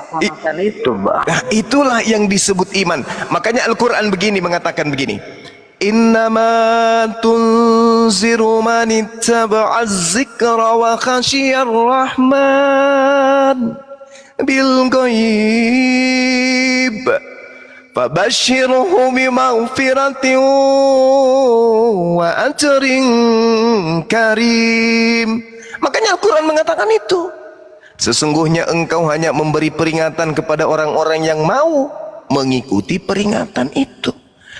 melaksanakan itu, Bang. Nah, itulah yang disebut iman. Makanya Al-Quran begini mengatakan begini. Innama tunziru man ittaba'az zikra wa khasyiyar rahman bil ghaib fabashshirhu bimaghfiratin wa ajrin karim. Makanya Al-Quran mengatakan itu. Sesungguhnya engkau hanya memberi peringatan kepada orang-orang yang mau mengikuti peringatan itu.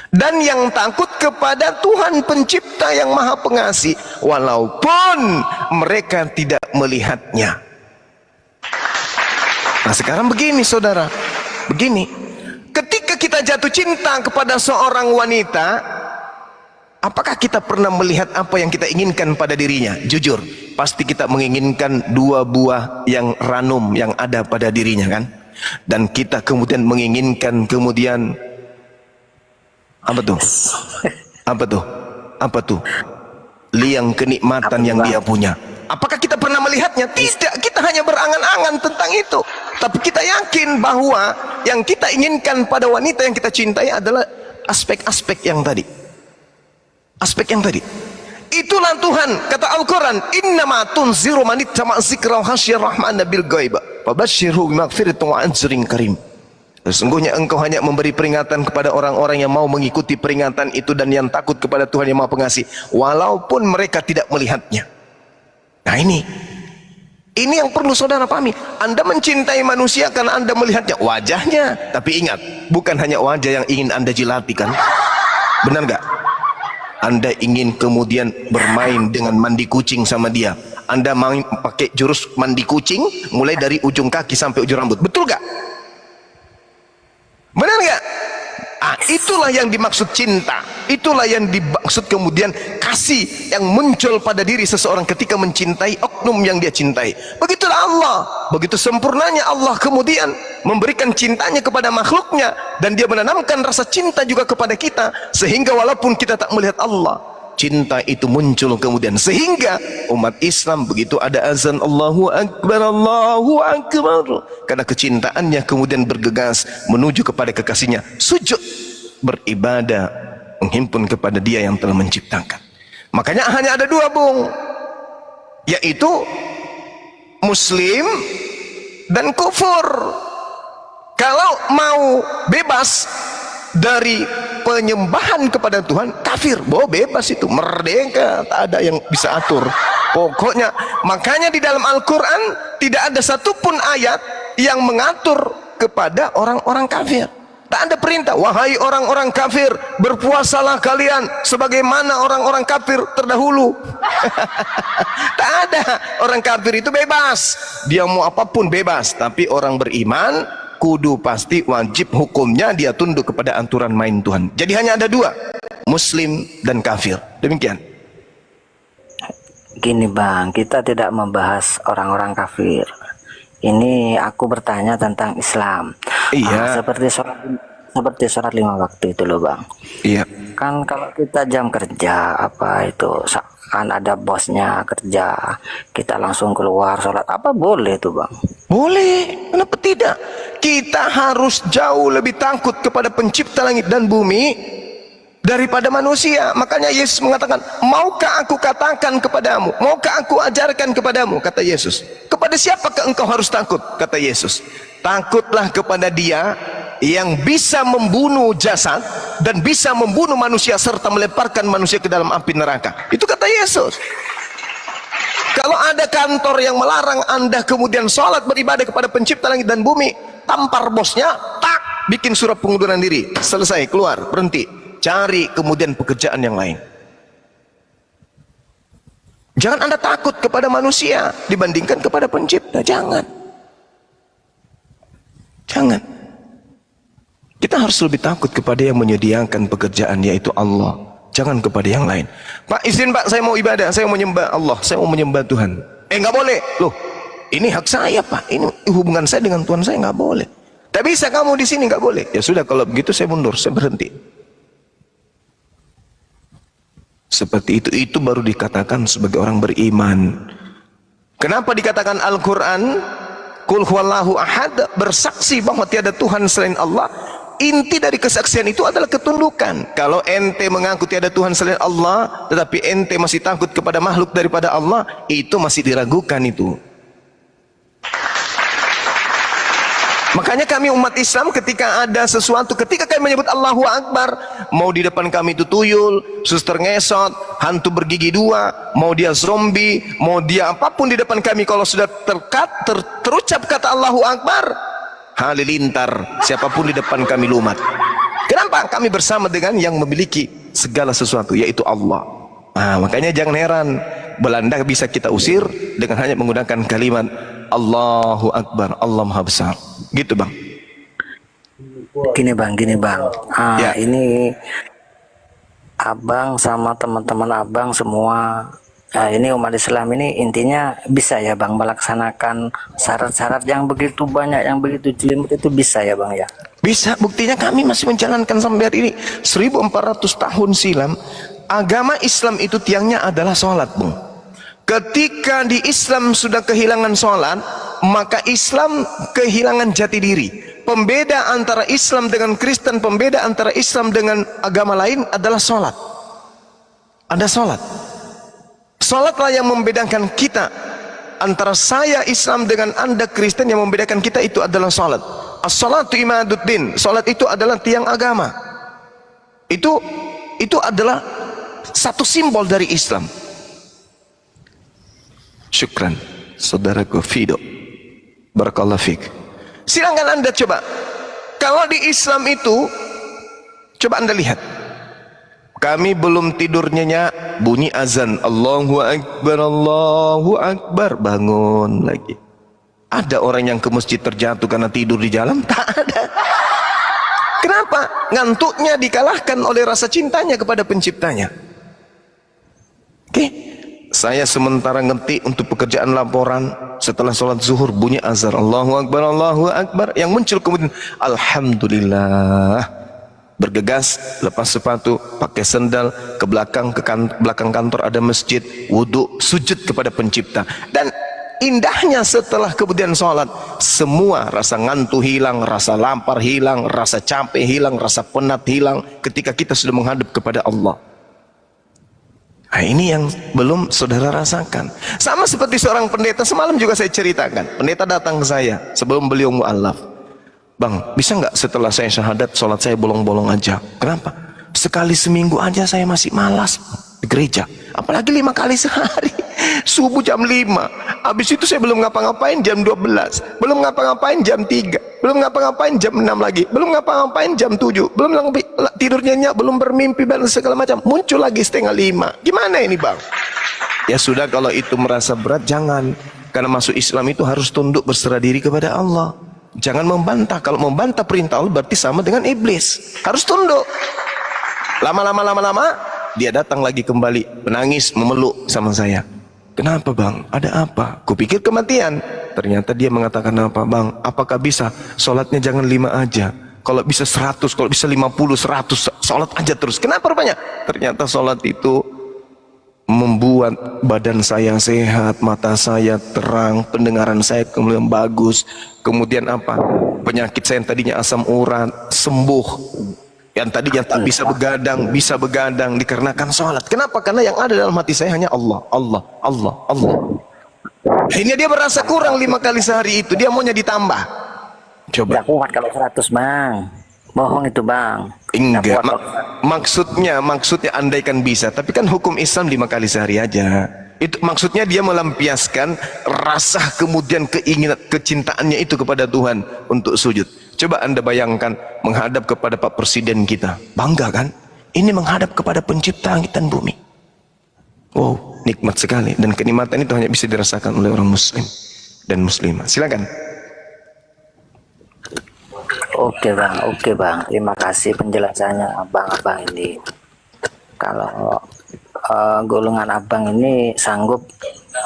Dan yang takut kepada Tuhan pencipta yang maha pengasih. Walaupun mereka tidak melihatnya. Nah sekarang begini saudara. Begini. Ketika kita jatuh cinta kepada seorang wanita, apakah kita pernah melihat apa yang kita inginkan pada dirinya? Jujur, pasti kita menginginkan dua buah yang ranum yang ada pada dirinya kan? Dan kita kemudian menginginkan apa tuh? Apa tuh? Apa tuh? Liang kenikmatan yang dia punya. Apakah kita pernah melihatnya? Tidak, kita hanya berangan-angan tentang itu. Tapi kita yakin bahwa yang kita inginkan pada wanita yang kita cintai adalah aspek-aspek yang tadi. Aspek yang tadi. Itulah Tuhan, kata Al-Quran, innama tunziru man ittama'a dzikra wa khasyiyar rahmana bil ghaib fabashshirhu bimaghfiratin wa ajrin karim. Sesungguhnya engkau hanya memberi peringatan kepada orang-orang yang mau mengikuti peringatan itu dan yang takut kepada Tuhan yang Maha Pengasih, walaupun mereka tidak melihatnya. Nah ini yang perlu saudara pahami. Anda mencintai manusia karena Anda melihatnya, wajahnya. Tapi ingat, bukan hanya wajah yang ingin Anda jilati kan? Benar nggak? Anda ingin kemudian bermain dengan mandi kucing sama dia. Anda main pakai jurus mandi kucing mulai dari ujung kaki sampai ujung rambut. Betul gak? Benar gak? Itulah yang dimaksud cinta. Itulah yang dimaksud kemudian kasih yang muncul pada diri seseorang ketika mencintai oknum yang dia cintai. Begitulah Allah. Begitu sempurnanya Allah kemudian memberikan cintanya kepada makhluknya, dan dia menanamkan rasa cinta juga kepada kita, sehingga walaupun kita tak melihat Allah, cinta itu muncul kemudian, sehingga umat Islam begitu ada azan Allahu Akbar, Allahu Akbar, karena kecintaannya kemudian bergegas menuju kepada kekasihnya, sujud beribadah menghimpun kepada dia yang telah menciptakan. Makanya hanya ada dua, Bung, yaitu Muslim dan kufur. Kalau mau bebas dari penyembahan kepada Tuhan, kafir, bebas itu, merdeka, tak ada yang bisa atur. Pokoknya, makanya di dalam Al-Quran tidak ada satupun ayat yang mengatur kepada orang-orang kafir. Tak ada perintah, wahai orang-orang kafir, berpuasalah kalian sebagaimana orang-orang kafir terdahulu. Tak ada. Orang kafir itu bebas, dia mau apapun bebas. Tapi orang beriman kudu pasti wajib hukumnya dia tunduk kepada aturan main Tuhan. Jadi hanya ada dua, Muslim dan kafir. Demikian. Gini Bang, kita tidak membahas orang-orang kafir. Ini aku bertanya tentang Islam. Iya. Seperti sholat 5 waktu itu loh Bang. Iya. Kan kalau kita jam kerja apa itu, kan ada bosnya kerja, kita langsung keluar sholat, apa boleh tuh Bang? Boleh, kenapa tidak? Kita harus jauh lebih takut kepada pencipta langit dan bumi daripada manusia. Makanya Yesus mengatakan, maukah aku katakan kepadamu, maukah aku ajarkan kepadamu, kata Yesus. Kepada siapakah engkau harus takut, kata Yesus. Takutlah kepada Dia yang bisa membunuh jasad dan bisa membunuh manusia serta melemparkan manusia ke dalam api neraka. Itu kata Yesus. Kalau ada kantor yang melarang Anda kemudian sholat beribadah kepada pencipta langit dan bumi, tampar bosnya, tak, bikin surat pengunduran diri, selesai, keluar, berhenti, cari kemudian pekerjaan yang lain. Jangan Anda takut kepada manusia dibandingkan kepada pencipta. Jangan. Kita harus lebih takut kepada yang menyediakan pekerjaan, yaitu Allah. Jangan kepada yang lain. Pak, izin Pak, saya mau ibadah, saya mau menyembah Allah, saya mau menyembah Tuhan. Nggak boleh. Loh, ini hak saya Pak, ini hubungan saya dengan Tuhan saya, nggak boleh. Tak bisa kamu di sini, nggak boleh. Ya sudah, kalau begitu saya mundur, saya berhenti. Seperti itu baru dikatakan sebagai orang beriman. Kenapa dikatakan Al-Quran Qul huwallahu ahad, bersaksi bahwa tiada Tuhan selain Allah. Inti dari kesaksian itu adalah ketundukan. Kalau ente mengaku tiada Tuhan selain Allah, tetapi ente masih takut kepada makhluk daripada Allah, itu masih diragukan itu. Makanya kami umat Islam ketika ada sesuatu, ketika kami menyebut Allahu Akbar, mau di depan kami itu tuyul, suster ngesot, hantu bergigi dua, mau dia zombie, mau dia apapun di depan kami, kalau sudah terucap kata Allahu Akbar, halilintar, siapapun di depan kami lumat. Kenapa? Kami bersama dengan yang memiliki segala sesuatu, yaitu Allah. Nah, makanya jangan heran Belanda bisa kita usir dengan hanya menggunakan kalimat Allahu Akbar, Allah Maha Besar. Gitu bang. Gini bang. Ya. Ini abang sama teman-teman abang semua, ini umat Islam ini intinya bisa ya bang melaksanakan syarat-syarat yang begitu banyak, yang begitu jelimet itu bisa ya bang ya? Bisa, buktinya kami masih menjalankan sampai hari ini. 1400 tahun silam agama Islam itu tiangnya adalah sholat bang. Ketika di Islam sudah kehilangan sholat, maka Islam kehilangan jati diri. Pembeda antara Islam dengan Kristen, pembeda antara Islam dengan agama lain adalah sholat. Ada sholat. Sholatlah yang membedakan kita. Antara saya Islam dengan anda Kristen, yang membedakan kita itu adalah sholat. As-sholatu imaduddin. Sholat itu adalah tiang agama. Itu adalah satu simbol dari Islam. Syukran saudaraku Fido, barakallahu fiik. Silakan anda coba, kalau di Islam itu coba anda lihat, kami belum tidur nyenyak, bunyi azan Allahu Akbar, bangun lagi. Ada orang yang ke masjid terjatuh karena tidur di jalan? Tak ada. Kenapa? Ngantuknya dikalahkan oleh rasa cintanya kepada penciptanya. Oke. Saya sementara ngetik untuk pekerjaan laporan, setelah sholat zuhur bunyi azan Allahu Akbar, yang muncul kemudian Alhamdulillah, bergegas, lepas sepatu, pakai sendal, ke belakang kantor ada masjid, wudhu, sujud kepada pencipta. Dan indahnya setelah kemudian sholat, semua rasa ngantuk hilang, rasa lapar hilang, rasa capek hilang, rasa penat hilang, ketika kita sudah menghadap kepada Allah. Nah, ini yang belum saudara rasakan. Sama seperti seorang pendeta, semalam juga saya ceritakan. Pendeta datang ke saya sebelum beliau mu'alaf. Bang, bisa nggak setelah saya syahadat, sholat saya bolong-bolong aja? Kenapa? Sekali seminggu aja saya masih malas di gereja. Apalagi 5 kali sehari. Subuh jam 5. Habis itu saya belum ngapa-ngapain jam 12. Belum ngapa-ngapain jam 3. Belum ngapa-ngapain jam 6 lagi. Belum ngapa-ngapain jam 7. Belum tidur nyenyak, belum bermimpi dan segala macam. Muncul lagi setengah 5. Gimana ini bang? Ya sudah, kalau itu merasa berat jangan. Karena masuk Islam itu harus tunduk berserah diri kepada Allah. Jangan membantah. Kalau membantah perintah Allah berarti sama dengan iblis. Harus tunduk. Lama-lama dia datang lagi kembali, menangis, memeluk sama saya. Kenapa bang? Ada apa? Kupikir kematian. Ternyata dia mengatakan apa bang? Apakah bisa sholatnya jangan 5 aja? Kalau bisa 100, kalau bisa 50, 100, sholat aja terus. Kenapa rupanya? Ternyata sholat itu membuat badan saya sehat, mata saya terang, pendengaran saya kemudian bagus. Kemudian apa? Penyakit saya yang tadinya asam urat sembuh. Yang tadinya tak bisa begadang dikarenakan sholat. Kenapa? Karena yang ada dalam hati saya hanya Allah. Akhirnya dia merasa kurang 5 kali sehari itu, dia maunya ditambah. Coba. Tidak kuat kalau 100 bang. Bohong itu bang. Enggak. Maksudnya andaikan bisa, tapi kan hukum Islam 5 kali sehari aja. Itu maksudnya dia melampiaskan rasa kemudian keinginan kecintaannya itu kepada Tuhan untuk sujud. Coba anda bayangkan menghadap kepada Pak Presiden kita, bangga kan? Ini menghadap kepada pencipta langit dan bumi. Wow, nikmat sekali, dan kenikmatan itu hanya bisa dirasakan oleh orang muslim dan muslimah. Silakan. Oke bang, terima kasih penjelasannya abang ini. Kalau golongan abang ini sanggup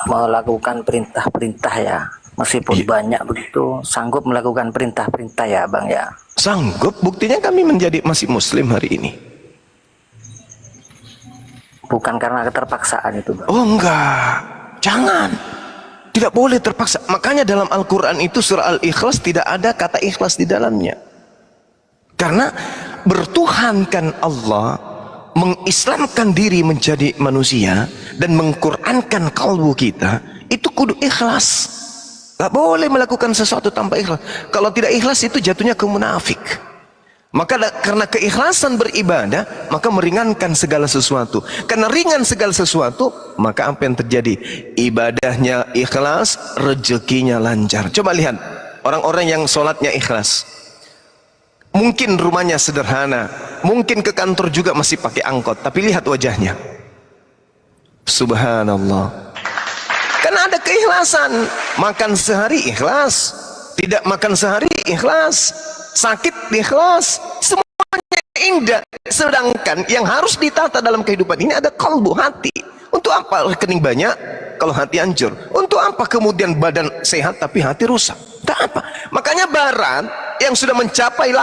melakukan perintah-perintah ya, meskipun banyak begitu, sanggup melakukan perintah-perintah ya bang ya. Sanggup, buktinya kami menjadi masih muslim hari ini. Bukan karena keterpaksaan itu bang. Oh enggak, jangan. Tidak boleh terpaksa. Makanya dalam Al-Quran itu surah Al-Ikhlas tidak ada kata ikhlas di dalamnya. Karena bertuhankan Allah, mengislamkan diri menjadi manusia, dan mengqurankan kalbu kita, itu kudu ikhlas. Gak boleh melakukan sesuatu tanpa ikhlas. Kalau tidak ikhlas itu jatuhnya ke munafik. Maka karena keikhlasan beribadah, maka meringankan segala sesuatu. Karena ringan segala sesuatu, maka apa yang terjadi? Ibadahnya ikhlas, rezekinya lancar. Coba lihat orang-orang yang sholatnya ikhlas. Mungkin rumahnya sederhana, mungkin ke kantor juga masih pakai angkot, tapi lihat wajahnya. Subhanallah. Karena ada keikhlasan. Makan sehari ikhlas, tidak makan sehari ikhlas, sakit ikhlas, semuanya indah. Sedangkan yang harus ditata dalam kehidupan ini ada kalbu, hati. Untuk apa rekening banyak kalau hati hancur? Untuk apa kemudian badan sehat tapi hati rusak? Tak apa. Makanya Barat yang sudah mencapai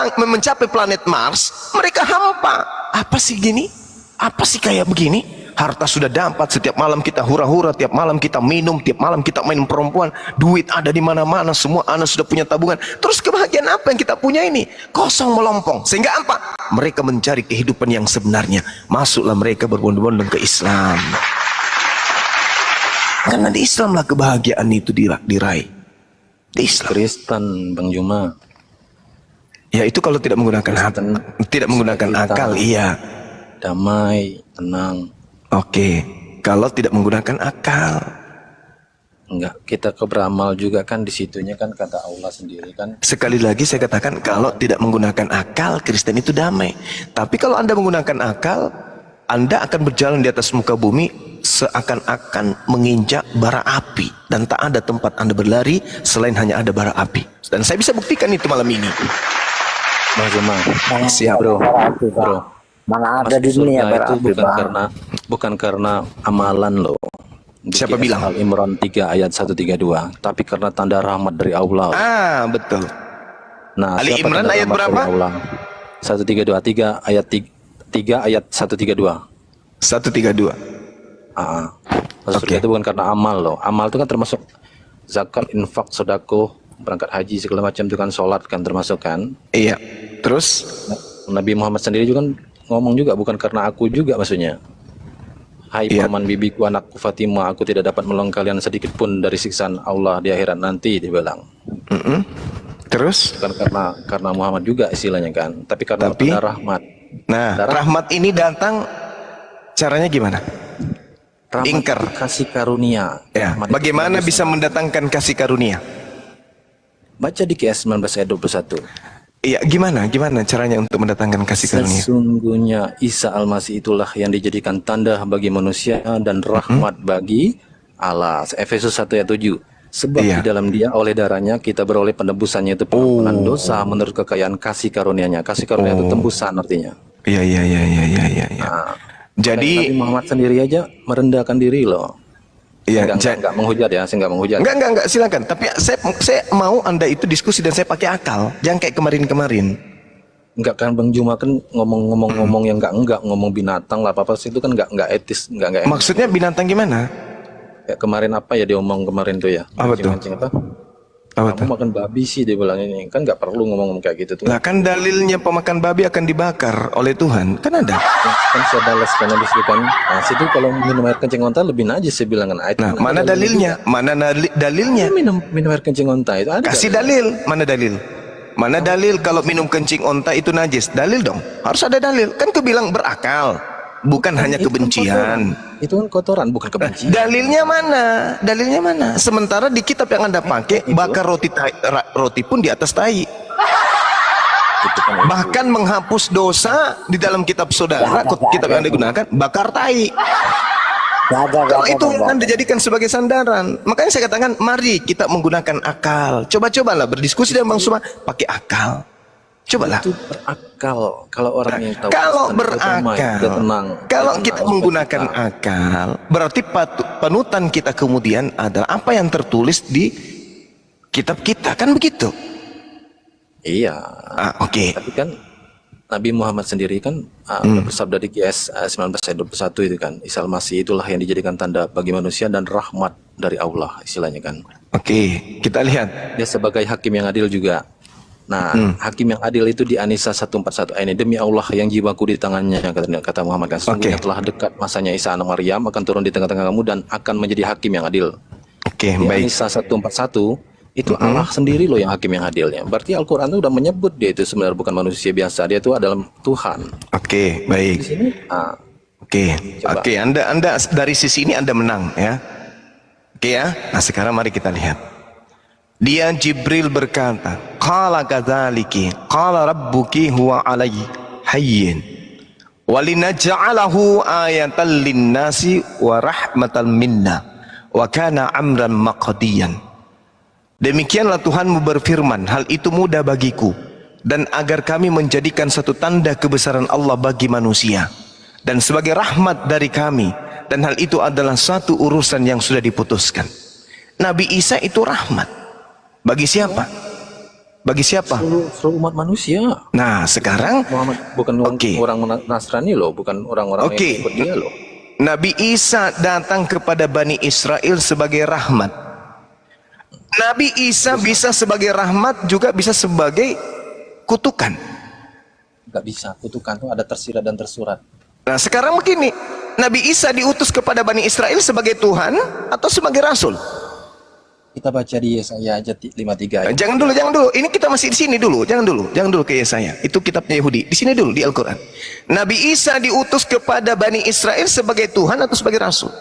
planet Mars, mereka hampa. Apa sih gini? Apa sih kayak begini? Harta sudah dapat, setiap malam kita hura-hura, tiap malam kita minum, tiap malam kita main perempuan, duit ada di mana-mana, semua anak sudah punya tabungan. Terus kebahagiaan apa yang kita punya ini? Kosong melompong. Sehingga apa? Mereka mencari kehidupan yang sebenarnya. Masuklah mereka berbondong-bondong ke Islam. Karena di Islam lah kebahagiaan itu diraih. Di Islam. Kristen, Bang Juma. Ya itu kalau tidak menggunakan akal, iya. Damai, tenang. Oke, kalau tidak menggunakan akal. Enggak, kita beramal juga kan di situnya kan kata Allah sendiri kan. Sekali lagi saya katakan, kalau tidak menggunakan akal, Kristen itu damai. Tapi kalau Anda menggunakan akal, Anda akan berjalan di atas muka bumi seakan-akan menginjak bara api, dan tak ada tempat Anda berlari selain hanya ada bara api. Dan saya bisa buktikan itu malam ini. Bang Juma, siap bro. Mana ada di Masuk dunia surga itu berarti, bukan karena amalan loh. Siapa bilang? Al-Imran 3 ayat 132. Tapi karena tanda rahmat dari Allah. Ah, betul. Nah, Ali siapa Imran tanda ayat rahmat berapa? dari Allah? 132 3 ayat 132. 132. Masuk surga itu bukan karena amal loh. Amal itu kan termasuk zakat, infak, sedekah, berangkat haji segala macam, itu kan sholat kan termasuk kan. Iya. Terus Nabi Muhammad sendiri juga kan ngomong juga bukan karena aku juga maksudnya. Hai paman bibiku, anakku Fatimah, aku tidak dapat menolong kalian sedikit pun dari siksaan Allah di akhirat nanti, dia bilang. Terus? Bukan karena Muhammad juga istilahnya kan, tapi karena ada rahmat. Nah, rahmat ini datang caranya gimana? Rahmat Ingkar. Kasih karunia. Ya. Bagaimana bisa mendatangkan kasih karunia? Baca di QS 19 ayat 21. Iya, gimana caranya untuk mendatangkan kasih karunia? Sesungguhnya Isa Al-Masih itulah yang dijadikan tanda bagi manusia dan rahmat bagi Allah. Efesus 1 ayat 7. Sebab di dalam dia oleh darahnya kita beroleh penebusannya, itu pengampunan dosa menurut kekayaan kasih karunia-Nya. Kasih karunia itu tembusan artinya. Iya. Nah, jadi Nabi Muhammad sendiri aja merendahkan diri loh. Iya, enggak menghujat ya, saya enggak menghujat. Enggak, silakan. Tapi saya mau Anda itu diskusi dan saya pakai akal. Jangan kayak kemarin-kemarin. Enggak kan Bang Juma kan ngomong yang enggak ngomong binatang lah apa itu kan enggak etis, enggak etis. Maksudnya binatang gimana? Kayak kemarin apa ya dia omong kemarin tuh ya? Apa tuh? Kamu makan babi sih dia bilang, ini kan nggak perlu ngomong kayak gitu tuh. Lah kan dalilnya pemakan babi akan dibakar oleh Tuhan, kan ada. Kan saya balas karena disitu kan. Nah situ kalau minum air kencing onta lebih najis saya bilang kan. Nah mana dalilnya? Mana dalilnya? Minum air kencing onta itu ada. Kasih dalil. Mana dalil? Mana dalil kalau minum kencing onta itu najis? Dalil dong. Harus ada dalil. Kan kebilang berakal, bukan hanya kebencian. Itu kan kotoran, bukan kebencian. Dalilnya mana? Dalilnya mana? Sementara di kitab yang Anda pakai, bakar roti pun di atas tai. Bahkan menghapus dosa di dalam kitab saudara, kitab yang digunakan, bakar tai. Kalau itu Anda jadikan sebagai sandaran. Makanya saya katakan, mari kita menggunakan akal. Coba-cobalah berdiskusi dengan Bang Suma pakai akal. Cobalah. Itu berakal. Kalau orang yang tahu kalau damai, tenang, kalau kita menggunakan akal, berarti panutan kita kemudian adalah apa yang tertulis di kitab kita, kan begitu? Iya. Oke. Tapi kan Nabi Muhammad sendiri kan bersabda di GS 19 ayat 21 itu kan, Isa Al-Masih itulah yang dijadikan tanda bagi manusia dan rahmat dari Allah istilahnya kan. Oke, kita lihat. Dia sebagai hakim yang adil juga. Nah, hakim yang adil itu di An-Nisa 141 ayat ini, demi Allah yang jiwaku di tangannya, kata Muhammad kan, sesungguhnya telah dekat masanya Isa anak Maryam akan turun di tengah-tengah kamu dan akan menjadi hakim yang adil. Oke, Di baik. An-Nisa 141 itu Allah sendiri loh yang hakim yang adilnya. Berarti Al-Quran itu udah menyebut dia itu sebenarnya bukan manusia biasa, dia itu adalah Tuhan. Oke, baik. Di sini, Oke, Coba. oke. Anda dari sisi ini Anda menang ya. Oke ya. Nah sekarang mari kita lihat. Dia Jibril berkata, qala kadzaliki, qala rabbuki huwa alayhi hayyin. Walinaj'alahu ayatan linnasi wa rahmatan minna wa kana amran maqdiyan. Demikianlah Tuhanmu berfirman, hal itu mudah bagiku, dan agar kami menjadikan satu tanda kebesaran Allah bagi manusia dan sebagai rahmat dari kami, dan hal itu adalah satu urusan yang sudah diputuskan. Nabi Isa itu rahmat bagi siapa? Bagi siapa? seluruh umat manusia. Nah sekarang Muhammad bukan orang Nasrani loh, bukan orang-orang yang ikut dia loh. Nabi Isa datang kepada Bani Israel sebagai rahmat. Nabi Isa bisa sebagai rahmat, juga bisa sebagai kutukan. Gak bisa, kutukan itu ada tersirat dan tersurat. Nah sekarang begini, Nabi Isa diutus kepada Bani Israel sebagai Tuhan atau sebagai Rasul? Kita baca di Yesaya ayat 53. Jangan dulu. Ini kita masih di sini dulu. Jangan dulu ke Yesaya. Itu kitabnya Yahudi. Di sini dulu di Al-Quran. Nabi Isa diutus kepada Bani Israel sebagai Tuhan atau sebagai Rasul?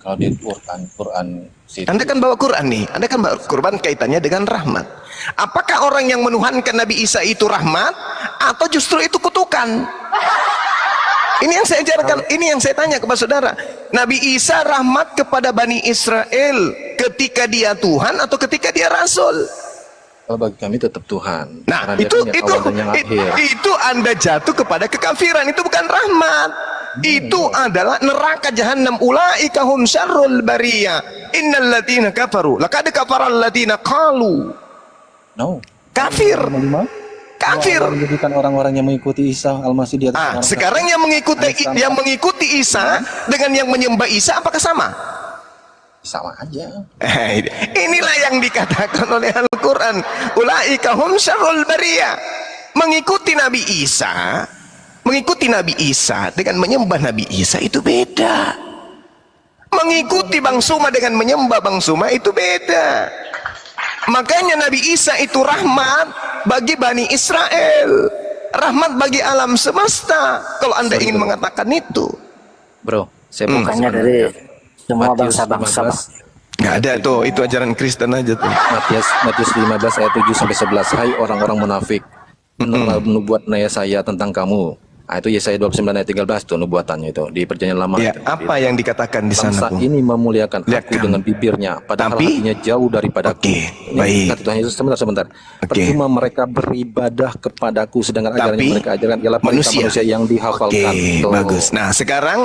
Kalau di Quran situ, Anda kan bawa Quran nih. Anda kan bawa Quran kaitannya dengan rahmat. Apakah orang yang menuhankan Nabi Isa itu rahmat atau justru itu kutukan? Ini yang saya ajarkan, ini yang saya tanya kepada saudara. Nabi Isa rahmat kepada Bani Israel ketika dia Tuhan atau ketika dia Rasul? kalau bagi kami tetap Tuhan. Nah, Karena dia kan yang awal dan yang akhir. itu Anda jatuh kepada kekafiran, itu bukan rahmat. Itu adalah neraka jahanam. Ulaika hum syarrul bariyah. Innal ladzina kafaru laqad kafara alladziina qalu. No. Kafir. Kafir. Menjadikan orang-orang yang mengikuti Isa Al-Masih di atas orang Sekarang yang mengikuti Isa dengan yang menyembah Isa apakah sama? sama aja. Inilah yang dikatakan oleh Al-Quran. Ulaika hum syarrul bariyah. Mengikuti Nabi Isa dengan menyembah Nabi Isa itu beda. Mengikuti Bang Suma dengan menyembah Bang Suma itu beda. Makanya Nabi Isa itu rahmat bagi Bani Israel, rahmat bagi alam semesta. Kalau Anda ingin mengatakan itu, Bro, saya mau Bukannya dari semua bangsa-bangsa. nggak ada tuh, itu ajaran Kristen aja tuh. Matius 15 ayat 7 sampai 11. Hai orang-orang munafik, benar nubuat saya tentang kamu. Nah, itu Yesaya 29 ayat 13 tuh nubuatannya itu di perjanjian lama. Ya, itu. apa yang dikatakan di Bangsa sana, Bung? ini memuliakan Lihat aku kan. dengan bibirnya, padahal Tapi- hatinya jauh daripada aku. Oke, baik. Kata Tuhan Yesus, sebentar. Percuma mereka beribadah kepadaku, sedangkan ajaran Tapi yang mereka ajarkan ialah perintah manusia yang dihafalkan. Oke, Tuh. bagus. Nah, sekarang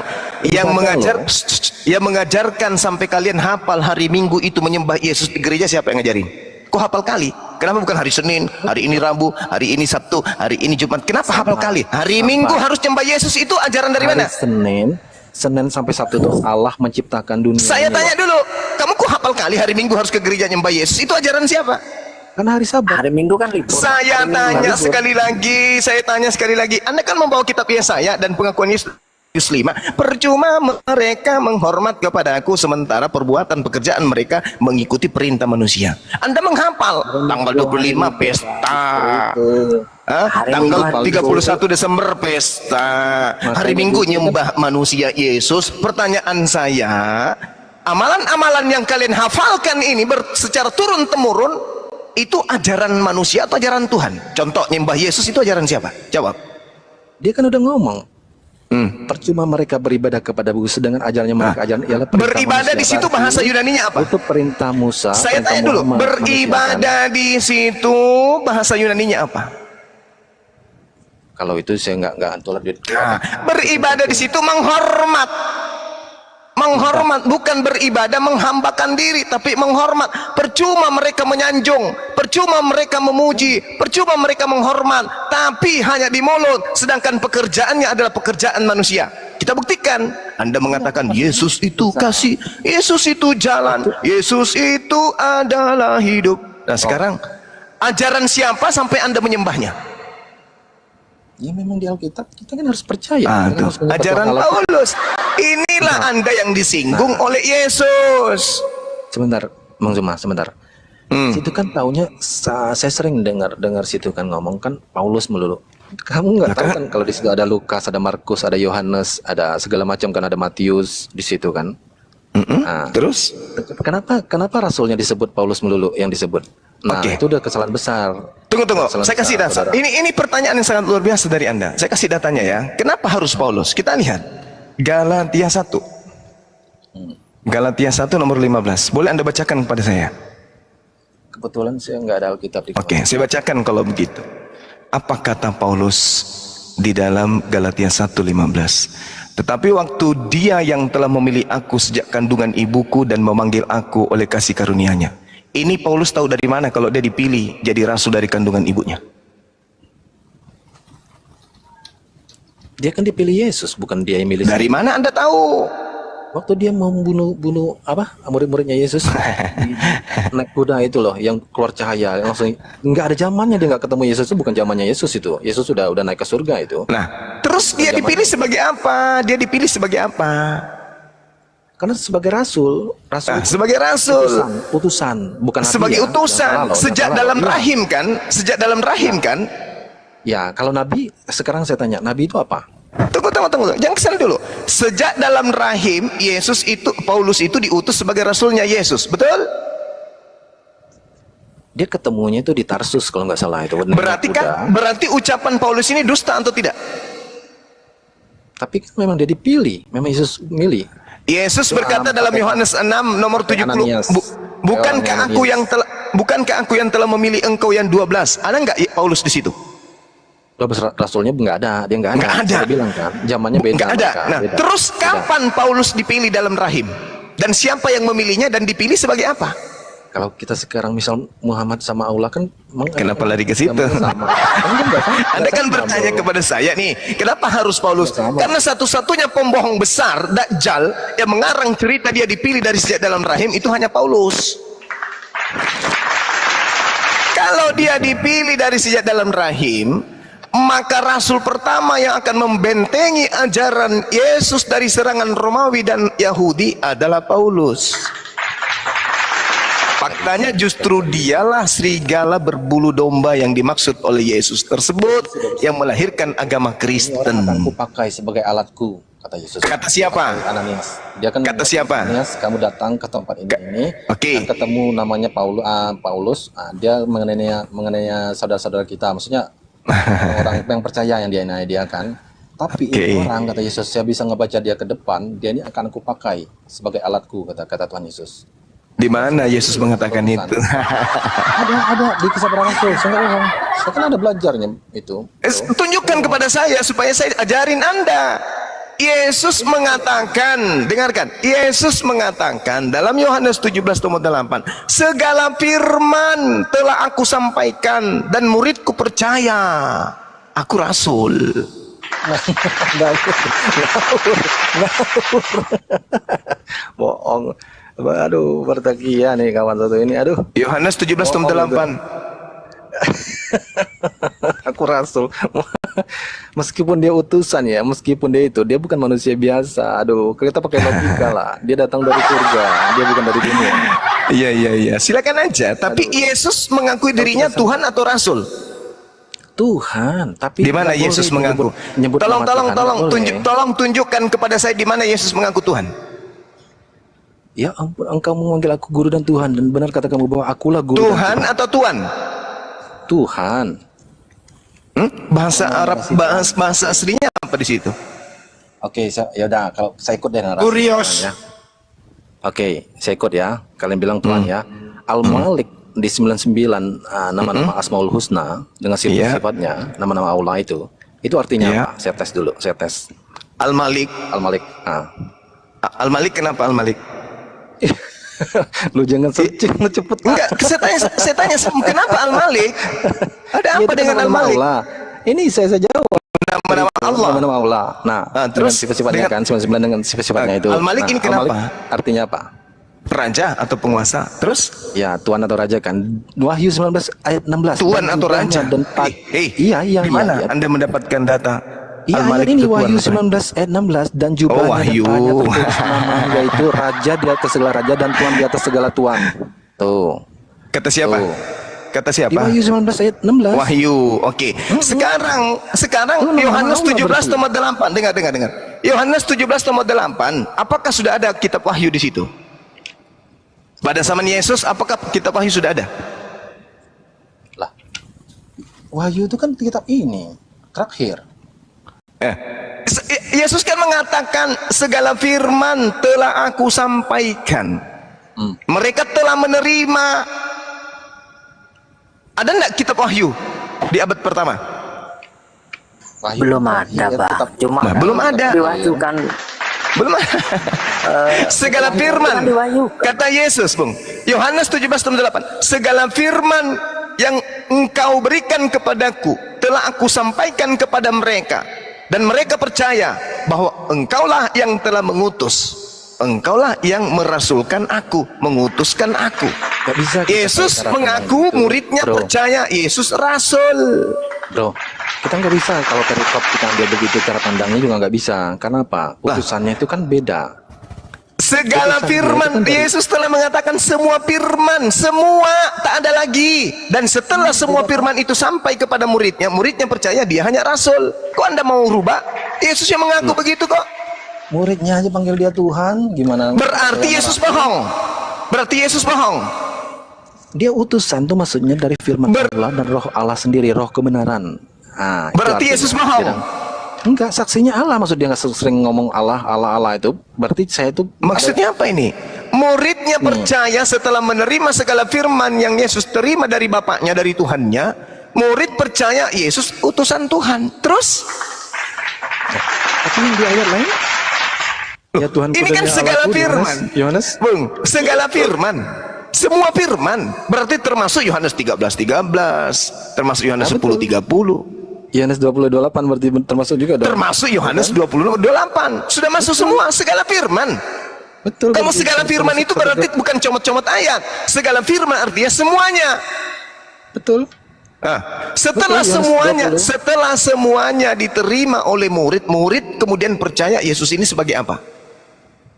yang mengajarkan sampai kalian hafal hari Minggu itu menyembah Yesus di gereja, siapa yang ngajarin? Kok hafal kali? Kenapa bukan hari Senin, hari ini Rabu, hari ini Sabtu, hari ini Jumat? Kenapa hafal kali? Hari Minggu harus nyembah Yesus, itu ajaran dari mana? Hari Senin sampai Sabtu itu Allah menciptakan dunia. Saya ini, tanya loh. dulu, kamu kok hafal kali hari Minggu harus ke gereja nyembah Yesus? Itu ajaran siapa? Karena hari Sabat. Hari Minggu kan libur. Saya Hari Minggu tanya libur. sekali lagi. Anda kan membawa kitab Yesaya dan pengakuan Yesus 5. Percuma mereka menghormat kepada aku sementara perbuatan pekerjaan mereka mengikuti perintah manusia. Anda menghafal tanggal 25 pesta. Hari Tanggal Minggu 31 Desember pesta. Hari Minggu nyembah manusia Yesus. Pertanyaan saya, amalan-amalan yang kalian hafalkan ini secara turun-temurun itu ajaran manusia atau ajaran Tuhan? Contoh nyembah Yesus itu ajaran siapa? Jawab. Dia kan udah ngomong. Percuma mereka beribadah kepada Buku, sedangkan ajarannya mereka ajaran ialah perintah Beribadah di manusia. situ bahasa Yunaninya apa? Itu perintah Musa. Saya perintah tanya dulu, Muhammad, beribadah di situ bahasa Yunaninya apa? Kalau itu saya nggak antulah di. Beribadah di situ menghormat. Menghormat bukan beribadah menghambakan diri, tapi menghormat. Percuma mereka menyanjung, percuma mereka memuji, percuma mereka menghormat, tapi hanya di mulut, sedangkan pekerjaannya adalah pekerjaan manusia. Kita buktikan. Anda mengatakan Yesus itu kasih, Yesus itu jalan, Yesus itu adalah hidup. Nah sekarang ajaran siapa sampai Anda menyembahnya? Ya memang di Alkitab kita kan harus percaya. Kita harus Ajaran Paulus. Inilah Anda yang disinggung oleh Yesus. Sebentar, Bang Zuma, sebentar. Situ kan taunya saya sering dengar situ kan ngomong kan Paulus melulu. Kamu nggak tahu kan kalau di situ ada Lukas, ada Markus, ada Yohanes, ada segala macam kan, ada Matius di situ kan. Nah, terus kenapa rasulnya disebut Paulus melulu yang disebut? Nah, itu udah kesalahan besar. Tunggu. Saya kasih data. Ini pertanyaan yang sangat luar biasa dari Anda. Saya kasih datanya ya. Kenapa harus Paulus? Kita lihat Galatia 1. Galatia 1 nomor 15. Boleh Anda bacakan kepada saya? Kebetulan saya nggak ada Alkitab di Oke, saya bacakan kalau begitu. Apa kata Paulus di dalam Galatia 1:15? Tetapi waktu Dia yang telah memilih aku sejak kandungan ibuku dan memanggil aku oleh kasih karunia-Nya. Ini Paulus tahu dari mana kalau dia dipilih jadi rasul dari kandungan ibunya? Dia kan dipilih Yesus, bukan dia yang milih. Dari mana Anda tahu? Waktu dia mau bunuh murid-muridnya Yesus naik kuda itu loh, yang keluar cahaya, langsung nggak ada zamannya dia nggak ketemu Yesus, itu bukan zamannya Yesus itu. Yesus udah naik ke surga itu. Nah, terus dia dipilih sebagai apa? Dia dipilih sebagai apa? Karena sebagai rasul, sebagai rasul, utusan, bukan nabi sebagai ya. utusan, sejak dalam rahim kan, sejak dalam rahim kan. Ya, kalau nabi, sekarang saya tanya, nabi itu apa? Tunggu, jangan kesana dulu. Sejak dalam rahim, Paulus itu diutus sebagai rasulnya Yesus, betul? Dia ketemunya itu di Tarsus kalau nggak salah itu. Berarti ucapan Paulus ini dusta atau tidak? Tapi kan memang dia dipilih, memang Yesus milih. Yesus berkata dalam Yohanes 6 nomor 70, bukankah aku yang telah memilih engkau yang 12? Ada nggak Paulus di situ? Rasulnya nggak ada, dia nggak ada. Saya bilang kan, zamannya beda. Nggak ada. Nah, beda. Terus kapan Paulus dipilih dalam rahim? Dan siapa yang memilihnya dan dipilih sebagai apa? Kalau kita sekarang misal Muhammad sama Allah kan, kenapa lari ke situ? Anda kan bertanya kepada saya nih, kenapa harus Paulus? Karena satu-satunya pembohong besar, Dajjal, yang mengarang cerita dia dipilih dari sejak dalam rahim itu hanya Paulus. Kalau dia dipilih dari sejak dalam rahim, maka rasul pertama yang akan membentengi ajaran Yesus dari serangan Romawi dan Yahudi adalah Paulus. Faktanya justru dialah serigala berbulu domba yang dimaksud oleh Yesus tersebut yang melahirkan agama Kristen. Akan kupakai sebagai alatku, kata Yesus. Kata siapa? Ananias. Dia kan kata siapa? Ananias, kamu datang ke tempat ini. Oke. Ketemu namanya Paulus. Dia mengenai saudara-saudara kita. Maksudnya orang yang percaya yang dia kan. Tapi ini orang, kata Yesus, saya bisa ngebaca dia ke depan. Dia ini akan kupakai sebagai alatku, kata Tuhan Yesus. Di mana Yesus mengatakan itu? Ada di Kisah Para Rasul. Saya kan ada belajarnya itu. Tunjukkan kepada saya supaya saya ajarin Anda. Yesus mengatakan, dengarkan, Yesus mengatakan dalam Yohanes 17:8, segala firman telah aku sampaikan dan muridku percaya. Aku rasul. Bohong. Aduh, bertakia nih kawan satu ini. Aduh. Yohanes 17:8. Aku rasul. Meskipun dia utusan ya, meskipun dia bukan manusia biasa. Aduh, kita pakai logika lah. Dia datang dari surga, dia bukan dari dunia. Iya. Silakan aja. Tapi Yesus mengakui dirinya Tuhan atau rasul? Tuhan, tapi di mana Yesus mengaku? Tolong tunjukkan kepada saya di mana Yesus mengaku Tuhan. Ya ampun, engkau memanggil aku guru dan Tuhan, dan benar kata kamu bahwa akulah guru Tuhan atau Tuhan? Tuhan. Bahasa Arab, bahasa aslinya apa di situ? Oke, ya udah, kalau saya ikut deh narasi. Kurios. Ya. Oke, saya ikut ya. Kalian bilang Tuhan ya. Al-Malik di 99 nama-nama Asmaul Husna dengan sifat-sifatnya, nama-nama Allah itu artinya apa? Saya tes dulu, Al-Malik. Al-Malik kenapa Al-Malik? Lu jangan searching, lu cepet. Enggak, saya tanya kenapa Al-Malik? Ada Ya, apa itu dengan nama-nama Al-Malik? Allah. Ini saya jawab. Nama-nama Allah. Nama-nama Allah. Nah, Terus dengan sifat-sifatnya dengan- kan, 99 dengan sifat-sifatnya itu. Al-Malik ini kenapa? Al-Malik artinya apa? Raja atau penguasa. Terus Ya, tuan atau raja kan. Wahyu 19 ayat 16. tuan Dan atau jubahnya raja. Dan iya. Di mana Iya. Anda mendapatkan data? Iya, Al-Malik ayat ini itu tuan Wahyu atau raja? 19 ayat 16 dan jubahnya dan Wahyu. tangannya tertulis nama yaitu raja di atas segala raja dan tuan di atas segala tuan. Tuh. Kata siapa? Tuh. Kata Di siapa? Wahyu 19 ayat 16. Wahyu. Oke. Sekarang Lu nama Yohanes Allah 17 berarti. nomor 8. Dengar. Yohanes 17 nomor 8. Apakah sudah ada kitab Wahyu di situ? Pada zaman Yesus apakah kitab Wahyu sudah ada? Lah. Wahyu itu kan kitab ini terakhir. Yesus kan mengatakan segala firman telah aku sampaikan. Mereka telah menerima. Ada enggak kitab Wahyu di abad pertama? Wahyu. Belum ada, Iya, Bang. tetap- Cuma Nah, belum ada. diwahyukan. Belum. Segala firman diwahyukan. kata Yesus, Bung. Yohanes 17:8. Segala firman yang engkau berikan kepadaku telah aku sampaikan kepada mereka dan mereka percaya bahwa engkaulah yang telah mengutus. Engkaulah yang merasulkan aku, mengutuskan aku. Gak bisa kita Yesus cara mengaku itu, muridnya bro. percaya Yesus rasul. Bro, kita nggak bisa kalau perikop kita ambil begitu cara pandangnya juga nggak bisa. Karena apa? Utusannya itu kan beda. Segala Utusan firman dia itu kan dari- Yesus telah mengatakan semua firman, semua tak ada lagi. Dan setelah semua firman itu sampai kepada muridnya percaya dia hanya rasul. Kok Anda mau rubah? Yesus yang mengaku begitu kok. Muridnya aja panggil dia Tuhan, gimana? Berarti Yesus bohong. Berarti Yesus bohong. Dia utusan tuh maksudnya dari firman Allah dan roh Allah sendiri, roh kebenaran. Nah, itu Berarti artinya. Yesus bohong. Enggak, saksinya Allah. Maksud dia nggak sering ngomong Allah itu. Berarti saya itu Maksudnya apa ini? Muridnya percaya setelah menerima segala firman yang Yesus terima dari Bapaknya, dari Tuhannya. Murid percaya Yesus utusan Tuhan. Terus? tapi yang di ayat lain. Ya Tuhan Ini kan segala firman. Yohanes. Bung, segala firman. Semua firman. Berarti termasuk Yohanes 13:13, termasuk Yohanes 10:30, Yohanes 20:28 berarti termasuk juga dong. termasuk Yohanes 20:28. Sudah masuk semua segala firman. Betul. Kalau berarti segala firman termasuk itu berarti bukan comot-comot ayat. Segala firman artinya semuanya. betul. Nah, setelah Betul, Yohanes semuanya, 20. setelah semuanya diterima oleh murid kemudian percaya Yesus ini sebagai apa?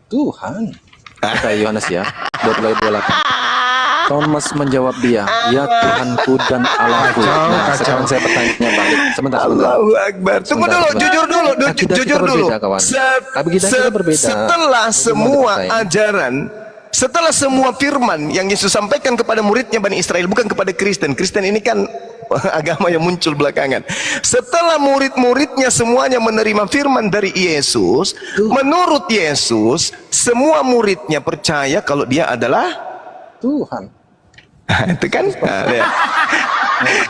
Tuhan. Kata Yohanes ya, 20:28. Thomas menjawab dia, ya Tuhanku dan Allahku. Nah, sekarang saya bertanya balik. Sebentar. Allahu Akbar. Tunggu Sebentar, dulu, sebentar. jujur dulu, Akidah kita jujur dulu. berbeda, kawan. Akidah kita berbeda. Setelah Itu semua mau dipaksain. ajaran, setelah semua firman yang Yesus sampaikan kepada muridnya Bani Israel, bukan kepada Kristen. Kristen ini kan agama yang muncul belakangan. Setelah murid-muridnya semuanya menerima firman dari Yesus, menurut Yesus, semua muridnya percaya kalau dia adalah Tuhan. itu kan? Nah, lihat.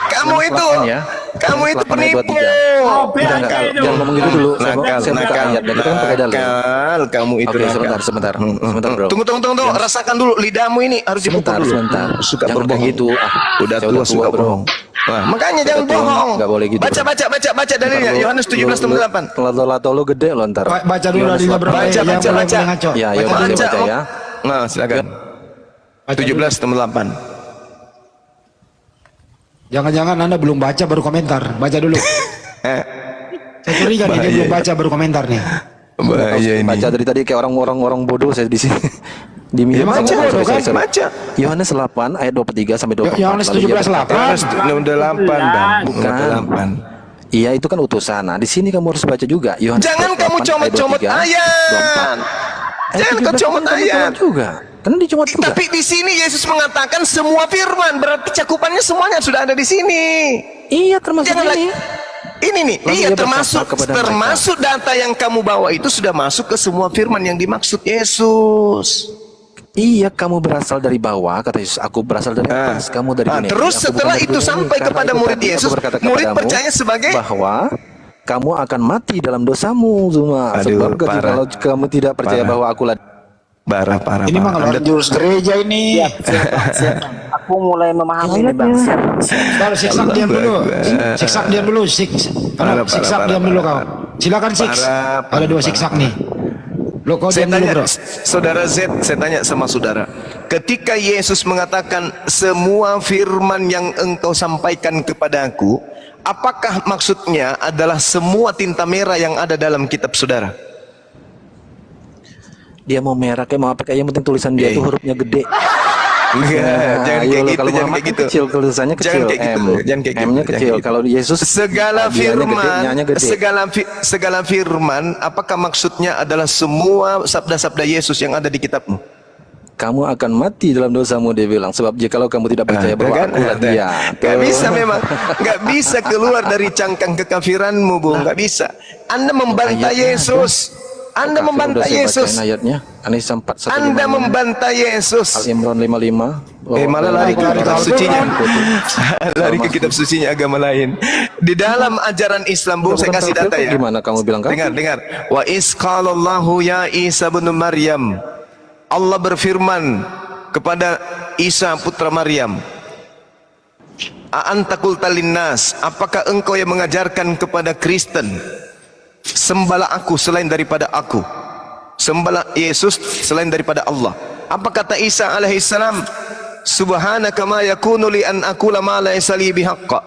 Kamu itu, ya. kamu itu Selatan ayat penipu. 23. Jangan ngomong gitu dulu. Saya buka Nakal, ayat dan kita kan pakai dalil. nakal, kamu itu Oke, nakal. sebentar, bro. Tunggu, rasakan dulu lidahmu ini harus dipukul dulu. Sebentar. Suka Jangan berbohong. kayak gitu. Udah Saya tua suka bro. bohong. Nah, makanya Saya jangan tua, bohong. nggak boleh gitu, bro. Baca dalilnya Yohanes 17:8. Lato lo gede lo ntar. Baca dulu dalilnya berapa? Baca. Ya, ya udah saya baca ya. Nah, silakan. 17:8. Jangan-jangan Anda belum baca baru komentar. Baca dulu. Saya curiga nih dia belum baca baru komentar nih. Bahaya ini. Baca dari tadi kayak orang-orang bodoh saya di sini. Di Ya, minum baca, baca. Yohanes 8 ayat 23 sampai 24. Yohanes Lalu dia 17:8. Yohanes 8, Bang. Bukan. 8. Iya itu kan utusan. Nah di sini kamu harus baca juga. Yohanes Jangan 8 kamu comot-comot 23, ayat. 24. Jangan kau 17 comot kan kamu ayat. juga. Karena dicomot juga. Tapi di sini Yesus mengatakan semua firman, berarti cakupannya semuanya sudah ada di sini. Iya termasuk Jangan ini. Ini nih, Lalu iya dia termasuk berkata kepada termasuk data yang kamu bawa itu sudah masuk ke semua firman yang dimaksud Yesus. Iya kamu berasal dari bawah kata Yesus. Aku berasal dari atas. Kamu dari dunia. Terus Aku bukan setelah dari itu dunia ini. sampai Karena kepada itu murid tadi aku Yesus, berkata murid kepadamu percaya sebagai bahwa kamu akan mati dalam dosamu, Zuma. Aduh, Sebab parah. kalau kamu tidak percaya Parah. bahwa akulah Parah. Ini mah Anda ngeluarin jurus gereja ini. Siap, Bang. Aku mulai memahami nih Bang. Siap, Bang. Siap. Kalau siksa diam dulu. Siksa diam dulu. Parah, Siksa parah, diam dulu kau. parah. Silakan siks. Parah, Ada dua parah, siksak nih. Lo kau Saya diam dulu tanya, bro. saudara Z, saya tanya sama saudara. Ketika Yesus mengatakan semua firman yang engkau sampaikan kepadaku, apakah maksudnya adalah semua tinta merah yang ada dalam kitab saudara? dia mau merah kayak mau apa kayak yang penting tulisan dia tuh hurufnya gede. Enggak, Nah, jangan ayo kayak lo, gitu, kalau jangan Muhammad kayak kan gitu. kecil, tulisannya kecil, Jangan kayak gitu, M. jangan kayak gitu, M-nya jangan kecil. kayak gitu. Kalau Yesus Segala dianya firman, gede, gede. segala firman, apakah maksudnya adalah semua sabda-sabda Yesus yang ada di kitabmu? Kamu akan mati dalam dosamu, dia bilang. Sebab jikalau kamu tidak percaya bahwa akulah dia. Gak Tuh. bisa memang, gak bisa keluar dari cangkang kekafiranmu, Bung. Gak bisa. Anda membantah Ayatnya Yesus. Anda Kafir membantah udah saya Yesus. bacain ayatnya. An-Nisa 4:155. Anda membantah Yesus. Al-Imran 55. Malah lari ke kitab sucinya. Lari ke Al-Masih. kitab sucinya agama lain. Di dalam ajaran Islam, Bung, saya kasih data ya. Gimana kamu bilang kafir? Dengar. Wa isqalallahu ya Isa bin Maryam. Allah berfirman kepada Isa putra Maryam. A'anta qulta linnas, apakah engkau yang mengajarkan kepada Kristen sembahlah aku selain daripada aku, sembahlah Yesus selain daripada Allah? Apa kata Isa alaihissalam? Subhanaka ma yakunu li an aqula ma laysa li bihaqqa.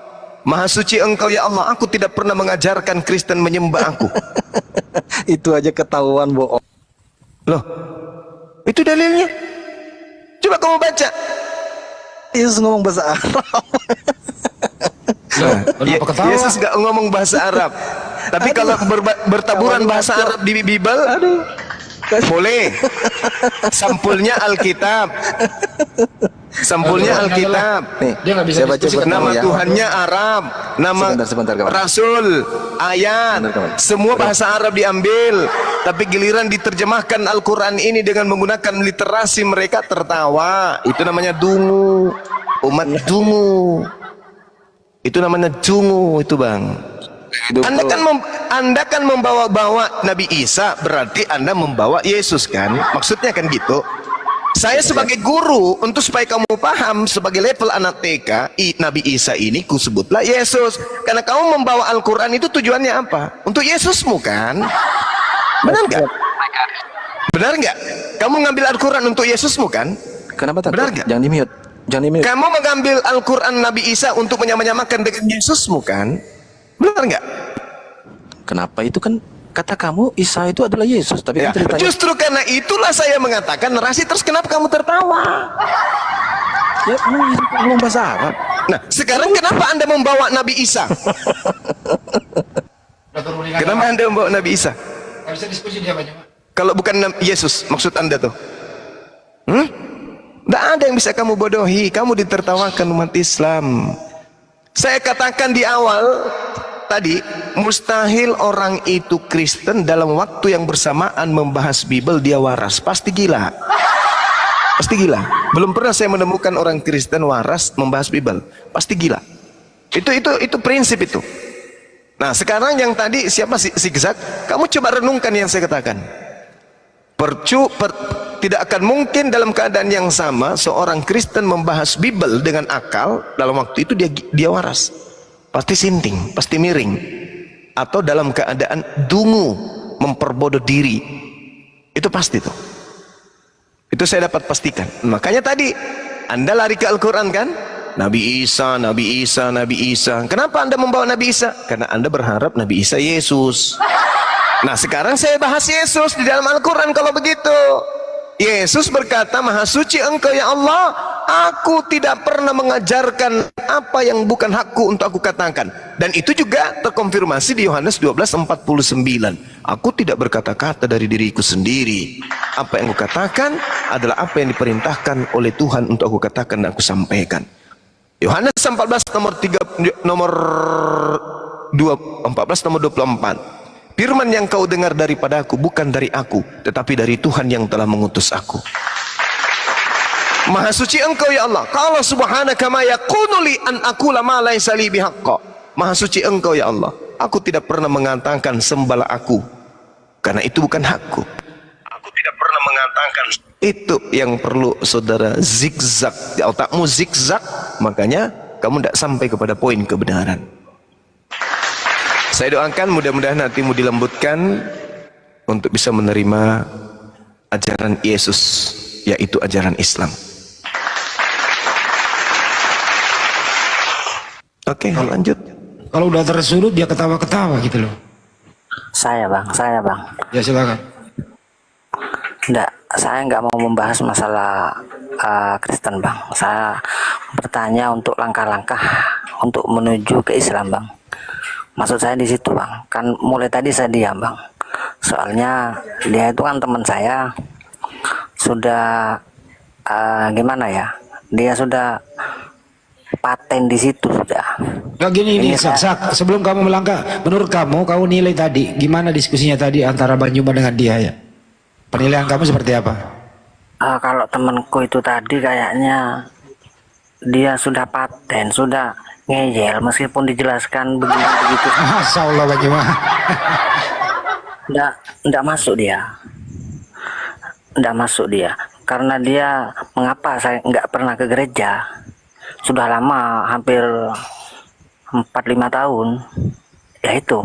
Maha suci engkau ya Allah, aku tidak pernah mengajarkan Kristen menyembah aku. Itu aja ketahuan bohong. Loh, itu dalilnya. Coba kamu baca. Yesus ngomong bahasa Arab. Kenapa ketawa? Yesus gak ngomong bahasa Arab. Tapi kalau bertaburan bahasa Arab di Bible, boleh. Sampulnya Alkitab. Sampulnya Alkitab. Nih, Dia nggak bisa saya baca diskusi buat Nama kamu ya. Tuhannya Arab, nama Sebentar, kawan. Rasul, ayat, Sebentar, kawan. semua bahasa Arab diambil. Tapi giliran diterjemahkan Al-Quran ini dengan menggunakan literasi mereka tertawa. Itu namanya dungu. Umat dungu. Itu namanya dungu itu, Bang. Anda kan membawa-bawa Nabi Isa, berarti Anda membawa Yesus kan? Maksudnya kan gitu. Saya sebagai guru, untuk supaya kamu paham, sebagai level anak TK, Nabi Isa ini kusebutlah Yesus. Karena kamu membawa Al-Quran itu tujuannya apa? Untuk Yesusmu kan? Benar nggak? Benar nggak? Kamu ngambil Al-Quran untuk Yesusmu kan? Kenapa takut? Benar nggak? Jangan di-mute. Jangan di-mute. Kamu mengambil Al-Quran Nabi Isa untuk menyamakan dengan Yesusmu kan? Benar nggak? Kenapa itu kan kata kamu Isa itu adalah Yesus, tapi Ya, kan ceritanya justru karena itulah saya mengatakan narasi, terus kenapa kamu tertawa? ya ngomong bahasa Arab. Nah, sekarang kenapa Anda membawa Nabi Isa? Kenapa Anda membawa Nabi Isa? Nggak bisa diskusi dia banyak. Kalau bukan Yesus, maksud Anda tuh? Tidak ada yang bisa kamu bodohi. Kamu ditertawakan umat Islam. Saya katakan di awal tadi, mustahil orang itu Kristen dalam waktu yang bersamaan membahas Bible dia waras. Pasti gila. Pasti gila. Belum pernah saya menemukan orang Kristen waras membahas Bible. Pasti gila. Itu prinsip itu. Nah, sekarang yang tadi siapa zigzag? Kamu coba renungkan yang saya katakan. Tidak akan mungkin dalam keadaan yang sama seorang Kristen membahas Bible dengan akal dalam waktu itu dia waras. Pasti sinting, pasti miring, atau dalam keadaan dungu, memperbodoh diri. Itu pasti tuh. Itu saya dapat pastikan. Makanya tadi Anda lari ke Al-Quran kan? Nabi Isa, Nabi Isa, Nabi Isa. Kenapa Anda membawa Nabi Isa? Karena Anda berharap Nabi Isa Yesus. Nah, sekarang saya bahas Yesus di dalam Al-Quran kalau begitu. Yesus berkata, Maha suci engkau ya Allah, aku tidak pernah mengajarkan apa yang bukan hakku untuk aku katakan. Dan itu juga terkonfirmasi di Yohanes 12:49. Aku tidak berkata-kata dari diriku sendiri. Apa yang aku katakan adalah apa yang diperintahkan oleh Tuhan untuk aku katakan dan aku sampaikan. Yohanes 14 nomor 24. Firman yang kau dengar daripada aku bukan dari aku, tetapi dari Tuhan yang telah mengutus aku. Maha suci engkau ya Allah. Qala subhanaka ma yakunu li an aqula ma laysa li bihaqqa. Maha suci engkau ya Allah. Aku tidak pernah mengatakan sembahlah aku, karena itu bukan hakku. Aku tidak pernah mengatakan itu. Yang perlu saudara zigzag, otakmu zigzag, makanya kamu tidak sampai kepada poin kebenaran. Saya doakan mudah-mudahan hatimu dilembutkan untuk bisa menerima ajaran Yesus, yaitu ajaran Islam. Oke, lanjut. Kalau udah tersudut dia ketawa-ketawa gitu loh. Saya bang. Ya silakan. Saya nggak mau membahas masalah Kristen bang. Saya bertanya untuk langkah-langkah untuk menuju ke Islam bang. Maksud saya di situ bang. Kan mulai tadi saya diam bang. Soalnya dia itu kan teman saya. Sudah gimana ya? Dia sudah paten di situ sudah. Nah gini Ini nih, Sak, sebelum kamu melangkah, menurut kamu nilai tadi, gimana diskusinya tadi antara Bang Juma dengan dia ya? Penilaian kamu seperti apa? Kalau temanku itu tadi kayaknya dia sudah paten, sudah ngeyel meskipun dijelaskan begitu. Masya Allah Bang Juma. Nggak masuk dia. Karena dia, mengapa saya nggak pernah ke gereja? Sudah lama, hampir 4-5 tahun. Ya itu.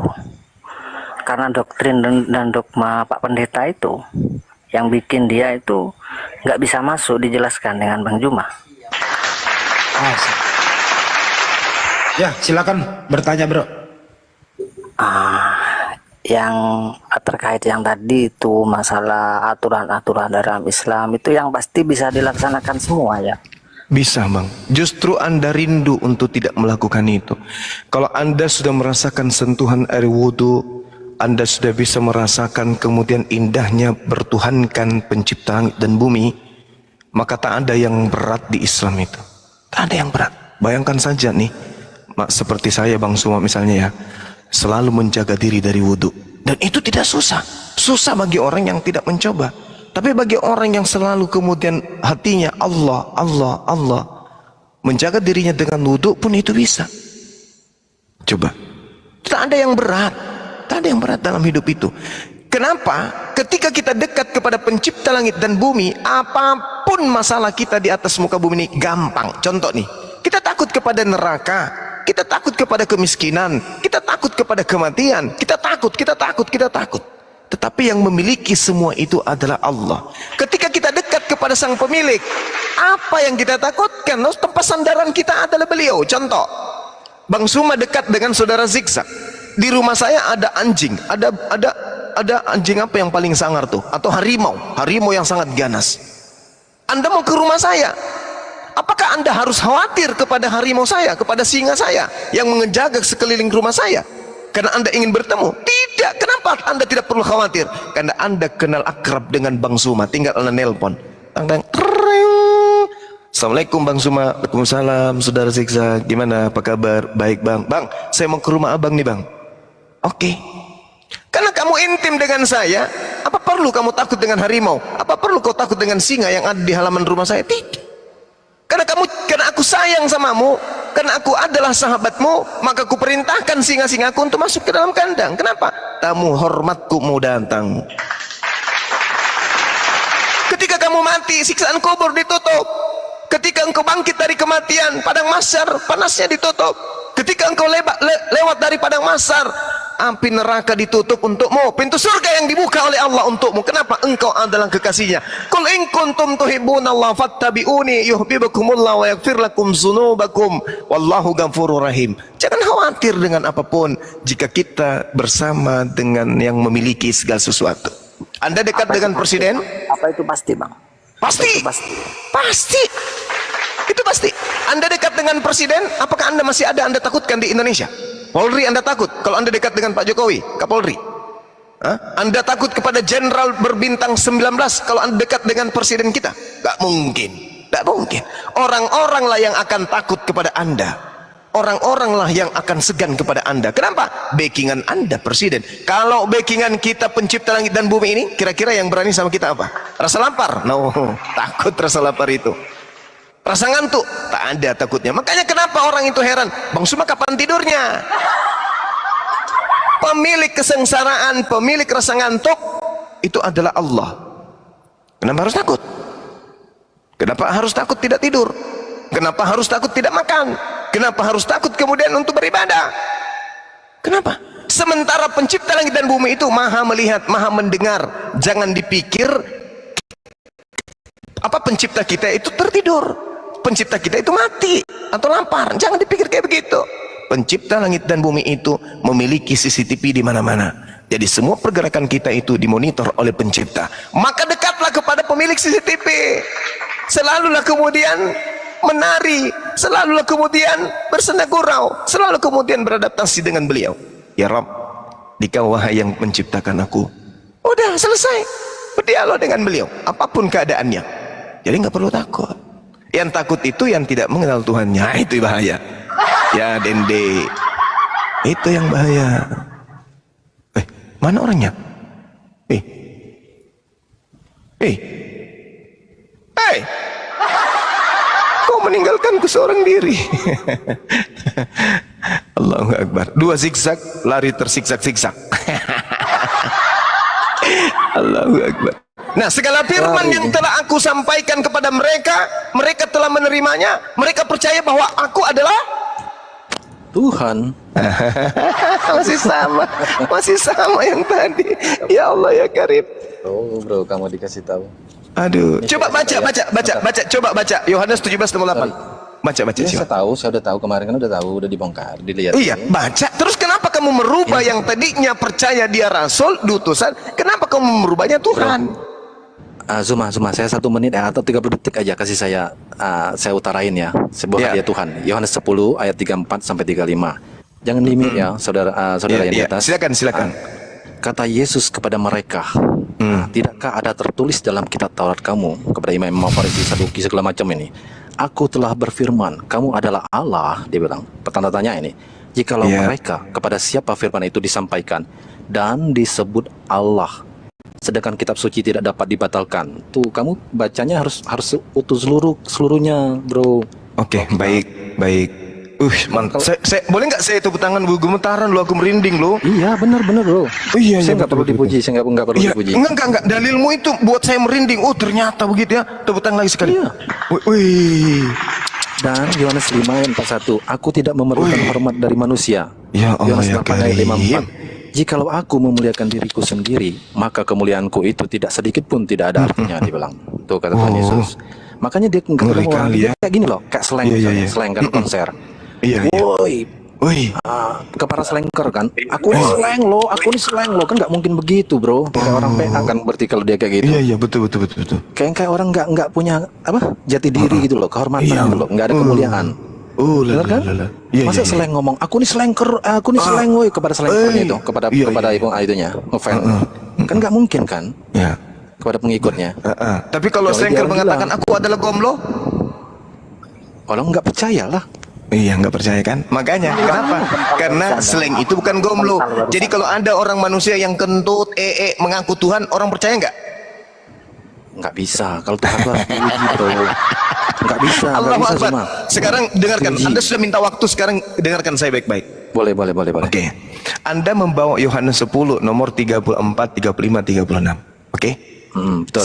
Karena doktrin dan dogma Pak Pendeta itu yang bikin dia itu nggak bisa masuk dijelaskan dengan Bang Juma. Ya silakan bertanya bro. Yang terkait yang tadi itu masalah aturan-aturan dalam Islam itu yang pasti bisa dilaksanakan semua ya. Bisa bang, justru Anda rindu untuk tidak melakukan itu. Kalau Anda sudah merasakan sentuhan air wudhu, Anda sudah bisa merasakan kemudian indahnya bertuhankan pencipta langit dan bumi, maka tak ada yang berat di Islam itu. Tak ada yang berat. Bayangkan saja nih, seperti saya Bang Suma misalnya ya, selalu menjaga diri dari wudhu. Dan itu tidak susah. Susah bagi orang yang tidak mencoba. Tapi bagi orang yang selalu kemudian hatinya Allah, Allah, Allah, menjaga dirinya dengan wudhu pun itu bisa. Coba. Tak ada yang berat. Tak ada yang berat dalam hidup itu. Kenapa? Ketika kita dekat kepada pencipta langit dan bumi, apapun masalah kita di atas muka bumi ini gampang. Contoh nih, kita takut kepada neraka, kita takut kepada kemiskinan, kita takut kepada kematian, kita takut. Tetapi yang memiliki semua itu adalah Allah. Ketika kita dekat kepada sang pemilik, apa yang kita takutkan? Tempat sandaran kita adalah beliau. Contoh, Bang Suma dekat dengan saudara Zigzag. Di rumah saya ada anjing, ada anjing apa yang paling sangar tuh? Atau harimau yang sangat ganas. Anda mau ke rumah saya, apakah Anda harus khawatir kepada harimau saya, kepada singa saya yang menjaga sekeliling rumah saya? Karena Anda ingin bertemu? Tidak. Kenapa Anda tidak perlu khawatir? Karena Anda kenal akrab dengan Bang Suma. Tinggal Anda nelpon. Assalamualaikum Bang Suma. Waalaikumsalam saudara Zigzag. Gimana? Apa kabar? Baik Bang. Bang, saya mau ke rumah abang nih Bang. Oke. Karena kamu intim dengan saya, apa perlu kamu takut dengan harimau? Apa perlu kau takut dengan singa yang ada di halaman rumah saya? Tidak. Karena aku sayang samamu, karena aku adalah sahabatmu, maka aku perintahkan singa-singaku untuk masuk ke dalam kandang. Kenapa? Tamu hormatku mau datang. Ketika kamu mati, siksaan kubur ditutup. Ketika engkau bangkit dari kematian, padang mahsyar panasnya ditutup. Ketika engkau lewat dari padang mahsyar, api neraka ditutup untukmu, pintu surga yang dibuka oleh Allah untukmu. Kenapa? Engkau adalah kekasihnya. Qul in kuntum tuhibbunallaha fattabi'uni yuhibbukumullah wa yaghfir lakum dzunubakum wallahu ghafurur rahim. Jangan khawatir dengan apapun jika kita bersama dengan yang memiliki segala sesuatu. Anda dekat dengan presiden? Apa itu pasti bang? Pasti. Pasti. Itu pasti. Anda dekat dengan presiden, apakah Anda masih ada Anda takutkan di Indonesia? Polri Anda takut kalau Anda dekat dengan Pak Jokowi, Kapolri? Anda takut kepada jenderal berbintang 19 kalau Anda dekat dengan presiden kita? Gak mungkin. Gak mungkin. Orang-orang lah yang akan takut kepada Anda. Orang-orang lah yang akan segan kepada Anda. Kenapa? Backingan Anda presiden. Kalau backingan kita pencipta langit dan bumi ini, kira-kira yang berani sama kita apa? Rasa lapar? No, takut rasa lapar itu. Rasa ngantuk? Tak ada takutnya. Makanya kenapa orang itu heran, Bang Suma kapan tidurnya? Pemilik kesengsaraan, pemilik rasa ngantuk itu adalah Allah. Kenapa harus takut? Kenapa harus takut tidak tidur? Kenapa harus takut tidak makan? Kenapa harus takut kemudian untuk beribadah? Kenapa? Sementara pencipta langit dan bumi itu maha melihat, maha mendengar. Jangan dipikir apa pencipta kita itu tertidur, pencipta kita itu mati atau lapar. Jangan dipikir kayak begitu. Pencipta langit dan bumi itu memiliki CCTV di mana-mana. Jadi semua pergerakan kita itu dimonitor oleh pencipta. Maka dekatlah kepada pemilik CCTV. Selalulah kemudian menari, selalulah kemudian bersenda gurau, selalu kemudian beradaptasi dengan beliau. Ya Rabb, Dikau wahai yang menciptakan aku. Udah selesai, berdialog dengan beliau apapun keadaannya. Jadi nggak perlu takut. Yang takut itu yang tidak mengenal Tuhannya, itu bahaya. Ya Dende, itu yang bahaya. Mana orangnya? Kau meninggalkanku seorang diri. Allahu Akbar. 2 zigzag, lari tersiksak-siksak. Allahu Akbar. Nah, segala firman yang telah aku sampaikan kepada mereka, mereka telah menerimanya. Mereka percaya bahwa aku adalah Tuhan. masih sama yang tadi. Ya Allah ya Karim. Oh bro, kamu dikasih tahu. Aduh, coba baca, coba baca Yohanes 17:8. Baca Ya, siapa? saya udah tahu kemarin kan udah tahu, udah dibongkar, dilihat. Iya, baca. Terus kenapa kamu merubah yang tadinya percaya dia rasul, diutusan? Kenapa kamu merubahnya Tuhan? Zuma, saya 1 menit atau 30 detik aja kasih saya utarain ya sebuah hadiah Tuhan. Yohanes 10 ayat 34 sampai 35. Jangan limit ya, saudara yang di atas. Silakan. Kata Yesus kepada mereka, tidakkah ada tertulis dalam kitab Taurat kamu kepada imam-imam Farisi, Saduki segala macam ini? Aku telah berfirman, kamu adalah Allah, dia bilang. Pertanda tanya ini. Jikalau mereka kepada siapa firman itu disampaikan dan disebut Allah, sedangkan kitab suci tidak dapat dibatalkan. Tuh, kamu bacanya harus utuh seluruhnya, bro. Oke, baik. Mantap. Saya boleh nggak saya tepuk tangan, Bu? Gemetaran lo, aku merinding lo. Iya, benar bro. Iya, saya nggak perlu dipuji, saya nggak perlu dipuji. Enggak. Dalilmu itu buat saya merinding. Oh, ternyata begitu ya. Tepuk tangan lagi sekali. Iya. Wih. Dan Yohanes 5 ayat 41, aku tidak memerlukan hormat dari manusia. Ya Allah, Yohanes ya 8 ayat Karim. 54. Jikalau aku memuliakan diriku sendiri, maka kemuliaanku itu tidak sedikit pun tidak ada artinya, dibilang. Tuh kata Tuhan Yesus. Makanya dia ketemu orang dia kayak gini loh, kayak slang, slang kan konser. Iya. Woi. Kepala slanker kan. Aku ini slang lo, kan nggak mungkin begitu, bro. Kayak orang PA kan berarti kalau dia kayak gitu. Iya, betul. Kayak orang nggak punya jati diri gitu loh, kehormatan gitu loh, nggak ada kemuliaan. Benar kan? Masa slang ngomong, aku nih slanker, aku nih slang woi kepada slankernya itu, kepada ibu itunya, ngefan. Kan nggak mungkin kan? Ya. Kepada pengikutnya. Tapi kalau slanker mengatakan aku adalah gomlo, orang nggak percayalah. Iya, nggak percaya kan? Makanya kenapa? Karena slang itu bukan gomlo. Jadi kalau ada orang manusia yang kentut, mengaku Tuhan, orang percaya nggak? Nggak bisa. Kalau Tuhan itu harus diuji, bro. Nggak bisa. Allahu Akbar. Semua. Sekarang dengarkan. Anda sudah minta waktu, sekarang dengarkan saya baik-baik. Boleh. Oke. Anda membawa Yohanes 10 nomor 34, 35, 36. Oke? Betul.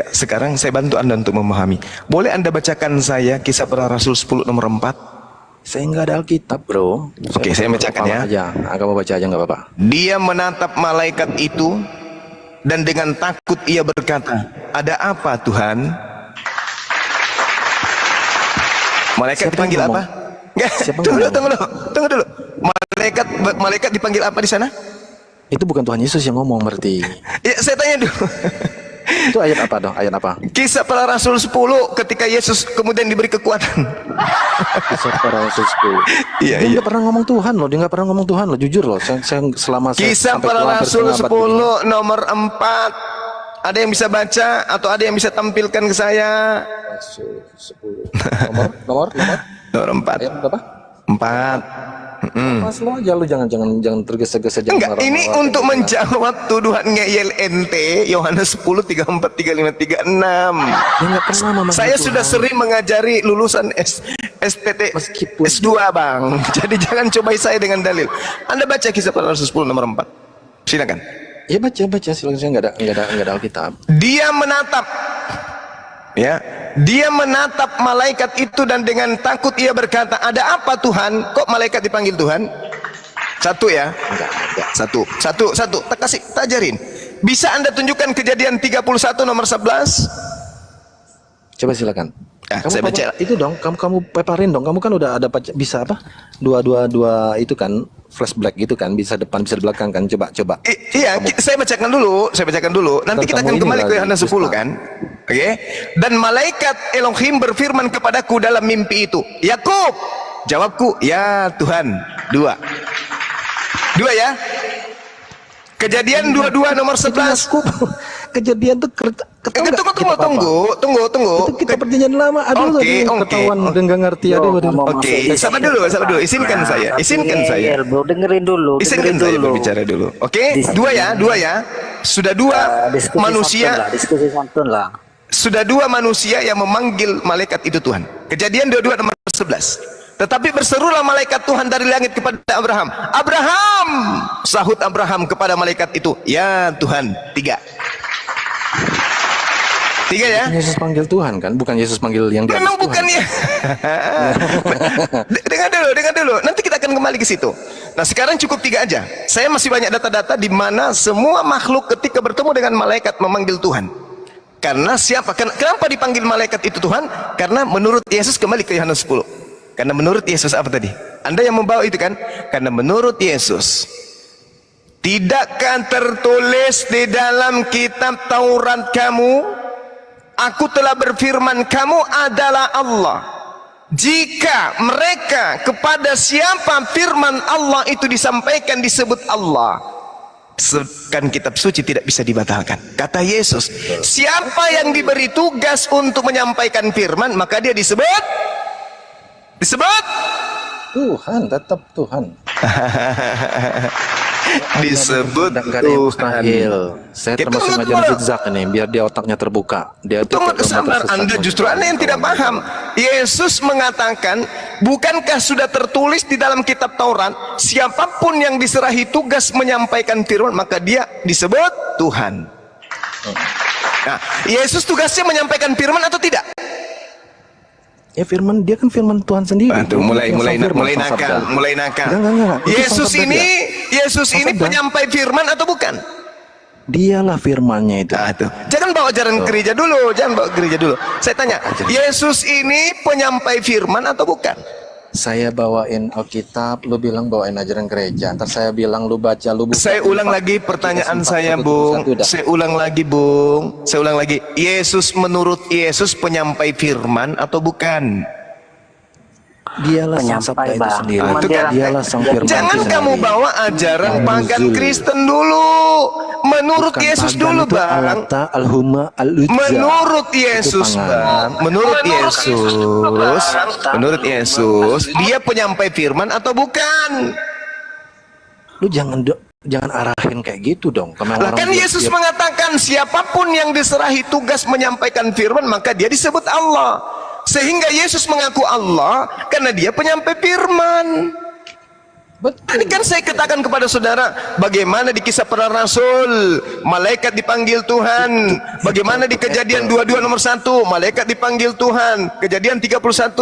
Sekarang saya bantu Anda untuk memahami. Boleh Anda bacakan saya Kisah Para Rasul 10 nomor 4? Saya nggak ada Alkitab, bro. Oke, saya bacakan ya. Kamu baca aja nggak apa-apa. Dia menatap malaikat itu dan dengan takut ia berkata, ada apa Tuhan? Malaikat dipanggil apa? Tunggu dulu. Malaikat dipanggil apa di sana? Itu bukan Tuhan Yesus yang ngomong berarti. Ya, saya tanya dulu. Itu ayat apa dong? Ayat apa? Kisah Para Rasul 10 ketika Yesus kemudian diberi kekuatan. Kisah Para Rasul 10. Dia nggak pernah ngomong Tuhan loh. Dia nggak pernah ngomong Tuhan loh. Jujur loh. Kisah Para Rasul 10 nomor 4. Ada yang bisa baca atau ada yang bisa tampilkan ke saya? Rasul 10. Nomor 4. Ayat berapa? 4. Pas lo aja, lu jangan tergesa-gesa. jangan Enggak, ini marah-marah untuk kayak gitu. menjawab tuduhan ngeyel ente Yohanes 10 34 35 36. Dia nggak pernah memanggil Saya Tuhan. sudah sering mengajari lulusan SPT Meskipun- S2 bang. Jadi jangan cobai saya dengan dalil. Anda baca kisah para rasul 10 nomor 4. Silakan. Ya baca silakan, saya nggak ada Alkitab. Dia menatap, ya, dia menatap malaikat itu dan dengan takut ia berkata, ada apa Tuhan? Kok malaikat dipanggil Tuhan? Satu ya, Enggak. satu. Tak kasih, tak ajarin. Bisa Anda tunjukkan Kejadian 31 nomor 11? Coba silakan. Saya baca. Itu dong, kamu paparin dong. Kamu kan udah ada bisa apa? Dua itu kan flashback gitu kan, bisa depan bisa belakang kan. Coba. Iya, saya bacakan dulu. Nanti kita akan Kamu kembali inilah, ke Yohanes 10 dusta. kan. Oke. Dan malaikat Elohim berfirman kepadaku dalam mimpi itu, Yakub. Jawabku, ya Tuhan. Dua ya. Kejadian 22 nomor 11. Kejadian tuh Tunggu. Itu kita perjanjian lama. Aduh, Oke. ketahuan udah nggak ngerti. Aduh. Oke, sabar dulu. Izinkan saya. Bro, dengerin dulu. Izinkan saya berbicara dulu. Oke, dua ya. Sudah dua Diskusi santun lah. Sudah dua manusia yang memanggil malaikat itu Tuhan. Kejadian 22 nomor 11. Tetapi berserulah malaikat Tuhan dari langit kepada Abraham. Abraham! Sahut Abraham kepada malaikat itu, ya Tuhan. Tiga ya. Yesus panggil Tuhan kan, bukan Yesus panggil yang di atas Memang Tuhan. bukan ya. Dengar dulu. Nanti kita akan kembali ke situ. Nah, sekarang cukup tiga aja. Saya masih banyak data-data di mana semua makhluk ketika bertemu dengan malaikat memanggil Tuhan. Karena siapa? Kenapa dipanggil malaikat itu Tuhan? Karena menurut Yesus, kembali ke Yohanes 10. Karena menurut Yesus apa tadi? Anda yang membawa itu kan? Karena menurut Yesus, tidakkah tertulis di dalam kitab Taurat kamu, aku telah berfirman kamu adalah Allah. Jika mereka kepada siapa firman Allah itu disampaikan disebut Allah, kan kitab suci tidak bisa dibatalkan. Kata Yesus, siapa yang diberi tugas untuk menyampaikan firman, maka dia disebut Tuhan, tetap Tuhan. disebut Nggak ada yang mustahil. Saya Kita termasuk tunggu ngajarin dulu. zigzag nih, biar dia otaknya terbuka. Dia tuh Tunggu, kayak sabar, sesat Anda macam justru itu. Anda yang tidak paham. Yesus mengatakan, bukankah sudah tertulis di dalam kitab Taurat, siapapun yang diserahi tugas menyampaikan firman, maka dia disebut Tuhan. Nah, Yesus tugasnya menyampaikan firman atau tidak? Ya firman, dia kan firman Tuhan sendiri. Aduh, mulai Firman, nakal. Enggak. Itu Yesus sang sabda Yesus Sang ini sabda. penyampai firman atau bukan? Dialah firmannya itu. Nah, tuh. Jangan bawa ajaran gereja dulu, Saya tanya, Yesus ini penyampai firman atau bukan? Saya bawain Alkitab, lu bilang bawain ajaran gereja. Ntar saya bilang lu baca, lu buka. Saya ulang lagi pertanyaan saya, Bung. Saya ulang lagi. Yesus, menurut Yesus penyampai firman atau bukan? Dialah sang Penyampai, sabda itu Bang. sendiri. Itu kan. Dialah sang firman Jangan itu kamu sendiri. bawa ajaran pagan Nuzul. Kristen dulu. Menurut Bukan Yesus pagan, dulu, itu Bang. alata al-huma al-ujza. Menurut Yesus, Itu pangan. Bang. Menurut Yesus, dia penyampai firman atau bukan? Lu jangan arahin kayak gitu dong. Lah kan Yesus mengatakan siapapun yang diserahi tugas menyampaikan firman, maka dia disebut Allah. Sehingga Yesus mengaku Allah karena dia penyampai firman. Tadi kan saya katakan kepada saudara, bagaimana di kisah para rasul malaikat dipanggil Tuhan, bagaimana di Kejadian 22 nomor 1 malaikat dipanggil Tuhan, Kejadian 31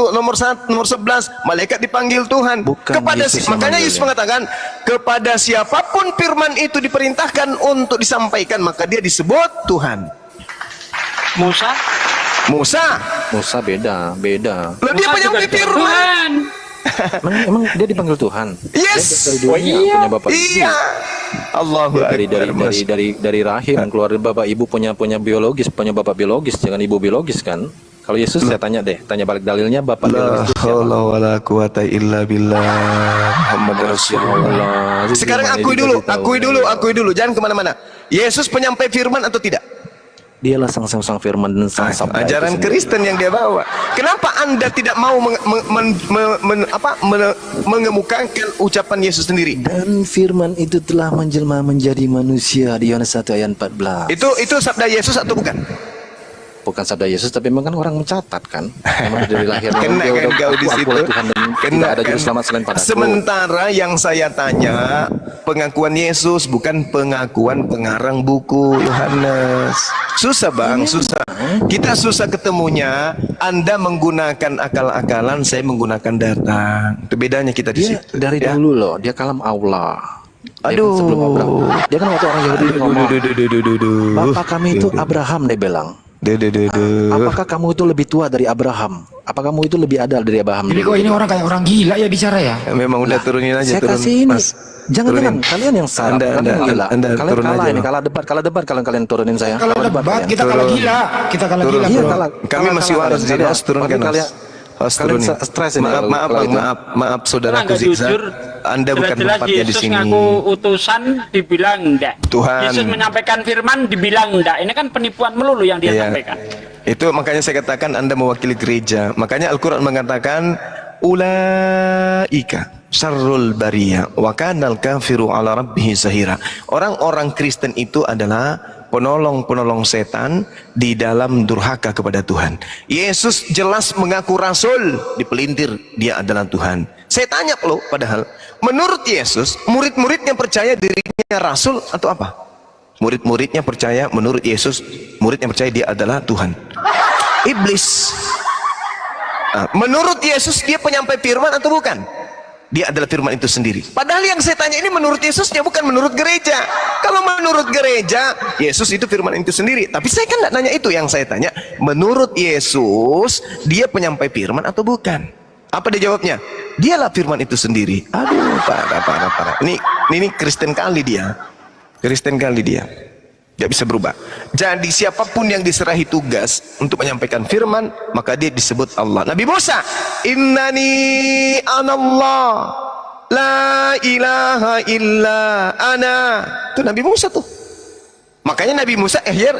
nomor 11 malaikat dipanggil Tuhan. Bukan Yesus yang Makanya Yesus manggilnya. mengatakan, kepada siapapun firman itu diperintahkan untuk disampaikan, maka dia disebut Tuhan. Musa beda. Lalu dia penyampai firman. Emang dia dipanggil Tuhan. Yes. Dia dari dunia, punya bapak ibu. Iya. Allahu Dia Akbar. dari rahim keluar dari bapak ibu, punya biologis, punya bapak biologis, jangan ibu biologis kan. Kalau Yesus saya tanya balik dalilnya, bapak biologis itu siapa? wala quwata illa billah Muhammad Rasulullah. Sekarang akui dulu. Jangan kemana-mana. Yesus penyampai firman atau tidak? Dialah sang firman dan sang sabda. Ajaran Kristen yang dia bawa. Kenapa Anda tidak mau mengemukakan ucapan Yesus sendiri? Dan firman itu telah menjelma menjadi manusia di Yohanes 1 ayat 14. Itu sabda Yesus atau bukan? Bukan sabda Yesus, tapi memang kan orang mencatat kan. Memang dari lahirnya Kena dia kan udah kau di aku situ. oleh Tuhan dan tidak ada juru selamat selain padaku. Sementara yang saya tanya pengakuan Yesus bukan pengakuan pengarang buku Yohanes. Susah bang, susah. Kita susah ketemunya. Anda menggunakan akal-akalan, saya menggunakan data. Itu bedanya kita di Dia situ. dari ya. dulu loh, dia kalam Allah. Dia Aduh. kan sebelum Abraham. Dia kan waktu orang Yahudi ngomong, Bapak kami itu Abraham, dia bilang. Apakah kamu itu lebih tua dari Abraham? Apakah kamu itu lebih adal dari Abraham? Jadi kok ini orang kayak orang gila ya bicara ya? Memang udah turunin aja. Saya turun, kasih ini. Mas. Jangan-jangan kalian yang salah, kalian yang gila. Anda Kalian turun kalah aja, ini, Bang. kalah debat kalian turunin saya. Kalau Kalah debat kalian. kita kalah gila, kita kalah Turun, gila. Iya, bro. kalah. Kami masih waras di kalian. host, turunkan Tapi host. Host kalian turunin. stres ini Maaf, kalau- maaf, kalau Bang, itu. maaf, saudaraku Nggak Zigzag. jujur. Anda bukan Jelas-jelas tempatnya di Yesus sini. ngaku utusan dibilang enggak. Tuhan. Yesus menyampaikan firman dibilang enggak. Ini kan penipuan melulu yang dia Iya. sampaikan. Itu makanya saya katakan Anda mewakili gereja. Makanya Al-Quran mengatakan ulaika syarrul bariyah wa kanal kafiru ala rabbihi zahira. Orang-orang Kristen itu adalah penolong-penolong setan di dalam durhaka kepada Tuhan. Yesus jelas mengaku rasul, dipelintir dia adalah Tuhan. Saya tanya loh, padahal menurut Yesus murid-muridnya percaya dirinya rasul atau apa? Murid-muridnya percaya menurut Yesus, muridnya percaya dia adalah Tuhan. Iblis. Menurut Yesus dia penyampai firman atau bukan? Dia adalah firman itu sendiri. Padahal yang saya tanya ini menurut Yesusnya, bukan menurut gereja. Kalau menurut gereja, Yesus itu firman itu sendiri. Tapi saya kan tidak nanya itu, yang saya tanya menurut Yesus dia penyampai firman atau bukan? Apa dia jawabnya? Dialah firman itu sendiri. Aduh, parah. Ini Kristen kali dia. Kristen kali dia. Tidak bisa berubah. Jadi siapapun yang diserahi tugas untuk menyampaikan firman, maka dia disebut Allah. Nabi Musa, innani anallah, la ilaha illa ana. Itu Nabi Musa tuh. Makanya Nabi Musa ehye.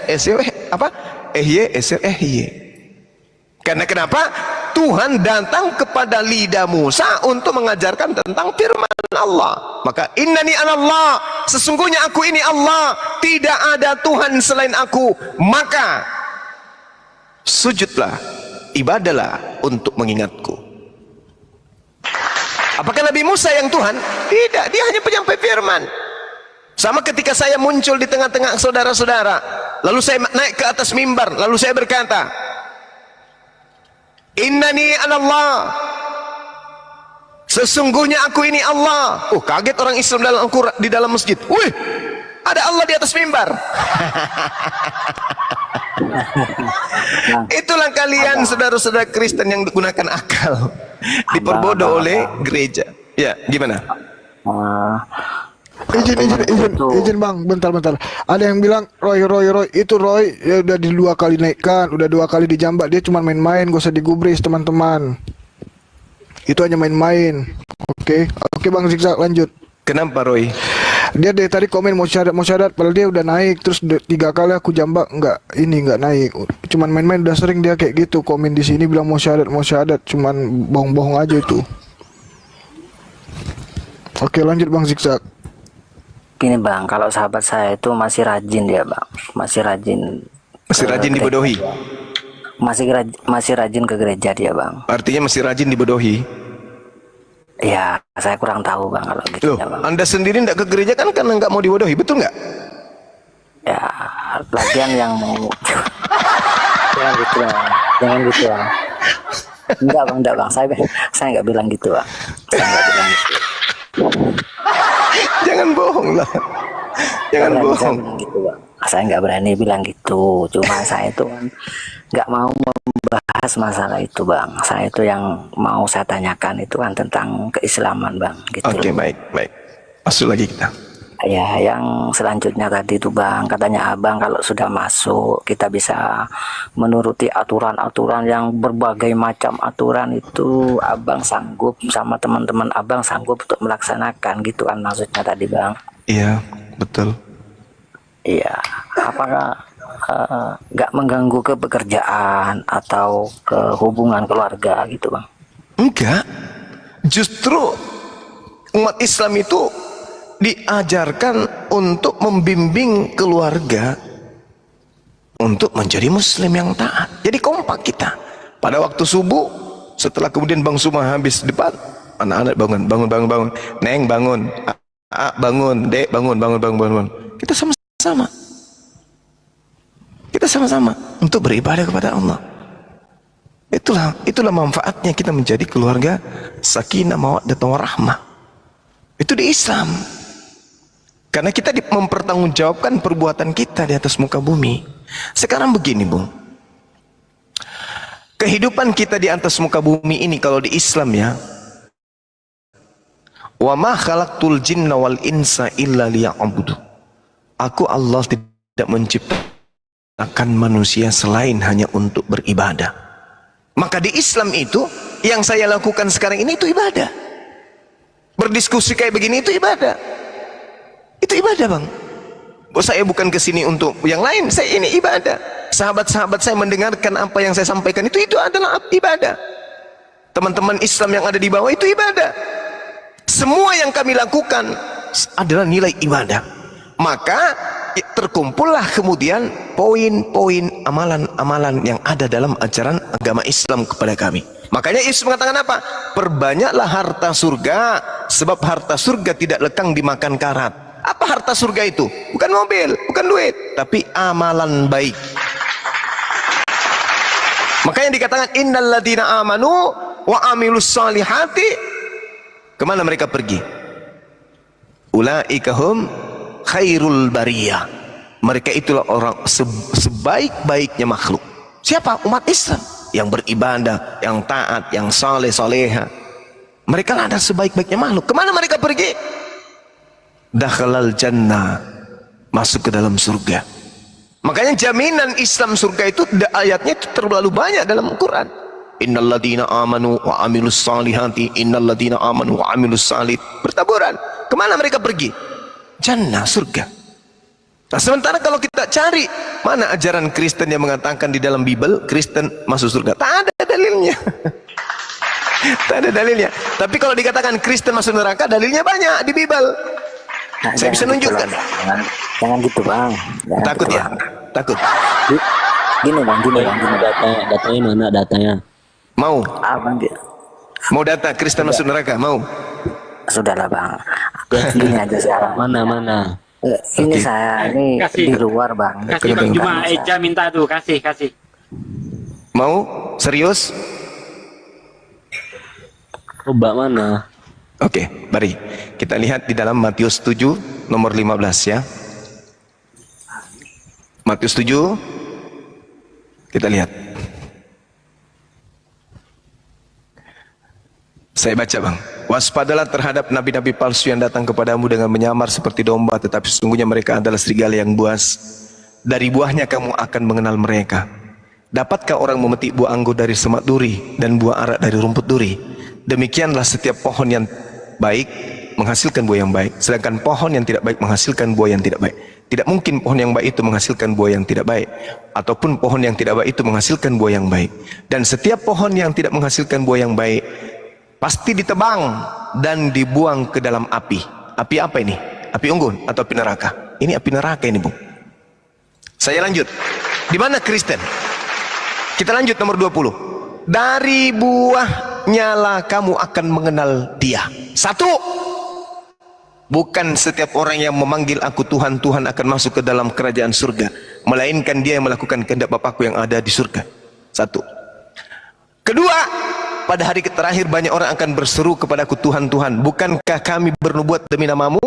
Karena kenapa? Tuhan datang kepada lidah Musa untuk mengajarkan tentang firman Allah. Maka innani anallah, sesungguhnya aku ini Allah, tidak ada Tuhan selain aku. Maka sujudlah, ibadahlah untuk mengingatku. Apakah Nabi Musa yang Tuhan? Tidak, dia hanya penyampai firman. Sama ketika saya muncul di tengah-tengah saudara-saudara, lalu saya naik ke atas mimbar, lalu saya berkata, innani anallah, sesungguhnya aku ini Allah. Oh, kaget orang Islam dalam Al-Quran, di dalam masjid. Wih, ada Allah di atas mimbar. Itulah kalian saudara-saudara Kristen yang menggunakan akal, diperbodoh oleh gereja. Ya, gimana? Izin bang, bentar. Ada yang bilang Roy itu Roy ya udah di 2 kali naikkan, udah 2 kali dijambak, dia cuma main-main, gak usah digubris teman-teman. Itu hanya main-main. Oke bang Zigzag, lanjut. Kenapa Roy? Dia dari tadi komen mau syarat, padahal dia udah naik, terus 3 kali aku jambak nggak naik. Cuman main-main, udah sering dia kayak gitu komen di sini bilang mau syarat, cuman bohong-bohong aja itu. Oke lanjut bang Zigzag. Gini bang, kalau sahabat saya itu masih rajin dia bang, masih rajin Dibodohi. masih rajin ke gereja dia bang. Artinya masih rajin dibodohi. Ya, saya kurang tahu bang kalau gitu Loh, ya bang. Anda sendiri tidak ke gereja kan karena nggak mau dibodohi, betul nggak? Ya, lagian yang mau jangan gitu bang. Enggak bang, saya nggak bilang gitu bang. Saya nggak bilang gitu. Jangan bohong lah. Jangan Nggak berani bohong. saya bilang gitu bang. Saya nggak berani bilang gitu. Cuma saya itu kan nggak mau membahas masalah itu bang. Saya itu yang mau saya tanyakan itu kan tentang keislaman bang. Gitu Oke, loh. baik. Masuk lagi kita. Ya, yang selanjutnya tadi itu bang, katanya abang kalau sudah masuk kita bisa menuruti aturan-aturan yang berbagai macam aturan itu abang sanggup sama teman-teman abang sanggup untuk melaksanakan gitu kan maksudnya tadi bang. Iya, betul. Iya, apakah nggak mengganggu ke pekerjaan atau ke hubungan keluarga gitu bang? Enggak. Justru umat Islam itu diajarkan untuk membimbing keluarga untuk menjadi muslim yang taat. Jadi kompak kita. Pada waktu subuh, setelah kemudian Bang Suma habis depan, anak-anak bangun. Neng bangun. Bangun, Dek bangun. Kita sama-sama. Kita sama-sama untuk beribadah kepada Allah. Itulah manfaatnya kita menjadi keluarga sakinah mawaddah warahmah. Itu di Islam. Karena kita mempertanggungjawabkan perbuatan kita di atas muka bumi. Sekarang begini, Bung. Kehidupan kita di atas muka bumi ini kalau di Islam ya. Wa ma khalaqtul jinna wal insa illa liya'budu. Aku Allah tidak menciptakan manusia selain hanya untuk beribadah. Maka di Islam itu yang saya lakukan sekarang ini itu ibadah. Berdiskusi kayak begini itu ibadah. Itu ibadah, Bang. Saya bukan kesini untuk yang lain, saya ini ibadah. Sahabat-sahabat saya mendengarkan apa yang saya sampaikan itu adalah ibadah. Teman-teman Islam yang ada di bawah itu ibadah. Semua yang kami lakukan adalah nilai ibadah. Maka terkumpullah kemudian poin-poin amalan-amalan yang ada dalam ajaran agama Islam kepada kami. Makanya Yesus mengatakan apa? Perbanyaklah harta surga, sebab harta surga tidak lekang dimakan karat. Apa harta surga itu? Bukan mobil, bukan duit, tapi amalan baik. Makanya dikatakan innalladzina amanu wa amilus solihati. Kemana mereka pergi? Ulaika hum khairul bariyah. Mereka itulah orang sebaik-baiknya makhluk. Siapa? Umat Islam yang beribadah, yang taat, yang saleh saleha. Mereka lah ada sebaik-baiknya makhluk. Kemana mereka pergi? Dakhalal jannah, masuk ke dalam surga. Makanya jaminan Islam surga itu ayatnya itu terlalu banyak dalam Al-Quran. Innalladzina amanu wa amilus salihati, innalladzina amanu wa amilus salih. Bertaburan. Kemana mereka pergi? Jannah, surga. Nah, sementara kalau kita cari mana ajaran Kristen yang mengatakan di dalam Bible Kristen masuk surga, tak ada dalilnya. Tak ada dalilnya. Tapi kalau dikatakan Kristen masuk neraka, dalilnya banyak di Bible. Nah, Saya bisa gitu nunjukkan. lah, jangan gitu bang. Jangan Takut gitu, ya? Bang. Takut. Gini bang. Datanya mana datanya? Mau? Abang dia. Mau data Kristen masuk neraka? Mau? Sudahlah bang. Gini aja sekarang. Mana? Ini saya ini Kasih. di luar bang. Kasih Bang Juma Eja minta tuh, kasih. Mau? Serius? Coba mana? Oke, mari kita lihat di dalam Matius 7 nomor 15 ya. Matius 7, kita lihat. Saya baca bang. Waspadalah terhadap nabi-nabi palsu yang datang kepadamu dengan menyamar seperti domba, tetapi sesungguhnya mereka adalah serigala yang buas. Dari buahnya kamu akan mengenal mereka. Dapatkah orang memetik buah anggur dari semak duri dan buah arak dari rumput duri? Demikianlah setiap pohon yang baik menghasilkan buah yang baik, sedangkan pohon yang tidak baik menghasilkan buah yang tidak baik. Tidak mungkin pohon yang baik itu menghasilkan buah yang tidak baik, ataupun pohon yang tidak baik itu menghasilkan buah yang baik. Dan setiap pohon yang tidak menghasilkan buah yang baik pasti ditebang dan dibuang ke dalam api. Api apa ini? Api unggun atau api neraka? Ini api neraka ini, Bung. Saya lanjut. Di mana Kristen? Kita lanjut nomor 20. Dari buahnya lah kamu akan mengenal dia. Satu, bukan setiap orang yang memanggil aku Tuhan, Tuhan akan masuk ke dalam kerajaan surga, melainkan dia yang melakukan kehendak Bapakku yang ada di surga. Satu. Kedua, pada hari terakhir banyak orang akan berseru kepadaku Tuhan, Tuhan, bukankah kami bernubuat demi namamu?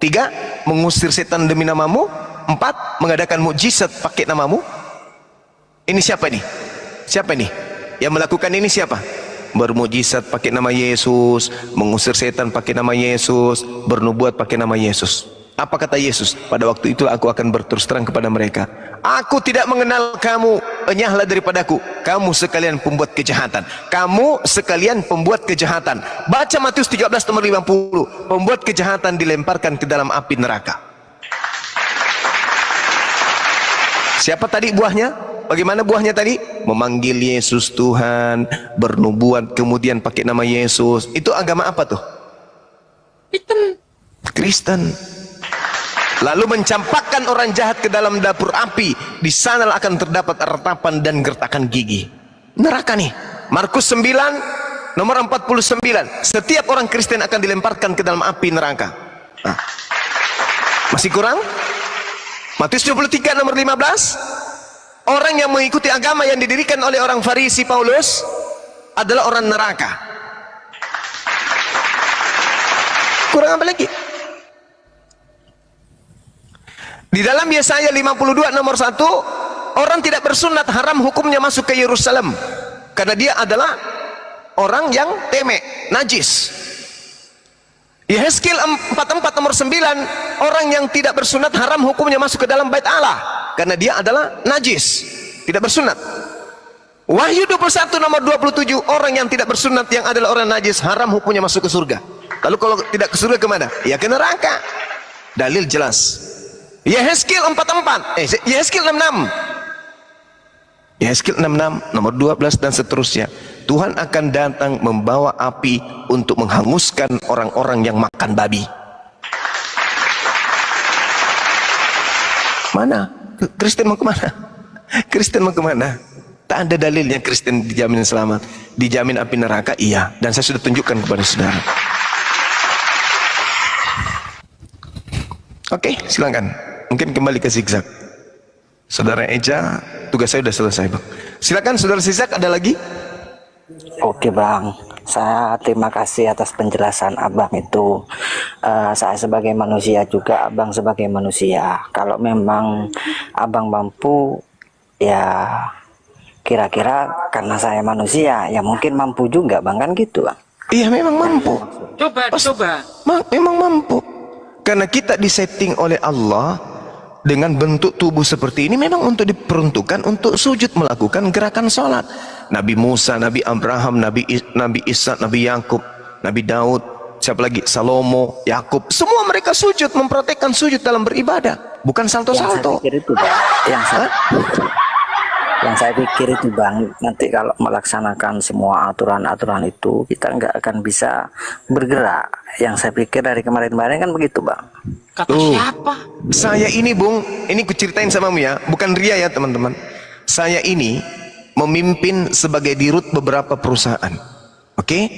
Tiga, mengusir setan demi namamu. Empat, mengadakan mukjizat pakai namamu. Ini siapa nih? Siapa nih? Yang melakukan ini siapa? Bermukjizat pakai nama Yesus, mengusir setan pakai nama Yesus, bernubuat pakai nama Yesus. Apa kata Yesus? Pada waktu itu aku akan berterus terang kepada mereka, aku tidak mengenal kamu, enyahlah daripadaku, kamu sekalian pembuat kejahatan. Kamu sekalian pembuat kejahatan. Baca Matius 13 nomor 50. Pembuat kejahatan dilemparkan ke dalam api neraka. Siapa tadi buahnya? Bagaimana buahnya tadi? Memanggil Yesus Tuhan, bernubuat, kemudian pakai nama Yesus. Itu agama apa tuh? Kristen. Lalu mencampakkan orang jahat ke dalam dapur api. Di sana akan terdapat ratapan dan gertakan gigi. Neraka nih. Markus 9 nomor 49. Setiap orang Kristen akan dilemparkan ke dalam api neraka. Nah. Masih kurang? Matius 23 nomor 15. Orang yang mengikuti agama yang didirikan oleh orang Farisi Paulus adalah orang neraka. Kurang apa lagi? Di dalam Yesaya 52 nomor 1, orang tidak bersunat haram hukumnya masuk ke Yerusalem karena dia adalah orang yang temek, najis. Yehezkiel 44 nomor 9, orang yang tidak bersunat haram hukumnya masuk ke dalam bait Allah karena dia adalah najis, tidak bersunat. Wahyu 21 nomor 27, orang yang tidak bersunat yang adalah orang najis haram hukumnya masuk ke surga. Lalu kalau tidak ke surga kemana? Ya ke neraka. Dalil jelas. Yehezkiel 44, Yehezkiel 66. Yehezkiel 66 nomor 12 dan seterusnya. Tuhan akan datang membawa api untuk menghanguskan orang-orang yang makan babi. Mana? Kristen mau kemana? Kristen mau kemana? Tak ada dalilnya Kristen dijamin selamat. Dijamin api neraka, iya. Dan saya sudah tunjukkan kepada saudara. Oke, silakan. Mungkin kembali ke zigzag. Saudara Eja, tugas saya sudah selesai, Bang. Silakan saudara zigzag, ada lagi? Oke Bang, saya terima kasih atas penjelasan Abang itu. Saya sebagai manusia juga, Abang sebagai manusia. Kalau memang Abang mampu, ya kira-kira karena saya manusia, ya mungkin mampu juga Bang, kan gitu Bang. Iya, memang mampu. Coba. Memang mampu. Karena kita disetting oleh Allah dengan bentuk tubuh seperti ini memang untuk diperuntukkan untuk sujud, melakukan gerakan sholat. Nabi Musa, Nabi Abraham, Nabi Isa, Nabi Yakub, Nabi Daud, siapa lagi? Salomo, Yakub, semua mereka sujud, mempraktekkan sujud dalam beribadah, bukan salto-salto. Yang saya pikir itu Bang, yang saya pikir itu Bang, nanti kalau melaksanakan semua aturan-aturan itu kita nggak akan bisa bergerak. Yang saya pikir dari kemarin-kemarin kan begitu Bang. Kata siapa? Saya ini Bung, ini kuceritain samamu ya, bukan ria ya teman-teman. Saya ini memimpin sebagai dirut beberapa perusahaan. Oke?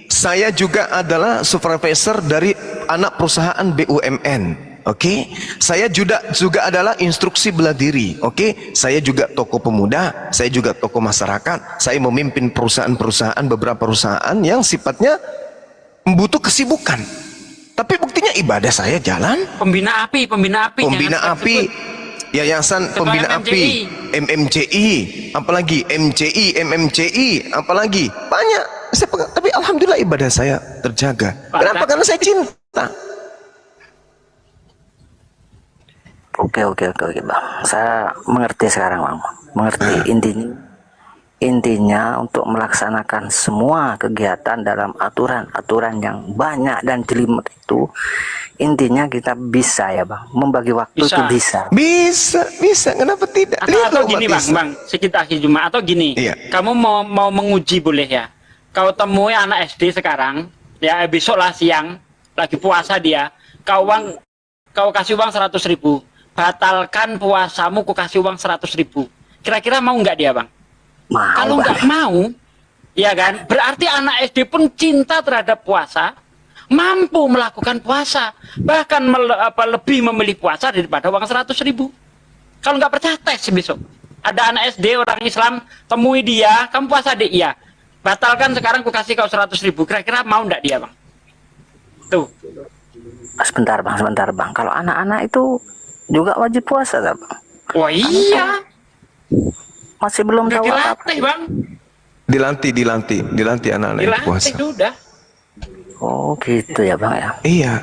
Saya juga adalah supervisor dari anak perusahaan BUMN. Oke, saya juga adalah instruksi bela diri. Oke, saya juga tokoh pemuda, saya juga tokoh masyarakat. Saya memimpin perusahaan-perusahaan, beberapa perusahaan yang sifatnya butuh kesibukan. Tapi buktinya ibadah saya jalan. Pembina api. Pembina api, yayasan pembina api, MMCI, apalagi MCI, MMCI, apalagi banyak. Tapi alhamdulillah ibadah saya terjaga. Kenapa? Karena saya cinta. Oke Bang, saya mengerti sekarang Bang, mengerti intinya untuk melaksanakan semua kegiatan dalam aturan yang banyak dan jelimet itu, intinya kita bisa ya Bang, membagi waktu itu bisa, kenapa tidak? Atau gini Bang, sekitar Jumat atau gini, iya. Kamu mau menguji boleh ya, kau temui anak SD sekarang, ya besok lah siang, lagi puasa dia, kau kasih uang 100.000, batalkan puasamu, ku kasih uang 100.000. Kira-kira mau nggak dia Bang? Kalau nggak mau, ya kan, berarti anak SD pun cinta terhadap puasa, mampu melakukan puasa, bahkan lebih memilih puasa daripada uang 100.000. Kalau nggak percaya tes besok. Ada anak SD orang Islam, temui dia, kamu puasa deh, iya. Batalkan sekarang, ku kasih kau 100.000. Kira-kira mau nggak dia Bang? Tuh. Sebentar bang. Kalau anak-anak itu juga wajib puasa tak Bang? Oh iya. Masih belum tahu apa. Bang. Dilantik anak-anak yang puasa. Sudah. Oh gitu ya Bang ya. Iya.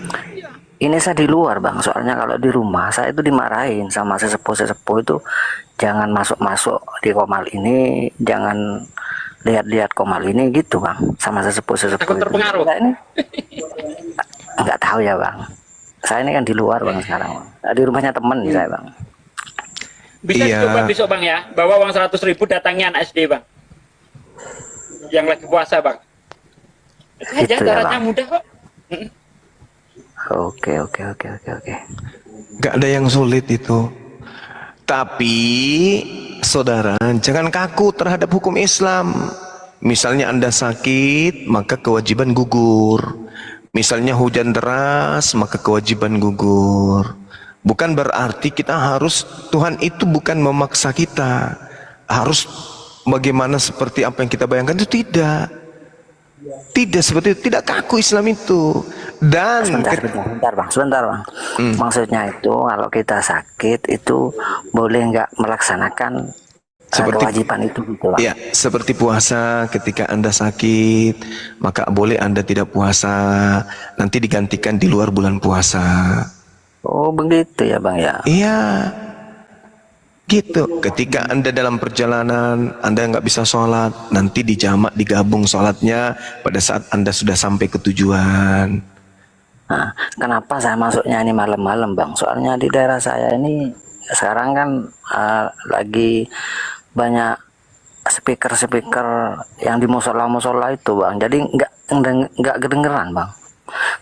Ini saya di luar Bang, soalnya kalau di rumah saya itu dimarahin sama sesepuh itu, jangan masuk-masuk di komal ini, jangan lihat-lihat komal ini gitu Bang, sama sesepuh Takut terpengaruh. Ini nggak tahu ya Bang. Saya ini kan di luar Bang sekarang Bang. Di rumahnya temen nih saya Bang. Bisa Iya. dicoba besok bang ya, bawa uang 100.000 datangnya anak SD bang, yang lagi puasa bang. Itu aja Gitu ya, caranya Bang. mudah kok. Oke, oke, oke, oke, oke. Gak ada yang sulit itu. Tapi saudara, jangan kaku terhadap hukum Islam. Misalnya Anda sakit, maka kewajiban gugur. Misalnya hujan deras, maka kewajiban gugur. Bukan berarti kita harus, Tuhan itu bukan memaksa kita harus bagaimana seperti apa yang kita bayangkan, itu tidak. Tidak seperti itu, tidak kaku Islam itu. Dan Sebentar bang. Maksudnya itu kalau kita sakit itu boleh nggak melaksanakan kewajiban itu gitu bang? ya, seperti puasa, ketika Anda sakit, maka boleh Anda tidak puasa, nanti digantikan di luar bulan puasa. Oh begitu ya bang ya. Iya, gitu. Ketika Anda dalam perjalanan, Anda nggak bisa sholat, nanti dijamak, digabung sholatnya pada saat Anda sudah sampai ke tujuan. Nah, kenapa saya masuknya ini malam-malam bang? Soalnya di daerah saya ini sekarang kan lagi banyak speaker yang di musola itu bang. Jadi nggak kedengeran bang.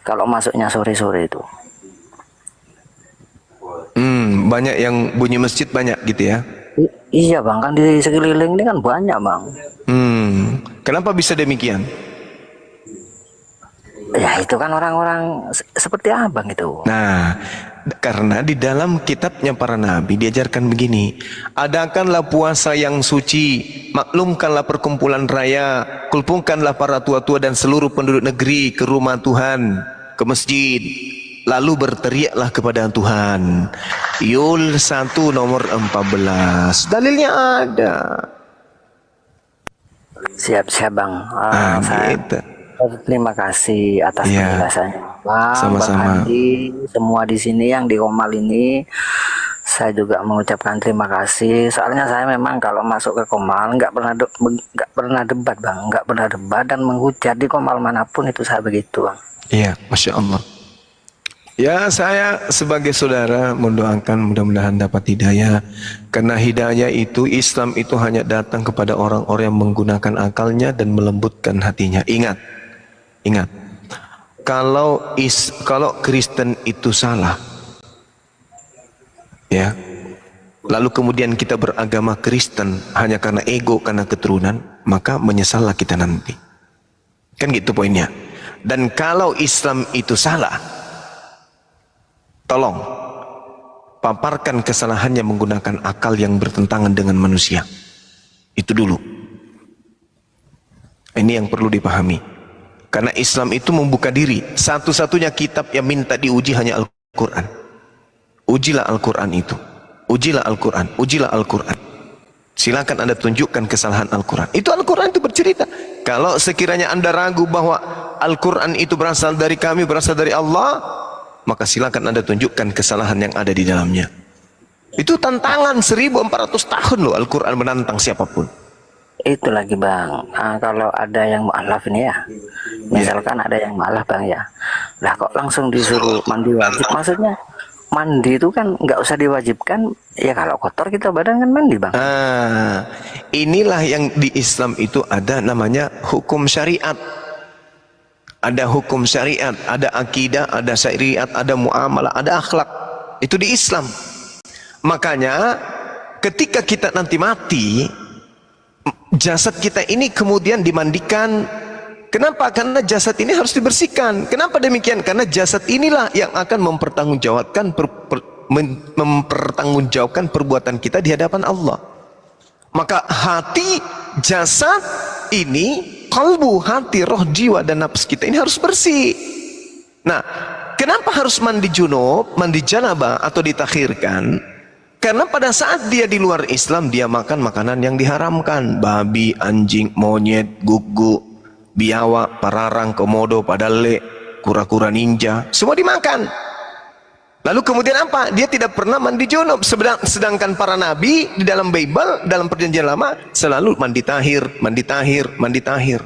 Kalau masuknya sore-sore itu. Banyak yang bunyi masjid banyak gitu ya. Iya bang, kan di sekeliling ini kan banyak bang. Kenapa bisa demikian? Ya itu kan orang-orang seperti abang itu. Nah, karena di dalam kitabnya para nabi diajarkan begini, adakanlah puasa yang suci, maklumkanlah perkumpulan raya, kumpulkanlah para tua-tua dan seluruh penduduk negeri ke rumah Tuhan, ke masjid, lalu berteriaklah kepada Tuhan. Yul 1 nomor 14, dalilnya ada. Siap bang. Saya Gitu. terima kasih atas Iya. penjelasannya bang. Sama-sama. Bang Andi, semua di sini yang di Komal ini, saya juga mengucapkan terima kasih. Soalnya saya memang kalau masuk ke Komal nggak pernah debat bang, nggak pernah debat dan menghujat di Komal manapun itu saya begitu bang. Iya, Masya Allah. Ya, saya sebagai saudara mendoakan mudah-mudahan dapat hidayah. Karena hidayah itu, Islam itu hanya datang kepada orang-orang yang menggunakan akalnya dan melembutkan hatinya. Ingat, kalau Kristen itu salah, ya, lalu kemudian kita beragama Kristen hanya karena ego, karena keturunan, maka menyesallah kita nanti. Kan gitu poinnya. Dan kalau Islam itu salah, tolong paparkan kesalahannya menggunakan akal yang bertentangan dengan manusia. Itu dulu. Ini yang perlu dipahami. Karena Islam itu membuka diri. Satu-satunya kitab yang minta diuji hanya Al-Quran. Ujilah Al-Quran itu. Ujilah Al-Quran. Ujilah Al-Quran. Silakan Anda tunjukkan kesalahan Al-Quran. Itu Al-Quran itu bercerita. Kalau sekiranya Anda ragu bahwa Al-Quran itu berasal dari kami, berasal dari Allah, maka silakan Anda tunjukkan kesalahan yang ada di dalamnya. Itu tantangan 1400 tahun loh Al-Quran menantang siapapun. Itu lagi bang, kalau ada yang mu'alaf ini ya, misalkan ada yang mu'alaf bang ya, lah kok langsung disuruh mandi wajib? Maksudnya mandi itu kan nggak usah diwajibkan, ya kalau kotor kita badan kan mandi bang. Inilah yang di Islam itu ada namanya hukum syariat. Ada hukum syariat, ada akidah, ada syariat, ada muamalah, ada akhlak. Itu di Islam. Makanya ketika kita nanti mati, jasad kita ini kemudian dimandikan. Kenapa? Karena jasad ini harus dibersihkan. Kenapa demikian? Karena jasad inilah yang akan mempertanggungjawabkan perbuatan kita di hadapan Allah. Maka hati, jasad ini, kalbu, hati, roh, jiwa dan nafs kita ini harus bersih. Nah, kenapa harus mandi junub, mandi janabah atau ditakhirkan? Karena pada saat dia di luar Islam, dia makan makanan yang diharamkan. Babi, anjing, monyet, gugu, biawak, pararang, komodo, padale, kura-kura ninja, semua dimakan. Lalu kemudian apa? Dia tidak pernah mandi junub. Sedangkan para nabi di dalam Bible, dalam perjanjian lama, selalu mandi tahir, mandi tahir, mandi tahir.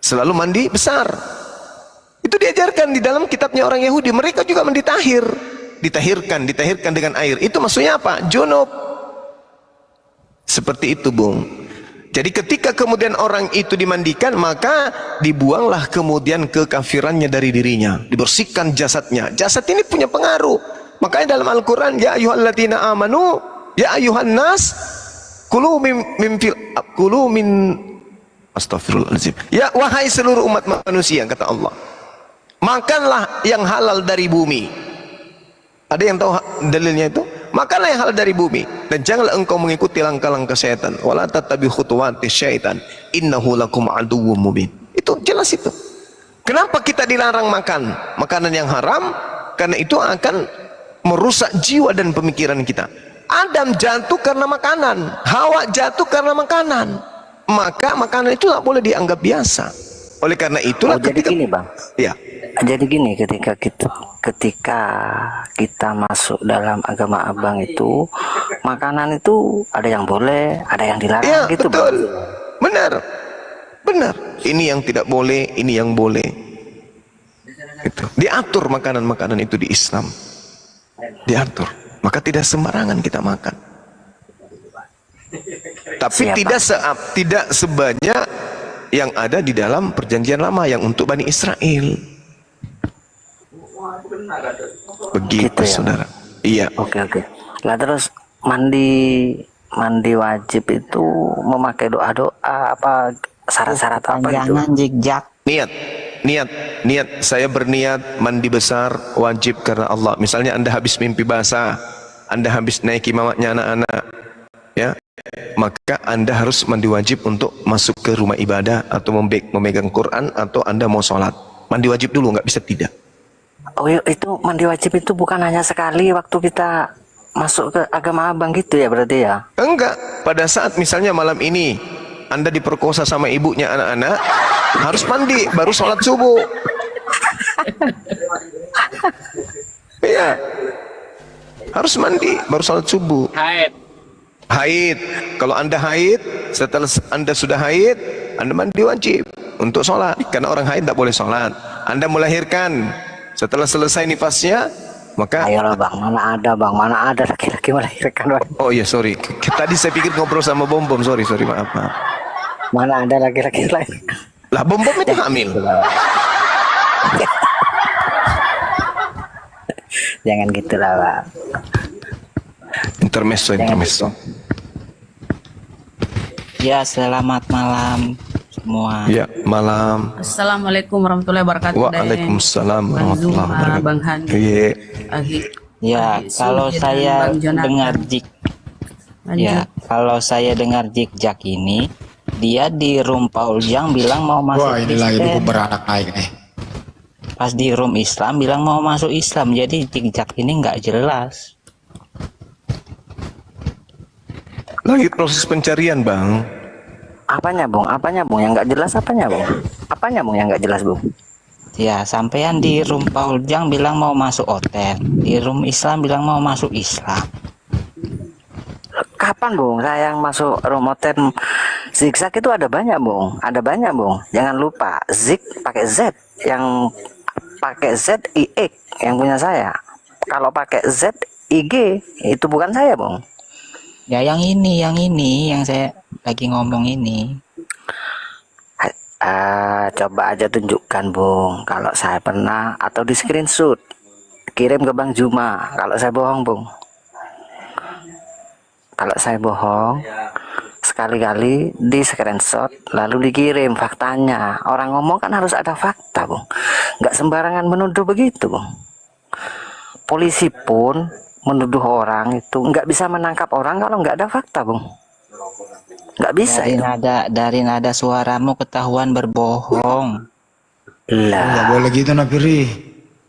Selalu mandi besar. Itu diajarkan di dalam kitabnya orang Yahudi. Mereka juga mandi tahir. Ditahirkan dengan air. Itu maksudnya apa? Junub. Seperti itu, Bung. Jadi ketika kemudian orang itu dimandikan, maka dibuanglah kemudian kekafirannya dari dirinya, dibersihkan jasadnya. Jasad ini punya pengaruh. Makanya dalam Al-Quran, ya ayyuhalladzina amanu, ya ayyuhan nas, kulu min astaghfirullahaladzim. Ya wahai seluruh umat manusia, kata Allah, makanlah yang halal dari bumi. Ada yang tahu dalilnya itu? Makanlah yang halal dari bumi, dan janganlah engkau mengikuti langkah-langkah syaitan. Wala tattabi khutuwati syaitan, innahu lakum aduwwum mubin. Itu jelas itu. Kenapa kita dilarang makan makanan yang haram? Karena itu akan merusak jiwa dan pemikiran kita. Adam jatuh karena makanan, Hawa jatuh karena makanan. Maka makanan itu tidak boleh dianggap biasa. Oleh karena itulah jadi gini, Bang. Ya. Jadi gini, ketika kita masuk dalam agama Abang itu, makanan itu ada yang boleh, ada yang dilarang, Ya, gitu, betul. Bang. Benar. Ini yang tidak boleh, ini yang boleh. Gitu. Diatur makanan-makanan itu di Islam. Diatur. Maka tidak sembarangan kita makan. Tapi tidak sebanyak yang ada di dalam perjanjian lama yang untuk Bani Israel. Begitu, Gitu ya, saudara. Iya. Oke. Lah terus mandi wajib itu memakai doa-doa apa, syarat-syarat apa gitu? Jangan zigzag. Niat. Saya berniat mandi besar wajib karena Allah. Misalnya Anda habis mimpi basah, Anda habis naiki mamaknya anak-anak, ya, maka Anda harus mandi wajib untuk masuk ke rumah ibadah atau memegang Quran, atau Anda mau sholat. Mandi wajib dulu, nggak bisa tidak. Oh, itu mandi wajib itu bukan hanya sekali waktu kita masuk ke agama Abang gitu ya berarti ya? Enggak, pada saat misalnya malam ini Anda diperkosa sama ibunya anak-anak, harus mandi baru sholat subuh. Iya, harus mandi baru sholat subuh. Haid, kalau Anda haid, setelah Anda sudah haid, Anda mandi wajib untuk sholat, karena orang haid tidak boleh sholat. Anda melahirkan, setelah selesai nifasnya, maka Ayolah Bang, mana ada laki-laki melahirkan, Bang. oh iya, sorry, tadi saya pikir ngobrol sama Bom, sorry, maaf. Mana ada laki-laki lain. Lah Bom itu hamil. Jangan gitulah, Bang. Intermezzo. Ya, selamat malam semua. Ya, malam. Assalamualaikum warahmatullahi wabarakatuh. Waalaikumsalam Bang warahmatullahi Zuma, wabarakatuh. Bang Hani, Iya. Ya, Agi kalau Sugi, dan saya Bang Jonathan. dengar Lanjut. kalau saya dengar Jik-Jak ini, dia di room Paul Jang bilang mau masuk Wah, ini lagi Kristen. buku beranak naik nih. Pas di room Islam bilang mau masuk Islam. Jadi Jik-Jak ini nggak jelas. Lagi proses pencarian, Bang. Apanya Bung yang nggak jelas, apanya Bung yang nggak jelas, Bung? Ya, sampean di room Paul Jang bilang mau masuk hotel. Di room Islam bilang mau masuk Islam. Kapan Bung saya yang masuk romoten zigzag itu ada banyak Bung, jangan lupa zig pakai Z, yang pakai Z IX yang punya saya. Kalau pakai Z IG itu bukan saya Bung. Ya, yang ini yang saya lagi ngomong ini. Coba aja tunjukkan Bung kalau saya pernah, atau di screenshot kirim ke Bang Juma kalau saya bohong Bung. Kalau saya bohong sekali-kali di screenshot lalu dikirim faktanya. Orang ngomong kan harus ada fakta Bung, nggak sembarangan menuduh begitu Bung. Polisi pun menuduh orang itu nggak bisa menangkap orang kalau nggak ada fakta Bung, nggak bisa itu. Dari nada suaramu ketahuan berbohong. Nggak Lah boleh gitu Napiri.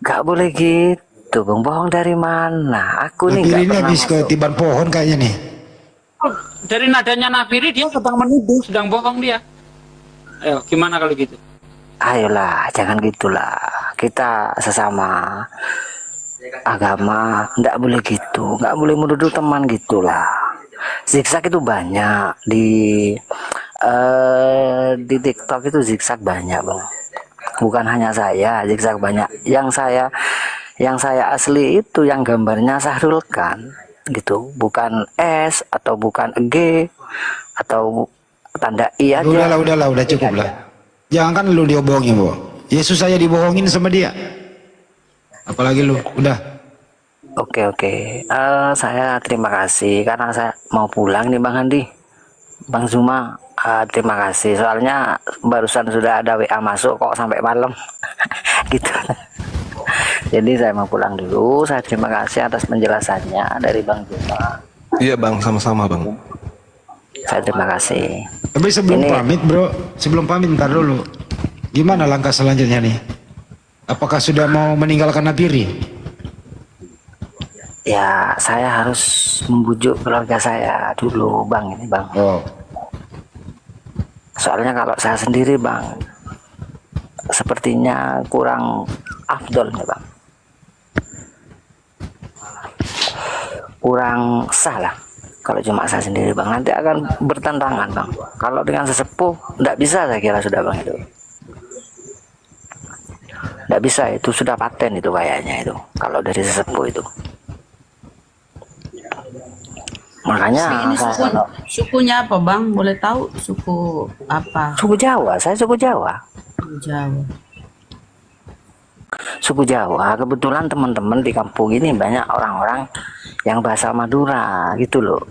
nggak boleh gitu Bung, bohong dari mana? Aku nih Napiri nggak ini pernah habis ketiban pohon kayaknya nih. Dari nadanya Nabiri dia sedang menuduh, sedang bohong dia. Ayo, gimana kalau gitu? Ayolah, jangan gitulah. Kita sesama agama nggak boleh gitu, nggak boleh menuduh teman gitulah. Zigzag itu banyak di TikTok itu zigzag banyak Bang. Bukan hanya saya, zigzag banyak. Yang saya asli itu yang gambarnya Sahrul Khan. gitu, bukan S atau bukan G atau tanda I aja. Udah cukup lah. Jangan kan lu dibohongin, Bu. Yesus saya dibohongin sama dia. Apalagi lu, udah. Oke. Saya terima kasih karena saya mau pulang nih Bang Handi. Bang Zuma, terima kasih. Soalnya barusan sudah ada WA masuk kok sampai malam. Gitu. Jadi saya mau pulang dulu. Saya terima kasih atas penjelasannya dari Bang Zuma. Iya bang, sama-sama bang. Saya terima kasih. Tapi sebelum Ini- pamit, Bro, sebelum pamit ntar dulu. Gimana langkah selanjutnya nih? Apakah sudah mau meninggalkan Napiri? Ya, saya harus membujuk keluarga saya dulu, Bang. Ini, Bang. Oh, Soalnya kalau saya sendiri, Bang, sepertinya kurang afdol nih, Bang. Kurang sah lah. Kalau cuma saya sendiri, Bang, nanti akan bertentangan, Bang. Kalau dengan sesepuh, nggak bisa saya kira sudah, Bang, itu. Nggak bisa, itu sudah paten itu kayaknya itu. Kalau dari sesepuh itu. Makanya Ini saya, sukunya apa bang? Boleh tahu suku apa? suku Jawa, saya suku Jawa. Jawa. Suku Jawa, kebetulan teman-teman di kampung ini banyak orang-orang yang bahasa Madura gitu loh.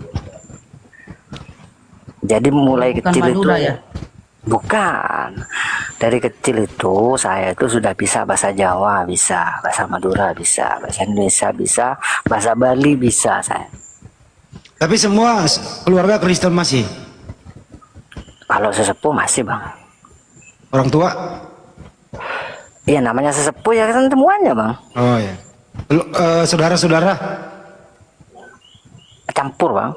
Jadi mulai Bukan kecil Madura itu ya? bukan. Dari kecil itu saya itu sudah bisa bahasa Jawa, bisa bahasa Madura, bisa bahasa Indonesia, bisa bahasa Bali, bisa saya. tapi semua keluarga Kristen masih. Kalau sesepuh masih, Bang. Orang tua? Iya, namanya sesepuh ya kan semuanya, Bang. Oh ya. Saudara-saudara? Campur, Bang.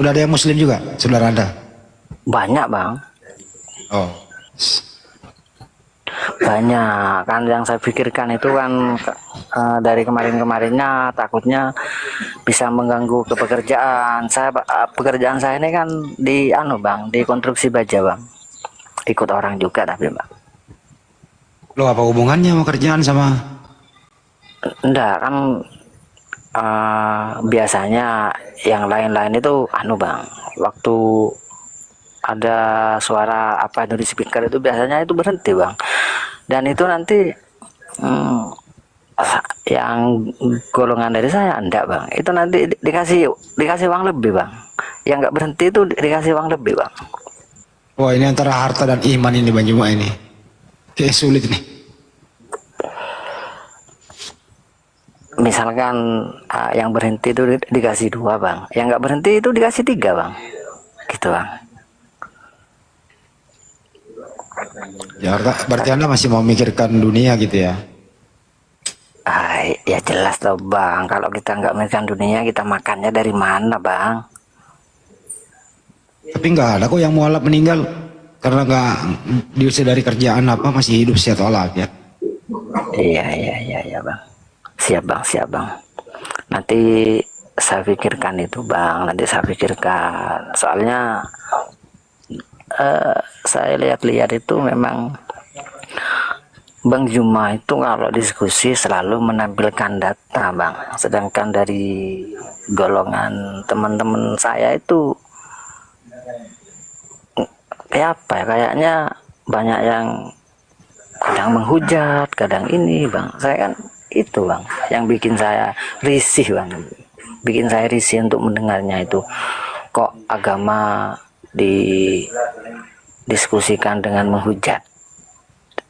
Udah ada yang Muslim juga, saudara Anda? Banyak, Bang. Oh. Banyak kan yang saya pikirkan itu kan dari kemarin-kemarinnya takutnya bisa mengganggu ke pekerjaan saya. Pekerjaan saya ini kan di Bang, di konstruksi baja, Bang. Ikut orang juga tapi, Bang. Lo apa hubungannya sama kerjaan sama? Enggak kan biasanya yang lain-lain itu Bang, waktu ada suara apa itu di speaker itu biasanya itu berhenti, Bang. Dan itu nanti yang golongan dari saya enggak, Bang. Itu nanti dikasih uang lebih, Bang. Yang enggak berhenti itu dikasih uang lebih, Bang. Wah, ini antara harta dan iman ini Bang Juma ini. Kayak sulit nih. Misalkan yang berhenti itu dikasih 2, Bang. Yang enggak berhenti itu dikasih 3, Bang. Gitu, Bang. Ya, berarti Anda masih mau mikirkan dunia gitu ya? Ya jelas toh, Bang. Kalau kita nggak makan dunia, kita makannya dari mana, Bang? Tapi nggak ada kok yang mualaf meninggal karena nggak diusir dari kerjaan apa, masih hidup sehat walafiat. Iya, Bang. Siap, Bang, siap, Bang. Nanti saya pikirkan itu, Bang. Nanti saya pikirkan. Soalnya saya lihat-lihat itu memang Bang Juma itu kalau diskusi selalu menampilkan data, Bang. Sedangkan dari golongan teman-teman saya itu kayak apa ya? Kayaknya banyak yang kadang menghujat, kadang ini, Bang. Saya kan itu, Bang, yang bikin saya risih, Bang. Bikin saya risih untuk mendengarnya itu. Kok agama didiskusikan dengan menghujat?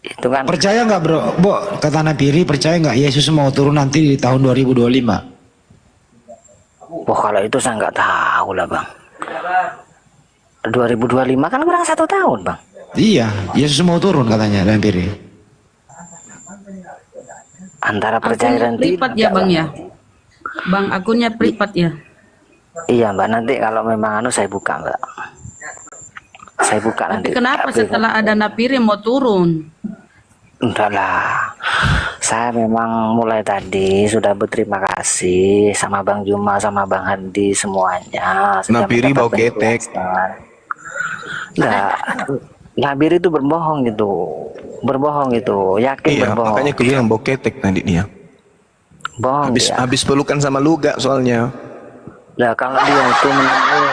Itu kan Percaya nggak bro? Kata Napiri, percaya nggak Yesus mau turun nanti di tahun 2025? wah, kalau itu saya nggak tahu lah, Bang. 2025 kan kurang 1 tahun, Bang. Iya, Yesus mau turun katanya Napiri. Antara percaya dan Privat tidak, ya bang ya? Bang akunnya privat ya? Iya, Mbak, nanti kalau memang saya buka, Mbak. Saya buka nanti. Tapi kenapa Tapi setelah ada Napiri mau turun? enggak lah. Saya memang mulai tadi sudah berterima kasih sama Bang Juma, sama Bang Handi semuanya. Sudah Napiri bau mendapat ketek. penjelasan. Enggak. Napiri itu berbohong gitu. Berbohong gitu. Yakin Iya, berbohong. makanya aku bilang bau ketek tadi dia. Bohong dia. Habis pelukan sama Luga soalnya. Nah, kalau dia itu menemui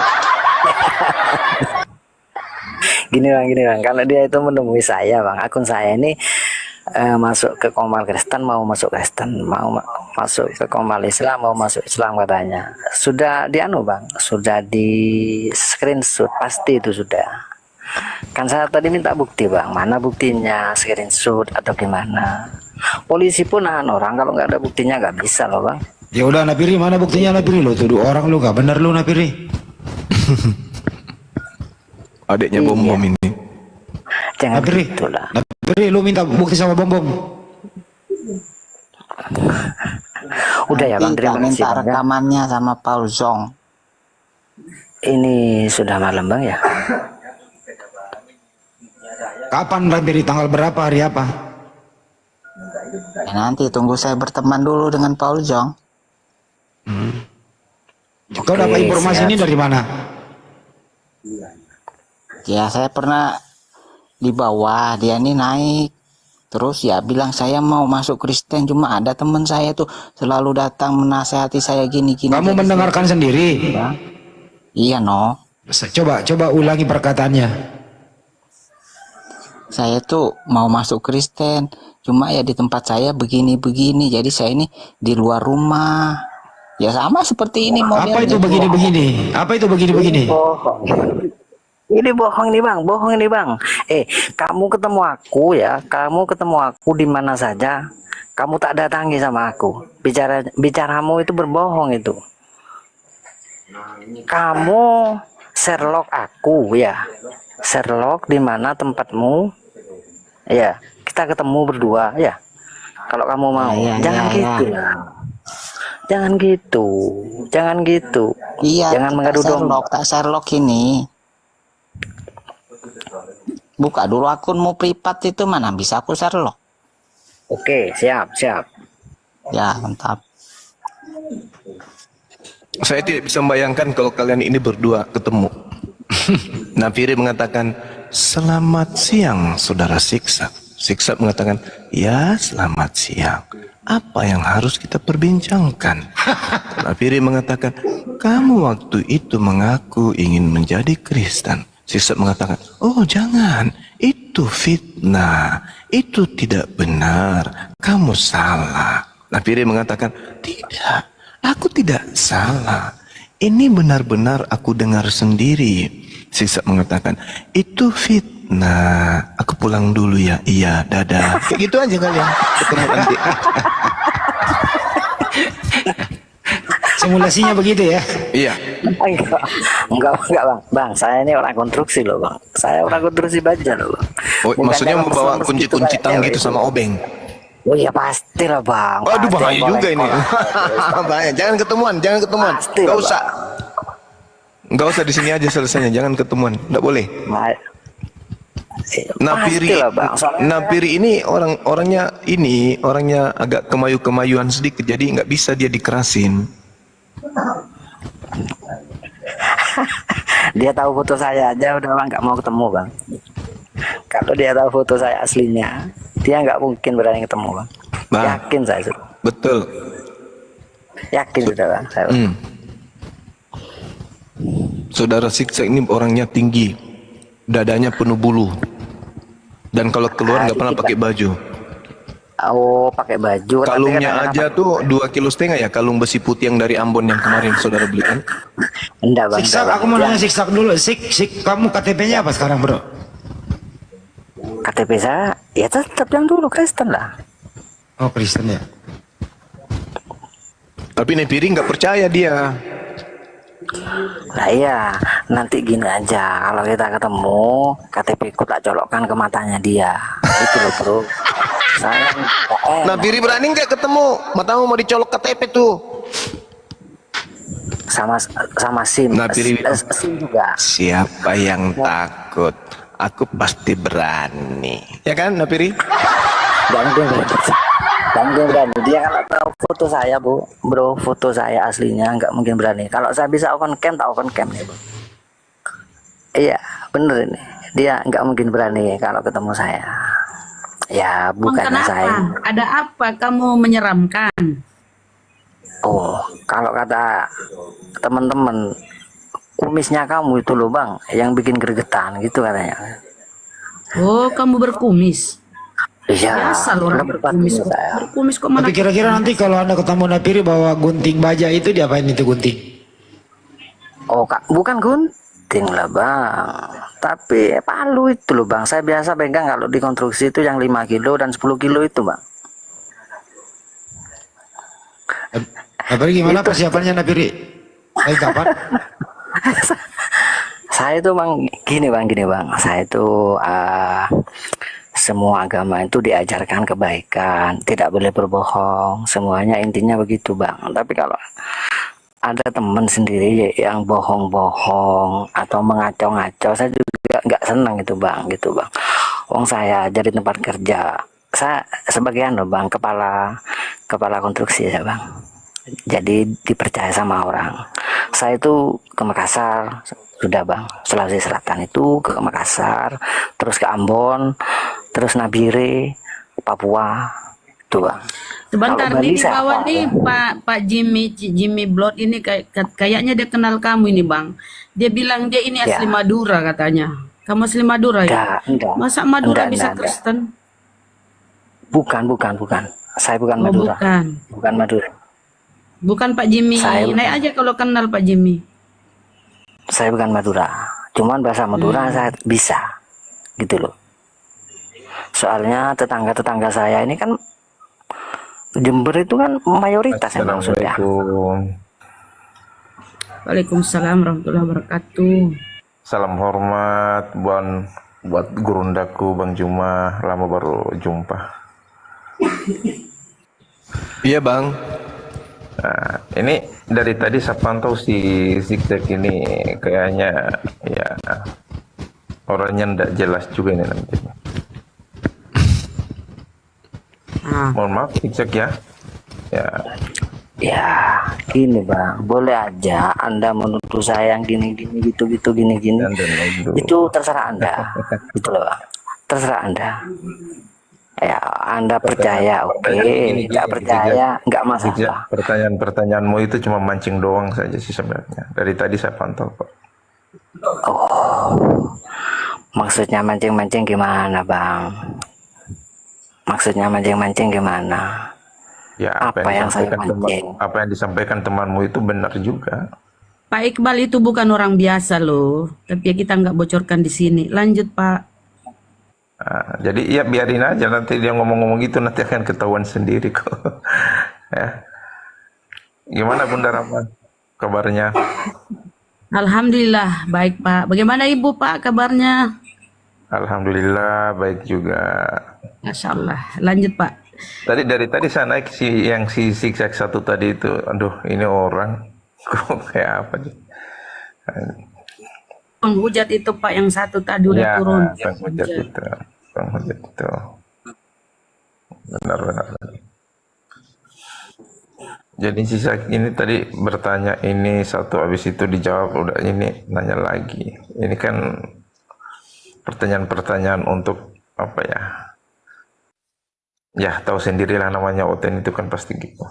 gini bang, kalau dia itu menemui saya bang, akun saya ini masuk ke Komal Kristen, mau masuk Kristen, masuk ke Komal Islam, mau masuk Islam katanya. Sudah bang, sudah di screenshot, pasti itu sudah. Kan saya tadi minta bukti bang, mana buktinya, screenshot atau gimana? Polisi pun nahan orang kalau nggak ada buktinya nggak bisa loh bang. Ya udah Napiri, mana buktinya Napiri? Lo tuduh orang lu gak bener lu Napiri. Adiknya bom-bom ini. Jangan Napiri, gitu lah. Napiri lu minta bukti sama Bom Bom. Udah ya bang, Nanti terima tak kasih minta bang, ya. rekamannya sama Paul Zong. Ini sudah malam bang ya. Kapan Napiri, tanggal berapa, hari apa? Ya, nanti tunggu saya berteman dulu dengan Paul Zong. Kau dapat informasi siap. ini dari mana? Ya saya pernah di bawah, dia ini naik. Terus ya bilang saya mau masuk Kristen, cuma ada teman saya tuh selalu datang menasehati saya gini-gini. Kamu Jadi mendengarkan sendiri? iya no. Coba ulangi perkataannya. Saya tuh mau masuk Kristen, cuma ya di tempat saya begini-begini. Jadi saya ini di luar rumah. Ya sama seperti ini Apa itu begini-begini? Apa itu begini-begini? Bohong. Ini bohong nih bang. Kamu ketemu aku ya, kamu ketemu aku di mana saja, kamu tak datangi sama aku. Bicaramu itu berbohong itu. Kamu Sherlock aku ya, Sherlock di mana tempatmu? Ya, kita ketemu berdua ya. Kalau kamu mau, jangan gitu lah. Jangan gitu. Iya, Jangan mengadu domba. Tak Sherlock ini. Buka dulu akunmu privat itu, mana bisa aku Sherlock. Oke, siap. Ya, mantap. Saya tidak bisa membayangkan kalau kalian ini berdua ketemu. Napiri mengatakan, selamat siang saudara Siksak. Siksak mengatakan, ya selamat siang. Apa yang harus kita perbincangkan? Napiri mengatakan, kamu waktu itu mengaku ingin menjadi Kristen. Siksak mengatakan, oh jangan, itu fitnah, itu tidak benar, kamu salah. Napiri mengatakan, tidak, aku tidak salah. Ini benar-benar aku dengar sendiri. Siksak mengatakan, itu fitnah. Aku pulang dulu ya. Iya, dadah. Kayak gitu aja kalian. Ketemu nanti. Simulasinya begitu ya? Iya. Enggak bang. Bang, saya ini orang konstruksi loh bang. Saya orang konstruksi baja loh bang. Oh, Bukan maksudnya dalam mau bawa persoalan kunci-kunci gitu, tang kayak gitu cewek sama itu. obeng. Oh iya pasti lah bang. Waduh, Pasti bahaya juga ini. kolek-kolek. Bahaya. Jangan ketemuan. Pasti Gak lah, usah. Gak usah, di sini aja selesainya. Jangan ketemuan. Nggak boleh. Napiri, Pastilah, Bang. Soalnya Napiri ini orangnya agak kemayu-kemayuan sedikit, jadi nggak bisa dia dikerasin. dia tahu foto saya aja udah bang nggak mau ketemu bang. Kalau dia tahu foto saya aslinya, dia nggak mungkin berani ketemu bang. Bang. Yakin saya sudah. Betul. Yakin sudah bang. Saya. Saudara Siksa ini orangnya tinggi, dadanya penuh bulu, dan kalau keluar nggak pernah pakai baju. Oh, pakai baju. Nanti Kalungnya kadang-kadang aja tuh 2,5 kilo ya, kalung besi putih yang dari Ambon yang kemarin saudara beli kan? Enggak bang. Siksak, aku mau nanya Siksak dulu. Sik, kamu KTP-nya apa sekarang bro? KTP saya ya tetap yang dulu Kristen lah. Oh Kristen ya. Tapi Nepiri nggak percaya dia. Nah iya, nanti gini aja, kalau kita ketemu, KTP ku tak colokkan ke matanya dia. Itu loh bro. Saya Nepiri berani nggak ketemu? Matamu mau dicolok KTP tuh. sama SIM. Napiri bilang, SIM juga. siapa yang takut? Aku pasti berani. Ya kan, Napiri? Jangan berani. Dia kalau tahu foto saya bro, foto saya aslinya nggak mungkin berani. Kalau saya bisa open cam, tak open cam nih bro. Iya, bener ini. Dia nggak mungkin berani kalau ketemu saya. Ya, bukannya Kenapa? saya. Ada apa kamu menyeramkan? Oh, kalau kata teman-teman, kumisnya kamu itu loh bang, yang bikin gregetan gitu katanya. Oh, kamu berkumis. Iya, Biasa loh orang lebat berkumis ini kok. saya. Berkumis kok mana? Tapi kira-kira nanti kalau anda ketemu Napiri bawa gunting baja itu diapain itu gunting? Oh kak, bukan gunting lah bang, tapi palu itu loh bang. Saya biasa pegang kalau di konstruksi itu yang 5 kilo dan 10 kilo itu bang. Napiri gimana Itu- persiapannya Napiri? Ayo kapan? Saya itu bang, gini bang, saya itu semua agama itu diajarkan kebaikan, tidak boleh berbohong, semuanya intinya begitu bang. Tapi kalau ada teman sendiri yang bohong-bohong atau mengaco-ngaco, saya juga nggak senang itu bang, gitu bang. Wong saya jadi tempat kerja, saya sebagian loh bang, kepala konstruksi ya bang. Jadi dipercaya sama orang. Saya itu ke Makassar, sudah bang, Sulawesi Selatan itu ke Makassar, terus ke Ambon, terus Nabire, Papua, itu bang. Sebentar Kalau Bali nih di saya bawah apa, nih Pak Jimmy Blood ini kayaknya dia kenal kamu ini bang. Dia bilang dia ini asli Ya. Madura katanya. Kamu asli Madura ya? Enggak. Masa Madura Enggak, bisa enggak. Kristen? Bukan. Saya bukan Oh Madura. bukan. Bukan Madura. Bukan Pak Jimmy. Saya bukan. Naik aja kalau kenal Pak Jimmy. Saya bukan Madura. Cuman bahasa Madura saya bisa. Gitu loh. Soalnya tetangga-tetangga saya ini kan Jember itu kan mayoritas yang maksudnya. Waalaikumsalam warahmatullahi wabarakatuh. Salam hormat buat gurundaku Bang Juma, lama baru jumpa. Iya bang. Nah, ini dari tadi saya pantau si Zigzag ini kayaknya ya orangnya ndak jelas juga ini nanti. Mohon maaf Zigzag ya. Ya, Ya, gini bang, boleh aja Anda menuduh saya yang gini-gini gitu-gitu gini-gini. Itu terserah Anda. Gitu loh bang. Terserah Anda. Ya, Anda percaya, oke. Nggak percaya, nggak masalah. Pertanyaan-pertanyaanmu itu cuma mancing doang saja sih sebenarnya. Dari tadi saya pantau Pak. Oh, maksudnya mancing-mancing gimana bang? Maksudnya mancing-mancing gimana? Ya, Apa yang saya mancing? apa yang disampaikan temanmu itu benar juga. Pak Iqbal itu bukan orang biasa loh. Tapi ya kita nggak bocorkan di sini. Lanjut Pak. Nah, jadi ya biarin aja nanti dia ngomong-ngomong gitu nanti akan ketahuan sendiri kok. Ya. Gimana Bunda Rahma kabarnya? Alhamdulillah baik Pak. Bagaimana Ibu Pak kabarnya? Alhamdulillah baik juga. Masya Allah. Lanjut Pak. Dari tadi saya naik si zigzag satu tadi itu, aduh ini orang kok kayak apa sih? Penghujat itu Pak yang satu tadi udah Ya, turun. penghujat itu, benar. Jadi sisa ini tadi bertanya ini satu, habis itu dijawab udah ini nanya lagi. Ini kan pertanyaan-pertanyaan untuk apa ya? Ya tahu sendirilah namanya Oten itu kan pasti gitu.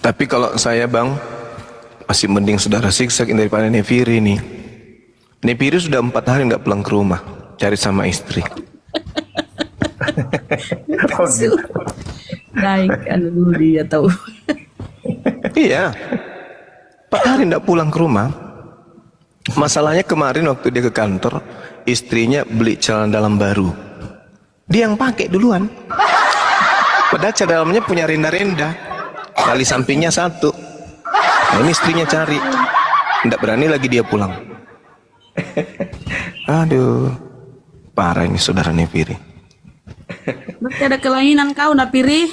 Tapi kalau saya bang, masih mending saudara Zigzag daripada Nefiri nih. Nefiri sudah 4 hari nggak pulang ke rumah, cari sama istri. Naikkan dulu dia tahu. Iya, 4 hari nggak pulang ke rumah. Masalahnya kemarin waktu dia ke kantor, istrinya beli celana dalam baru. Dia yang pakai duluan. Padahal celana dalamnya punya renda-renda. Tali sampingnya 1. Nah, ini istrinya cari. Nggak berani lagi dia pulang. Aduh, parah ini saudara Nefiri. Berarti ada kelainan kau Napiri?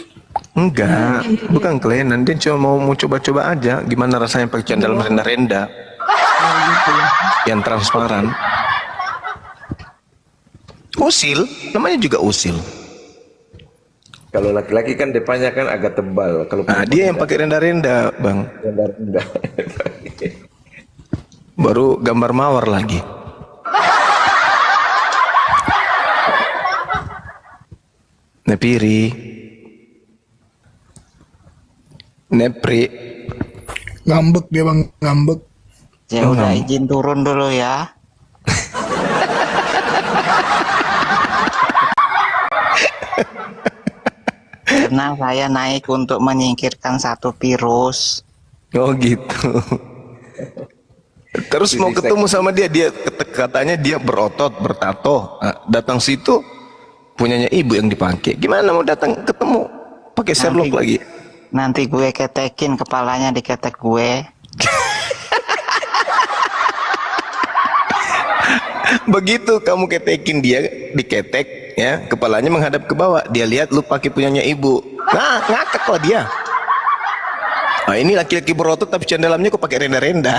Enggak, bukan kelainan. Dia cuma mau coba-coba aja gimana rasanya pakai celana dalam renda-renda yang transparan. Usil, namanya juga usil. Kalau laki-laki kan depannya kan agak tebal. Kalau Nah, dia yang pakai renda-renda, bang. rendah. Baru gambar mawar lagi. Nepiri. Nepri. Ngambek dia bang, ngambek. Ya udah izin turun dulu ya. Karena saya naik untuk menyingkirkan satu virus. Oh gitu. Terus mau ketemu sama dia, katanya dia berotot, bertato. Nah, datang situ punyanya ibu yang dipakai. Gimana mau datang ketemu? Pakai Sherlock lagi. Nanti gue ketekin kepalanya, diketek gue. Begitu kamu ketekin dia, diketek ya, kepalanya menghadap ke bawah. Dia lihat lu pakai punyanya ibu. Nah, ngakak lah dia. Nah, ini laki-laki berotot tapi dalamnya kok pakai renda-renda.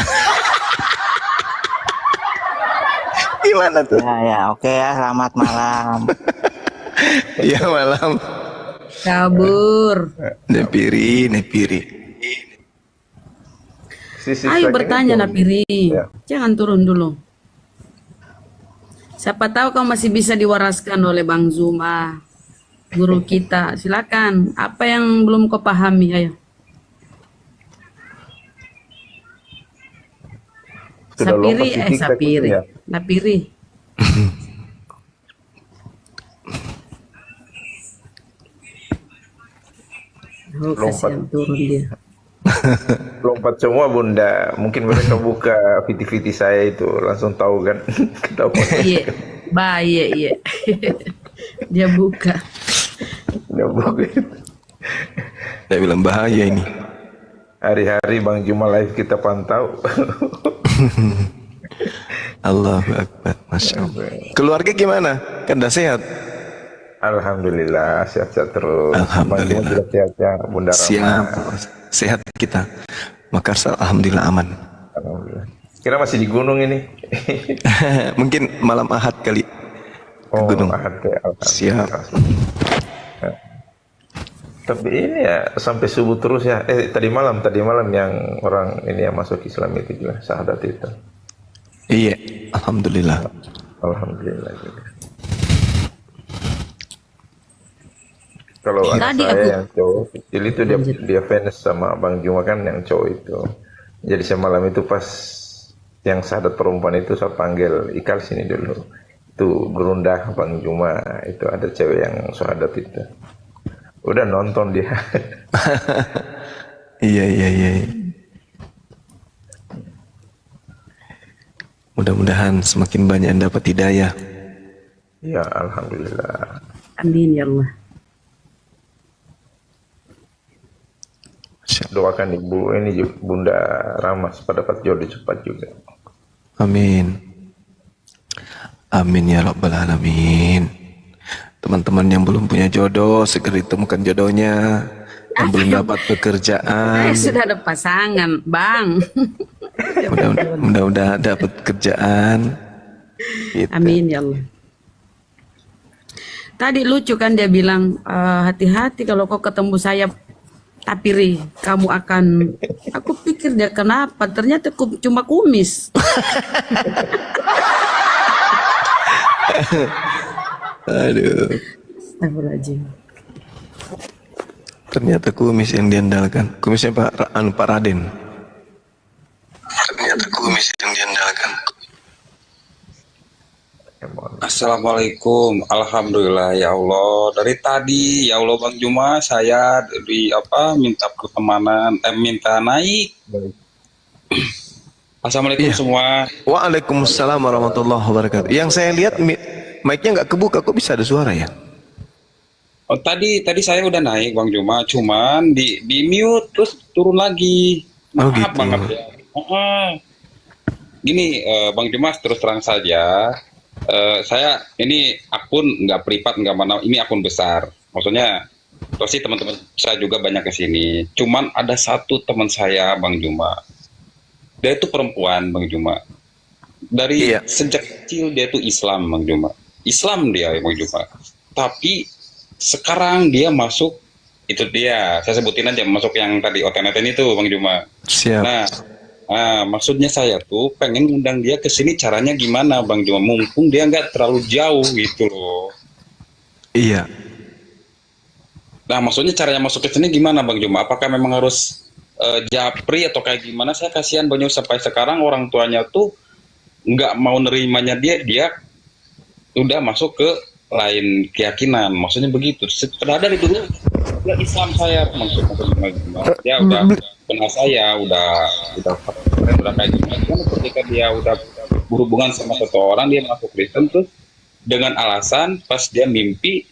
Gimana tuh? Ya, oke ya, selamat malam. Ya malam. Kabur. Nepiri. Ayo bertanya Napiri. Jangan turun dulu. Siapa tahu kau masih bisa diwaraskan oleh Bang Zuma, guru kita. Silakan. Apa yang belum kau pahami? Ayo. Sapiri. Napiri. Oh, kasihan turun dia. Lompat semua bunda, mungkin mereka buka viti-viti saya itu langsung tahu kan. Iya, iya. Dia buka. Dia bilang bahaya ini. Hari-hari Bang Juma live kita pantau. Allahu Akbar, Masya Allah. Keluarga gimana? Kan udah sehat? Alhamdulillah, sehat-sehat terus. Alhamdulillah. Bang Juma juga sehat ya, Bunda Rama. Siap, sehat kita. Makassar alhamdulillah aman. Alhamdulillah. Kira masih di gunung ini. Mungkin malam Ahad kali. Oh, Gunung. Ahad ya. Siap. Tapi ini ya sampai subuh terus ya. Tadi malam yang orang ini yang masuk Islam itu juga syahadat itu. Iya, alhamdulillah. Alhamdulillah juga. Kalau anak Tadi saya yang cowok kecil itu dia fans sama Bang Juma kan yang cowok itu. Jadi semalam itu pas yang syahadat perempuan itu saya panggil Ikal sini dulu. Itu gerundah Bang Juma, itu ada cewek yang syahadat itu. Udah nonton dia. Iya. Mudah-mudahan semakin banyak yang dapat hidayah. Ya, alhamdulillah. Amin ya Allah. Doakan ibu ini Bunda Rama supaya dapat jodoh cepat juga. Amin. Amin ya Rabbal Alamin. Teman-teman yang belum punya jodoh segera ditemukan jodohnya. Yang belum dapat pekerjaan, Sudah ada pasangan, Bang. mudah-mudahan dapat kerjaan. Gitu. Amin ya Allah. Tadi lucu kan dia bilang, hati-hati kalau kau ketemu saya, Tapiri, kamu akan. Aku pikir dia kenapa? Ternyata cuma kumis. Aduh. Astagfirullahaladzim. Ternyata kumis yang diandalkan. Kumisnya Pak Raden. Ternyata kumis yang diandalkan. Assalamualaikum, alhamdulillah ya Allah. Dari tadi ya Allah Bang Juma saya minta pertemanan, minta naik. Assalamualaikum semua. Waalaikumsalam warahmatullahi wabarakatuh. Yang saya lihat mic-nya nggak kebuka, kok bisa ada suara ya? Oh, tadi saya udah naik Bang Juma, cuman di mute terus turun lagi. Oh, Maaf gitu. banget ya. Gini Bang Juma, terus terang saja. Saya ini akun nggak privat, nggak mana, ini akun besar. Maksudnya terus sih teman-teman saya juga banyak ke sini. Cuman ada satu teman saya Bang Juma. Dia itu perempuan Bang Juma. Dari sejak kecil dia itu Islam Bang Juma. Islam dia Bang Juma. Tapi sekarang dia masuk, itu dia, saya sebutin aja, masuk yang tadi OTNTN itu Bang Juma. Siap. Nah, maksudnya saya tuh pengen undang dia ke sini, caranya gimana Bang Juma? Mumpung dia nggak terlalu jauh gitu loh. Iya. Nah, maksudnya caranya masuk ke sini gimana Bang Juma? Apakah memang harus japri atau kayak gimana? Saya kasihan Bang Juma, sampai sekarang orang tuanya tuh nggak mau nerimanya dia udah masuk ke lain keyakinan. Maksudnya begitu. Padahal dari dulu ya Islam saya maksudnya dia udah kenal saya, udah kayak gimana. Cuman ketika dia udah berhubungan sama seseorang, dia masuk Kristen terus dengan alasan pas dia mimpi,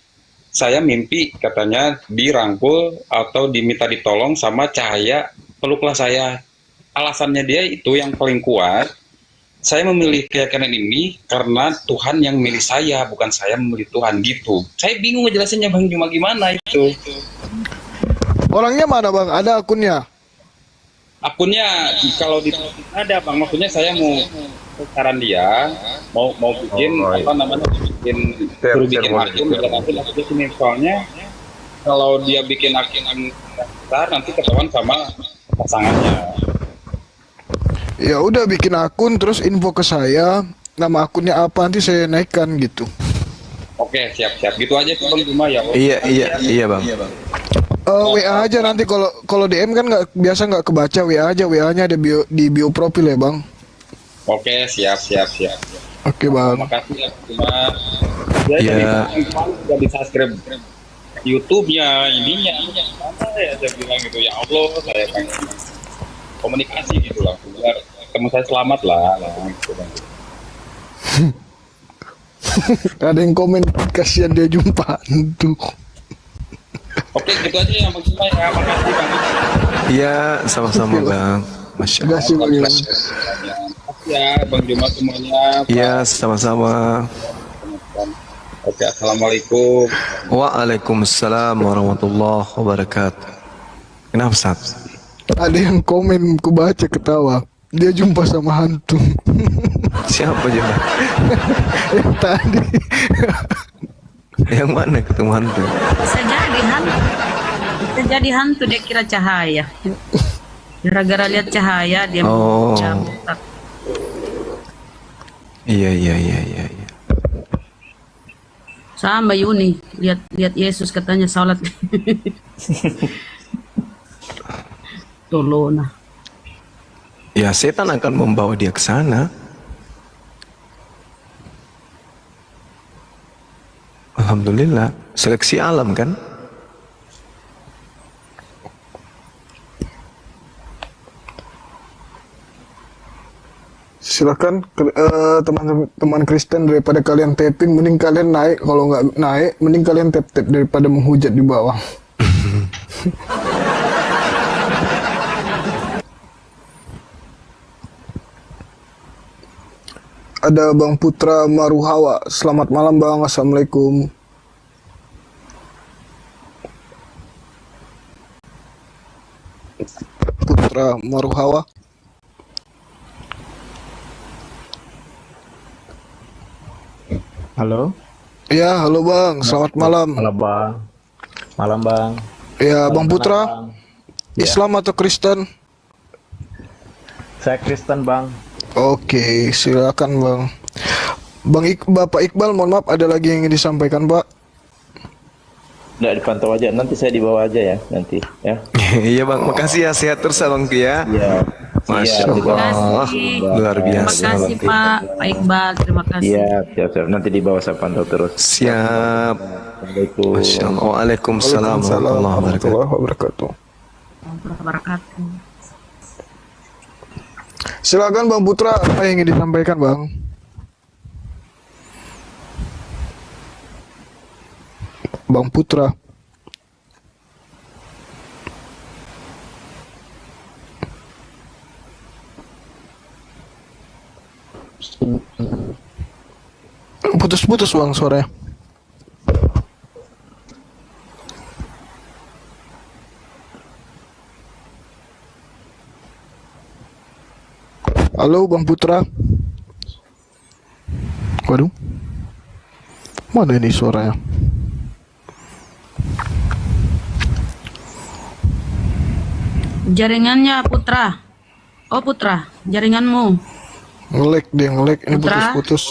saya mimpi katanya dirangkul atau diminta ditolong sama cahaya, peluklah saya. Alasannya dia itu yang paling kuat, saya memilih keyakinan ini karena Tuhan yang milih saya, bukan saya memilih Tuhan gitu. Saya bingung ngejelasinnya Bang Juma, gimana itu. Orangnya mana Bang? Ada akunnya? Akunnya kalau di ada Bang, maksudnya saya mau saran dia mau bikin apa namanya, suruh bikin akun dan nanti misalnya kalau dia bikin akun besar nanti ketahuan sama pasangannya. Ya udah bikin akun terus info ke saya, nama akunnya apa, nanti saya naikkan gitu. Oke, siap gitu aja tuh Bang Juma ya. Iya Bang. WA aja nanti, kalau DM kan biasa nggak kebaca. WA aja, WA-nya ada di bio profil ya Bang. Oke, siap. Oke Bang. Makasih ya Juma. Ya. Udah di subscribe YouTube-nya, ininya mana ya, saya bilang gitu, ya Allah saya pengen komunikasi gitu lah, biar teman saya selamat lah gitu Bang. Ada yang komen kasihan dia jumpa tuh. Oke, gitu aja ya Bang Juma ya. Makasih Bang. Iya, sama-sama Bang. Masya Allah. Terima kasih Bang. Ya Bang Juma semuanya. Iya, sama-sama. Oke, assalamualaikum. Waalaikumsalam warahmatullahi wabarakatuh. Kenapa Ustaz? Ada yang komen, ku baca ketawa. Dia jumpa sama hantu. Siapa juga? Yang tadi. Yang mana ketemu hantu? Bisa jadi hantu, dia kira cahaya. Gara-gara lihat cahaya dia mutak. Iya. Sama Yuni, lihat Yesus katanya salat. Tolona. Ya setan akan membawa dia ke sana. Alhamdulillah, seleksi alam kan? Silakan teman-teman Kristen, daripada kalian tapping mending kalian naik, kalau nggak naik mending kalian tap daripada menghujat di bawah. Ada Bang Putra Maruhawa. Selamat malam Bang. Assalamualaikum. Putra Maruhawa. Halo. Ya, halo Bang. Selamat malam. Halo Bang. Malam Bang. Ya, Bang Putra. Bang. Islam atau Kristen? Saya Kristen Bang. Oke, silakan Bang. Bapak Iqbal, mohon maaf, ada lagi yang ingin disampaikan Pak? Nggak dipantau aja, nanti saya dibawa aja ya, nanti ya. Iya Bang, makasih ya, sehat terus Bang ya. Iya. Masya Allah, luar biasa. Terima kasih Pak Iqbal, terima kasih. Iya, siap. Nanti dibawa saya pantau terus. Siap. Assalamualaikum. Masya Allah. Waalaikumsalam warahmatullahi wabarakatuh. Silakan Bang Putra, apa yang ingin disampaikan Bang? Bang Putra. Putus-putus Bang suaranya. Halo Bang Putra. Waduh. Mana ini suaranya? Jaringannya Putra. Oh Putra, jaringanmu. Ngelek dia, ngelek. Ini Putra? putus-putus.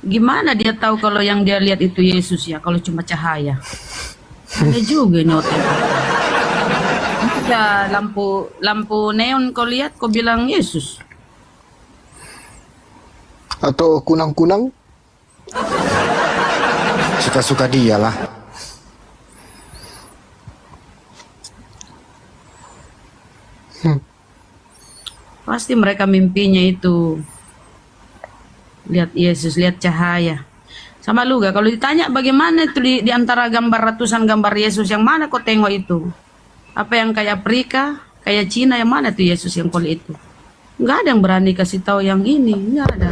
gimana dia tahu kalau yang dia lihat itu Yesus ya, kalau cuma cahaya? Ada juga ini otak. Ya, lampu neon kau lihat, kau bilang Yesus. Atau kunang-kunang? Suka-suka dia lah. Pasti mereka mimpinya itu lihat Yesus, lihat cahaya. Sama lu gak? Kalau ditanya bagaimana itu di antara gambar ratusan gambar Yesus, yang mana kau tengok itu? Apa yang kayak Afrika, kayak Cina, yang mana tuh Yesus yang kau lihat itu? Nggak ada yang berani kasih tahu yang ini, nggak ada.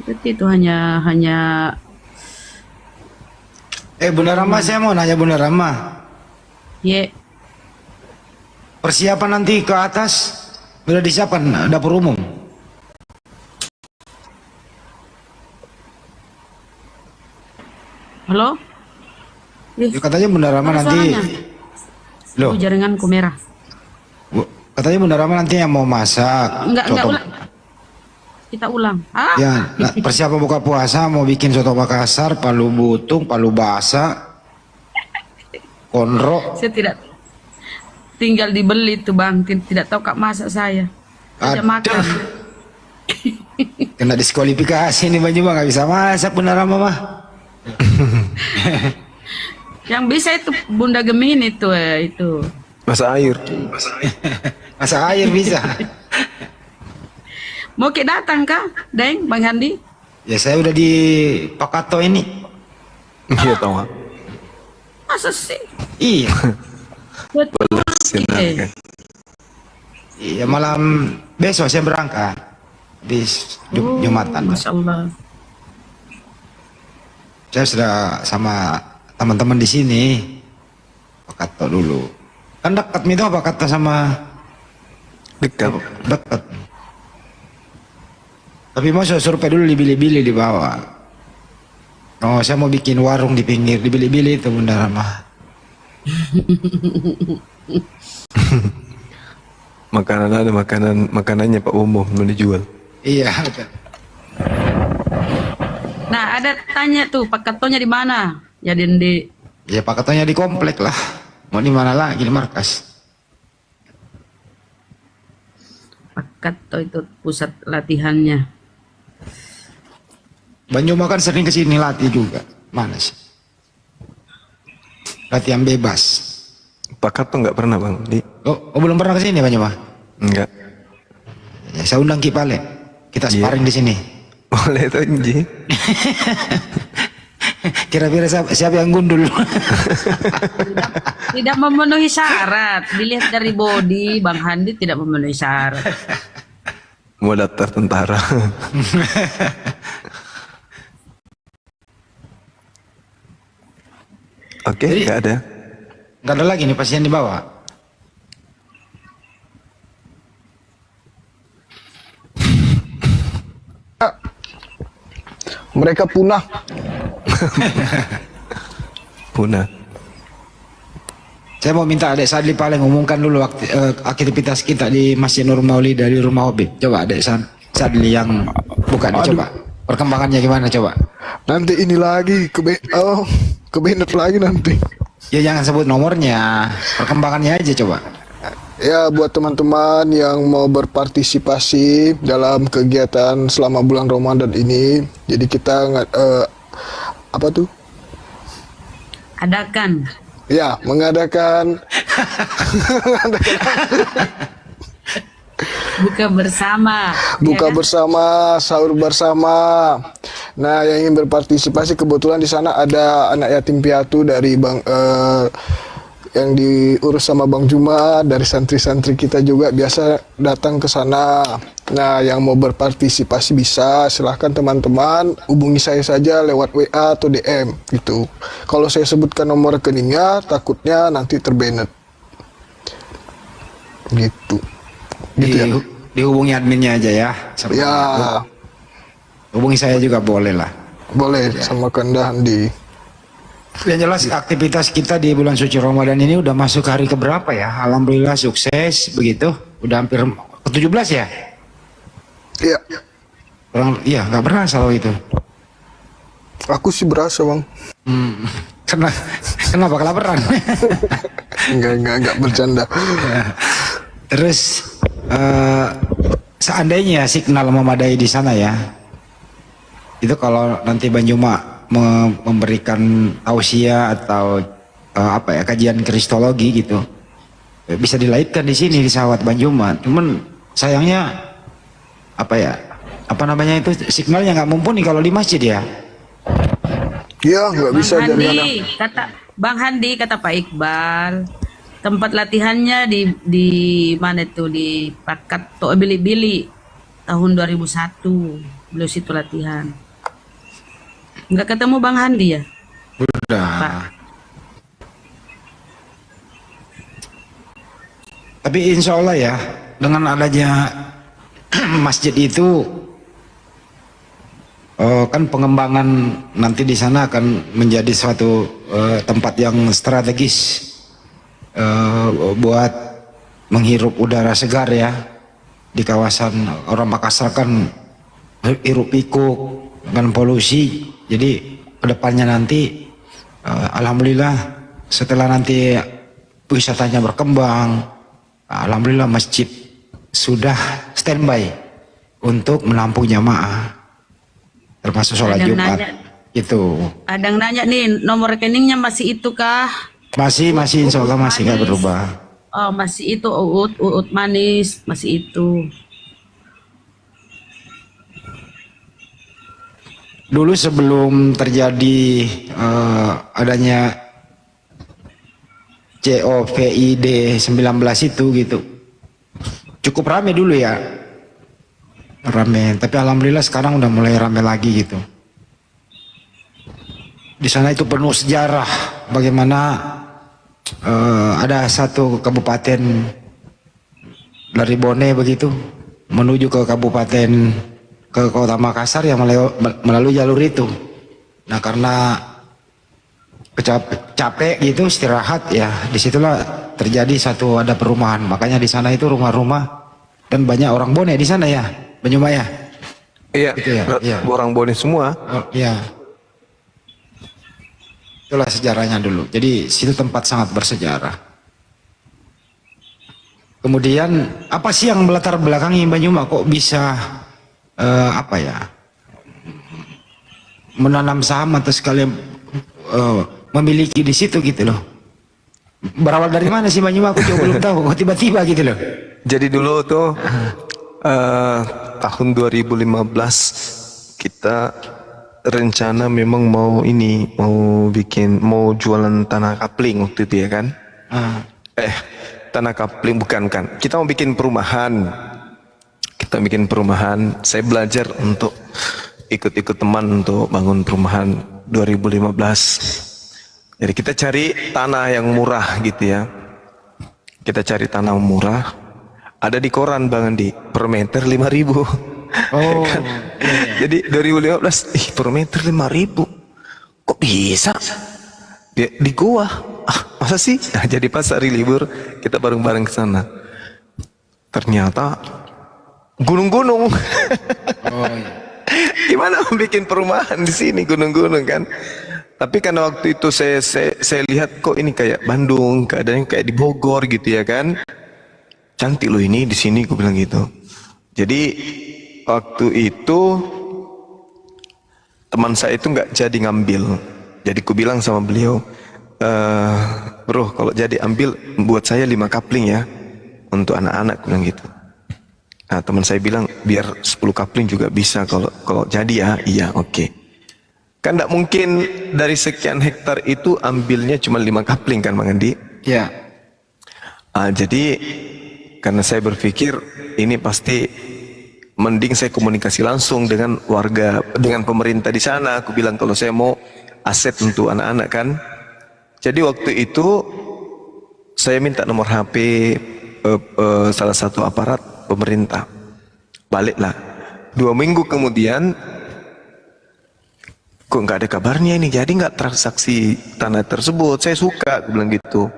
Jadi itu hanya Bunda Rama, saya mau nanya Bunda Rama. ye Persiapan nanti ke atas sudah disiapkan dapur umum. halo? Ya, katanya Bunda Rama Mana nanti. suaranya? Loh, Jaringanku merah. katanya Bunda Rama nanti yang mau masak. Enggak soto. ulang. Kita ulang. Ya, nah, persiapan buka puasa mau bikin soto Makassar, palu butung, palu basa, konro. Saya tidak tinggal dibeli tuh Bang, tidak tahu Kak masak saya. Aja makan. Kena diskualifikasi nih Bang Juma, nggak bisa masak Bunda Rama mah. Yang bisa itu Bunda Gemini itu itu. Masa air. Masak air bisa. Mau ke datang kah, Deng, Bang Handi? Ya saya udah di Pakato ini. Iya tahu. Masa sih? Iya. Betul. Iya malam besok saya berangkat di Jumatan. Masya Allah. Saya sudah sama teman-teman di sini. Pakato dulu. Kan dekat itu Pakato sama Dekat. dekat. Tapi mau saya survei dulu di Bili-Bili di bawah. Oh, saya mau bikin warung di pinggir di Bili-Bili itu Bunda Rama. Makanan ada makanannya Pak umum mau dijual. Iya. Betul. Nah, ada tanya tuh, Pakatonya di mana? Jadi di Ya Pakatonya di komplek lah. Mau di mana lagi di markas? Pakato itu pusat latihannya. Banjuma kan sering kesini latih juga. Mana sih? Latihan bebas. Pakat tuh nggak pernah Bang. Oh, belum pernah kesini Banjuma? Enggak. Ya, saya undang Ki Pale. Kita sparring di sini. Boleh tuh Nji. Kira-kira siapa yang gundul? Tidak memenuhi syarat. Dilihat dari body, Bang Handi tidak memenuhi syarat. Mau daftar tentara. Oke, nggak ada. Nggak ada lagi nih pasien di bawah. Mereka punah. Punah. Saya mau minta Adek Sadli paling umumkan dulu aktivitas kita di Masjid Nur Maulid dari Rumah Hobi. Coba Adek Sadli yang buka nih, coba. Perkembangannya gimana coba? Nanti ini lagi kebenet lagi nanti. Ya jangan sebut nomornya, perkembangannya aja coba. Ya buat teman-teman yang mau berpartisipasi dalam kegiatan selama bulan Ramadan ini, jadi kita apa tuh? Adakan. Ya, mengadakan Buka bersama. buka ya kan? bersama, sahur bersama. Nah, yang ingin berpartisipasi kebetulan di sana ada anak yatim piatu dari yang diurus sama Bang Juma, dari santri-santri kita juga biasa datang ke sana. Nah, yang mau berpartisipasi bisa, silahkan teman-teman hubungi saya saja lewat WA atau DM gitu. Kalau saya sebutkan nomor rekeningnya, takutnya nanti terbanet. Gitu. Gitu ya. Dihubungi adminnya aja ya. Ya, Hubungi saya juga boleh lah. boleh sama Kanda Handi. Yang jelas aktivitas kita di bulan suci Ramadan ini udah masuk hari keberapa ya? Alhamdulillah sukses begitu. Udah hampir ke-17 ya? Iya. Iya, nggak berasa loh itu. Aku sih berasa bang. Kenapa kelaparan? Enggak bercanda. Terus seandainya signal memadai di sana ya, itu kalau nanti Bang Juma memberikan tausiah atau kajian kristologi gitu, bisa dilaitkan di sini di Sawat Bang Juma. Cuman sayangnya itu signalnya nggak mumpuni kalau di masjid ya. Iya, nggak bisa jaringan. Bang Handi kata Pak Iqbal, tempat latihannya di mana itu, di Pakat Tok Bili-Bili tahun 2001. Beliau situ latihan. Nggak ketemu Bang Handi ya? Udah. Pak. Tapi insya Allah ya, dengan adanya masjid itu, kan pengembangan nanti di sana akan menjadi suatu tempat yang strategis buat menghirup udara segar ya. Di kawasan orang Makassar kan hirup pikuk dengan polusi. Jadi kedepannya nanti alhamdulillah setelah nanti wisatanya berkembang, alhamdulillah masjid sudah standby untuk menampung jamaah termasuk sholat Jumat itu. Ada yang nanya nih, nomor rekeningnya masih itu kah? Masih insya Allah masih nggak berubah. Oh masih itu, Uut manis masih itu. Dulu sebelum terjadi adanya COVID-19 itu gitu, cukup rame dulu ya, rame. Tapi alhamdulillah sekarang udah mulai rame lagi gitu. Di sana itu penuh sejarah bagaimana ada satu kabupaten dari Bone begitu menuju ke kabupaten ke kota Makassar yang melalui jalur itu. Nah karena capek gitu istirahat ya, disitulah terjadi ada perumahan. Makanya di sana itu rumah-rumah dan banyak orang Bone di sana ya, Banyuma ya. Iya, gitu ya, iya. Orang Bone semua. Iya. Itulah sejarahnya dulu. Jadi situ tempat sangat bersejarah. Kemudian apa sih yang melatar belakangi Banyuma kok bisa menanam saham atau sekalian memiliki di situ gitu loh. Berawal dari mana sih Banyuma? Aku juga belum tahu. Kok tiba-tiba gitu loh. Jadi dulu tuh tahun 2015 kita rencana memang mau jualan tanah kapling waktu itu ya kan. Tanah kapling bukan kan. Kita mau bikin perumahan. Saya belajar untuk ikut teman untuk bangun perumahan 2015. Jadi kita cari tanah yang murah gitu ya. Kita cari tanah murah. Ada di koran Bang Andi, per meter 5.000. Oh. Kan? Jadi 2015, per meter 5.000. Kok bisa? Di gua. Masa sih? Nah, jadi pas hari libur kita bareng-bareng ke sana. Ternyata gunung-gunung. Oh, iya. Gimana bikin perumahan di sini gunung-gunung kan? Tapi karena waktu itu saya lihat kok ini kayak Bandung, keadaannya kayak di Bogor gitu ya kan? Cantik loh ini di sini, aku bilang gitu. Jadi waktu itu teman saya itu nggak jadi ngambil. Jadi aku bilang sama beliau, bro kalau jadi ambil buat saya 5 kapling ya untuk anak-anak, bilang gitu. Nah teman saya bilang biar 10 kapling juga bisa kalau jadi ya. Iya oke. Kan tidak mungkin dari sekian hektar itu ambilnya cuma 5 kapling kan Bang Andi? Ya. Jadi karena saya berpikir ini pasti mending saya komunikasi langsung dengan warga, dengan pemerintah di sana. Aku bilang kalau saya mau aset untuk anak-anak kan. Jadi waktu itu saya minta nomor HP salah satu aparat pemerintah. Baliklah 2 minggu kemudian, kok nggak ada kabarnya ini, jadi nggak transaksi tanah tersebut. Saya suka, aku bilang gitu.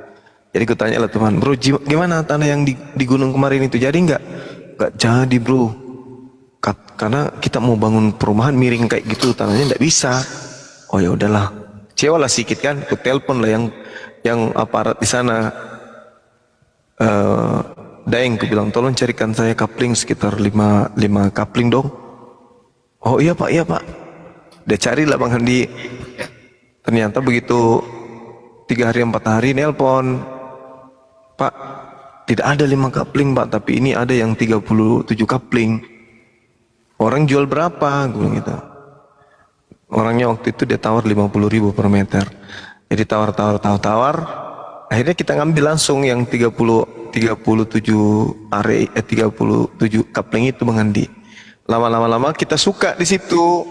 Jadi aku tanya lah teman, bro gimana tanah yang di gunung kemarin itu, jadi nggak jadi bro. karena kita mau bangun perumahan miring kayak gitu tanahnya nggak bisa. Oh ya udahlah, kecewa lah sedikit kan. Aku telepon lah yang aparat di sana. Daeng, aku bilang tolong carikan saya kapling sekitar 5 kapling dong. Oh iya pak, iya pak. Dia carilah Bang Handi. Ternyata begitu 3 hari 4 hari nelpon, Pak, tidak ada 5 kapling pak, tapi ini ada yang 37 kapling. Orang jual berapa? Gue bilang gitu. Orangnya waktu itu dia tawar 50.000 per meter. Jadi tawar. Akhirnya kita ngambil langsung yang 37 kapling itu Bang Andi. Lama-lama kita suka di situ.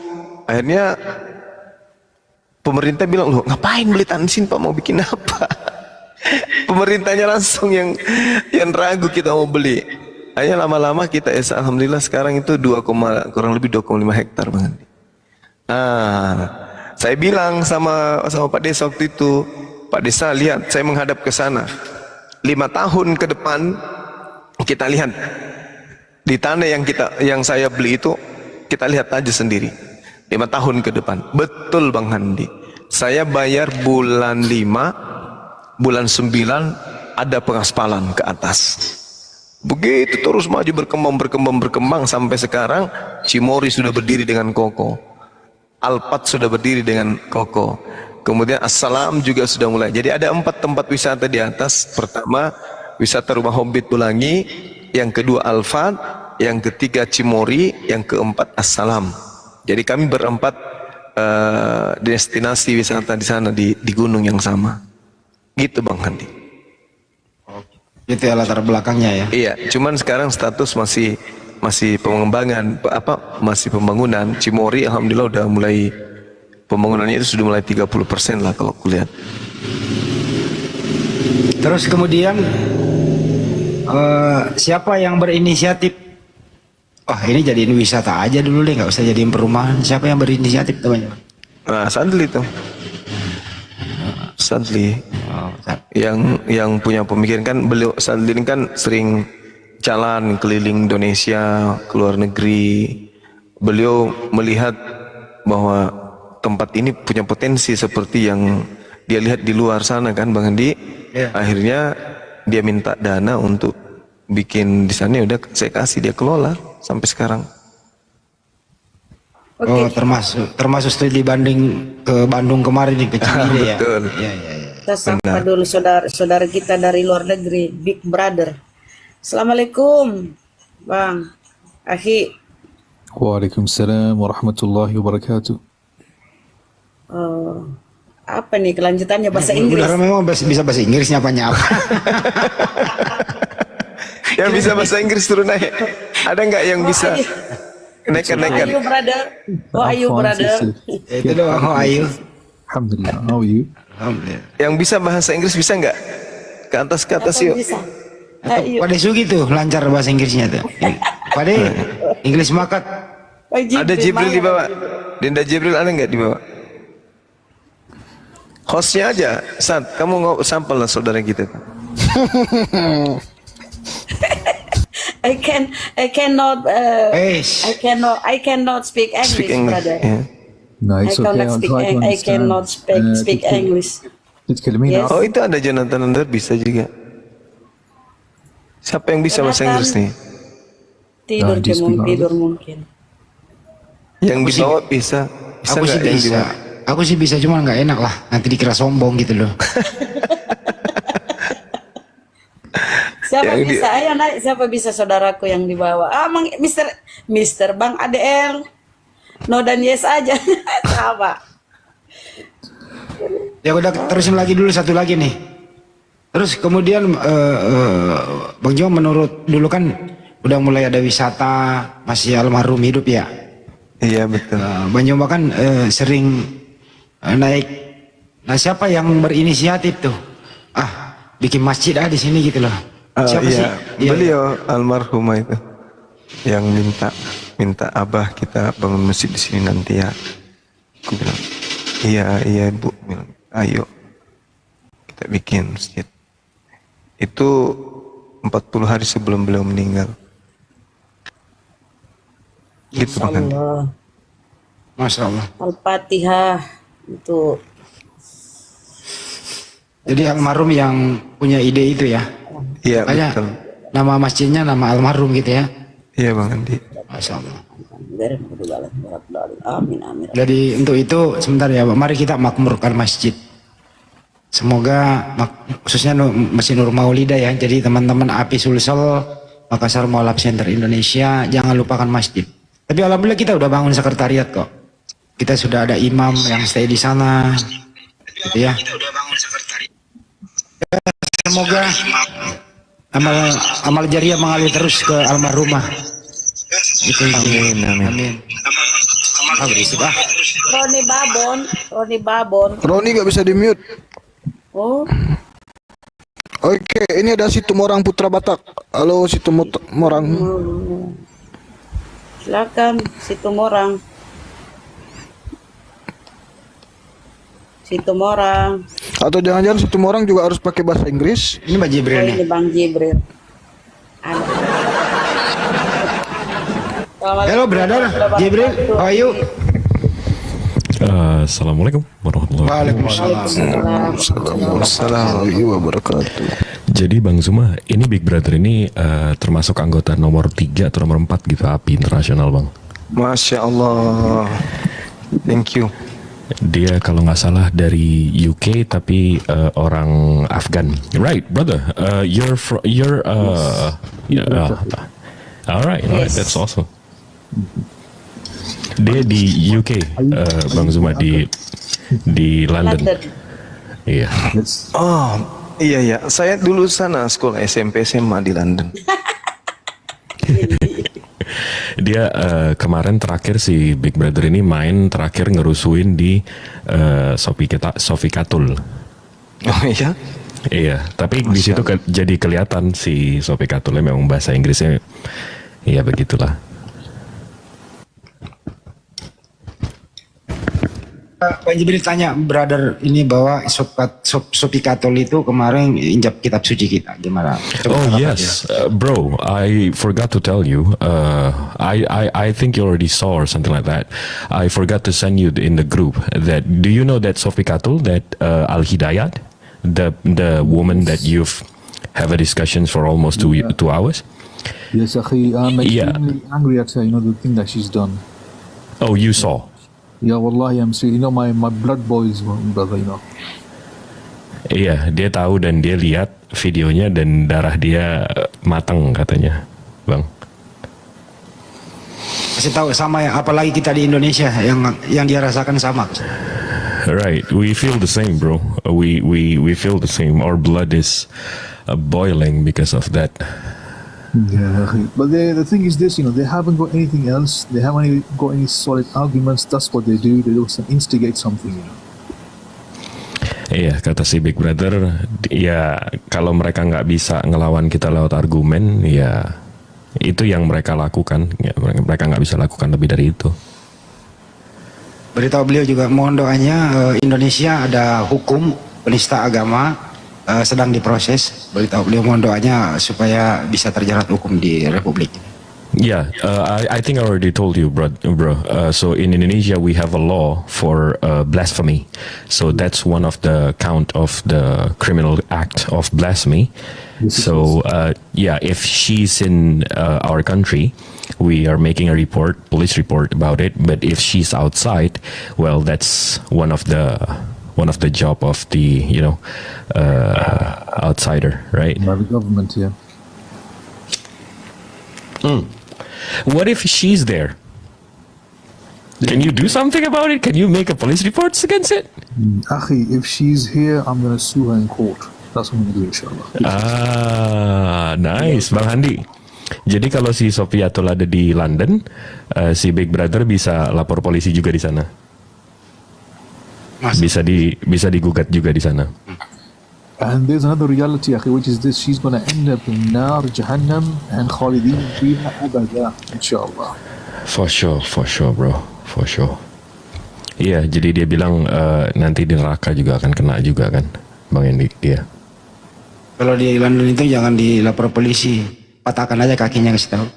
Akhirnya pemerintah bilang, loh ngapain beli tanah di sini Pak, mau bikin apa? Pemerintahnya langsung yang ragu kita mau beli. Akhirnya lama-lama kita alhamdulillah sekarang itu kurang lebih 2,5 hektar Bang Andi. Nah, saya bilang sama Pak Desa waktu itu, Pak Desa lihat saya menghadap ke sana. 5 tahun ke depan kita lihat di tanah yang saya beli itu, kita lihat aja sendiri. 5 tahun ke depan. Betul Bang Handi. Saya bayar bulan 5, bulan 9 ada pengaspalan ke atas. Begitu terus maju berkembang sampai sekarang Cimory sudah berdiri dengan kokoh. Alpat sudah berdiri dengan kokoh. Kemudian Assalam juga sudah mulai. Jadi ada 4 tempat wisata di atas. Pertama, wisata Rumah Hobbit Bulangi. Yang kedua Alfat. Yang ketiga Cimory. Yang keempat Assalam. Jadi kami berempat destinasi wisata di sana di gunung yang sama. Gitu Bang Handi. Itu ya latar belakangnya ya. Iya, cuman sekarang status masih pengembangan, masih pembangunan. Cimory alhamdulillah udah mulai, pembangunannya itu sudah mulai 30% lah kalau kulihat. Terus kemudian siapa yang berinisiatif? Oh ini jadiin wisata aja dulu deh, nggak usah jadiin perumahan. Siapa yang berinisiatif teman-teman? Nah, Sadli itu. Sadli. Yang punya pemikiran kan, beliau Sadli ini kan sering jalan keliling Indonesia, ke luar negeri. Beliau melihat bahwa tempat ini punya potensi seperti yang dia lihat di luar sana kan Bang Andi. Akhirnya dia minta dana untuk bikin di sana, udah saya kasih, dia kelola sampai sekarang. Oh termasuk studi banding ke Bandung kemarin nih, ke Ciwidey ya. Betul. Iya. Kita sapa dulu saudara kita dari luar negeri, Big Brother. Assalamualaikum, Bang Akhi. Waalaikumsalam warahmatullahi wabarakatuh. Apa nih kelanjutannya bahasa Inggris? Udah memang bisa bahasa Inggris nyapanya apa? Yang bisa bahasa Inggris turun naik. Ada nggak yang bisa? Nekat. How are you, brother? How are you, brother? Itu doang, how are you? Alhamdulillah, how are you? Alhamdulillah. Yang bisa bahasa Inggris bisa nggak? Ke atas yuk. Bisa. Pada Sugi tuh lancar bahasa Inggrisnya tuh. Pada Inggris makat. Ada Jibril di bawah. Dinda Jibril ada nggak di bawah? Hostnya aja, kamu sampel lah saudara kita. I cannot speak English, brother. Yeah. No, it's okay. I'll try to I understand. cannot speak English. تتكلمين Yes. عربي؟ Oh itu ada Jonathan Under bisa juga. Siapa yang bisa bahasa Inggris nih? Tidur mungkin. Yang di bawah bisa. Aku sih nggak yang di bisa. bawah? Aku sih bisa, cuma nggak enak lah. Nanti dikira sombong gitu loh. Siapa bisa? Ayo naik. Siapa bisa saudaraku yang di bawah? Mister Bang ADL. No dan yes aja. Apa? Ya udah, terusin lagi dulu, satu lagi nih. Terus kemudian Bang Jo, menurut dulu kan udah mulai ada wisata, masih almarhum hidup ya. Iya betul. Bang Jo kan sering naik. Nah siapa yang berinisiatif tuh? Bikin masjid di sini gitu loh. Siapa iya, sih? Beliau almarhumah itu yang minta abah kita bangun masjid di sini nanti ya. Aku bilang iya ibu, bilang ayo kita bikin masjid. Itu 40 hari sebelum beliau meninggal. Gitu Bang Andi. Masya Allah. Al-Fatihah itu. Jadi almarhum yang punya ide itu ya? Iya Makanya betul. nama masjidnya nama almarhum gitu ya? Iya Bang Andi. Masya Allah. Amin amin. Jadi untuk itu sebentar ya Pak, mari kita makmurkan masjid. Semoga khususnya Masjid Nur Maulidah ya. Jadi teman-teman API Sulsel, Makassar Mualaf Center Indonesia, jangan lupakan masjid. Tapi alhamdulillah kita udah bangun sekretariat kok. Kita sudah ada imam yang stay di sana. Gitu ya. Semoga amal jariah mengalir terus ke almarhumah. Gitu. Amin amin. Amin. Sudah. Roni Babon. Roni nggak bisa di mute. Oh, Oke, ini ada Situmorang Putra Batak. Halo Situmorang. silakan Situmorang. Atau jangan-jangan Situmorang juga harus pakai bahasa Inggris? Ini Mbak Jibril Oh, nih. ini Bang Jibril. Hello brother Jibril, how are you? Assalamualaikum warahmatullahi Waalaikumsalam. Assalamualaikum wabarakatuh. Jadi Bang Zuma, ini Big Brother ini termasuk anggota nomor 3 atau nomor 4 gitu API internasional Bang. Masya Allah. Thank you. Dia kalau nggak salah dari UK tapi orang Afgan. Right, brother. Alright, that's awesome. Dia di UK, Bang Zuma di London. Iya. Oh iya ya, saya dulu sana sekolah SMP SMA di London. Dia kemarin terakhir si Big Brother ini main terakhir ngerusuin di Sofikatul. Oh iya? Iya, tapi di situ jadi kelihatan si Sofikatulnya memang bahasa Inggrisnya, ya begitulah. Pak Jibril tanya brother ini bahwa Sofikatul itu kemarin injak kitab suci kita gimana? Oh yes, bro, I forgot to tell you. I think you already saw or something like that. I forgot to send you in the group that. Do you know that Sofikatul, that Al Hidayat, the woman that you've have a discussion for almost 2 hours? Yes, Akhi, I'm extremely angry at her, the thing that she's done. Oh, you saw? Yeah, wallahi, I'm serious. My blood boils, brother, Iya, dia tahu dan dia lihat videonya dan darah dia matang katanya, Bang. Kasih tahu sama ya, apalagi kita di Indonesia yang dia rasakan sama. Right, we feel the same, bro. We feel the same. Our blood is boiling because of that. Yeah, but the thing is this, they haven't got anything else. They haven't got any solid arguments. That's what they do. They just instigate something, Iya, kata si Big Brother, ya kalau mereka nggak bisa ngelawan kita lewat argumen, ya itu yang mereka lakukan. Ya, mereka nggak bisa lakukan lebih dari itu. Beritahu beliau juga mohon doanya, Indonesia ada hukum penista agama sedang diproses. Beritahu beliau mohon doanya supaya bisa terjerat hukum di Republik. Yeah, I think I already told you, bro. So in Indonesia we have a law for blasphemy. So that's one of the count of the criminal act of blasphemy. So yeah, if she's in our country, we are making a police report about it. But if she's outside, well, that's one of the job of the outsider, right? By the government, yeah. What if she's there? Can you do something about it? Can you make a police report against it? Akhi, if she's here, I'm gonna sue her in court. That's what I'm gonna do, inshallah. Nice, Bang Handi. Jadi kalau si Sofiatul ada di London, si Big Brother bisa lapor polisi juga di sana. Bisa digugat juga di sana. And there's another reality, akhi, which is this: she's gonna end up in nar jahannam and khalidin fiha abada, inshallah. For sure, bro, for sure. Iya, jadi dia bilang nanti di neraka juga akan kena juga kan, Bang Endi dia. Kalau di London itu jangan dilapor polisi, patahkan aja kakinya, kasih tahu.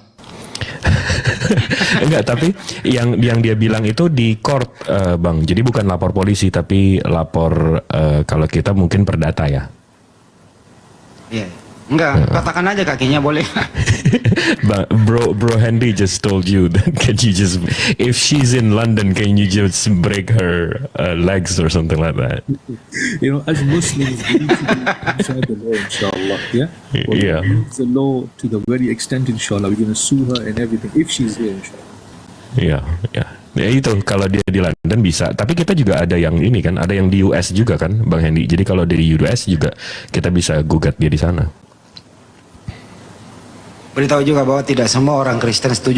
Enggak, tapi yang dia bilang itu di court, Bang. Jadi bukan lapor polisi, tapi lapor kalau kita mungkin perdata ya. Iya. Enggak, katakan aja kakinya boleh. bro Henry just told you that can you just, if she's in London, can you just break her legs or something like that? You know, as Muslims, we need to be inside the law, inshallah. Yeah. Well, Yeah. the law to the very extent, inshallah. We're going to sue her and everything if she's here, inshallah. Iya, ya. Ya itu kalau dia di London bisa. Tapi kita juga ada yang ini kan, ada yang di US juga kan, Bang Hendy. Jadi kalau dari US juga kita bisa gugat dia di sana. Beritahu juga bahwa tidak semua orang Kristen setuju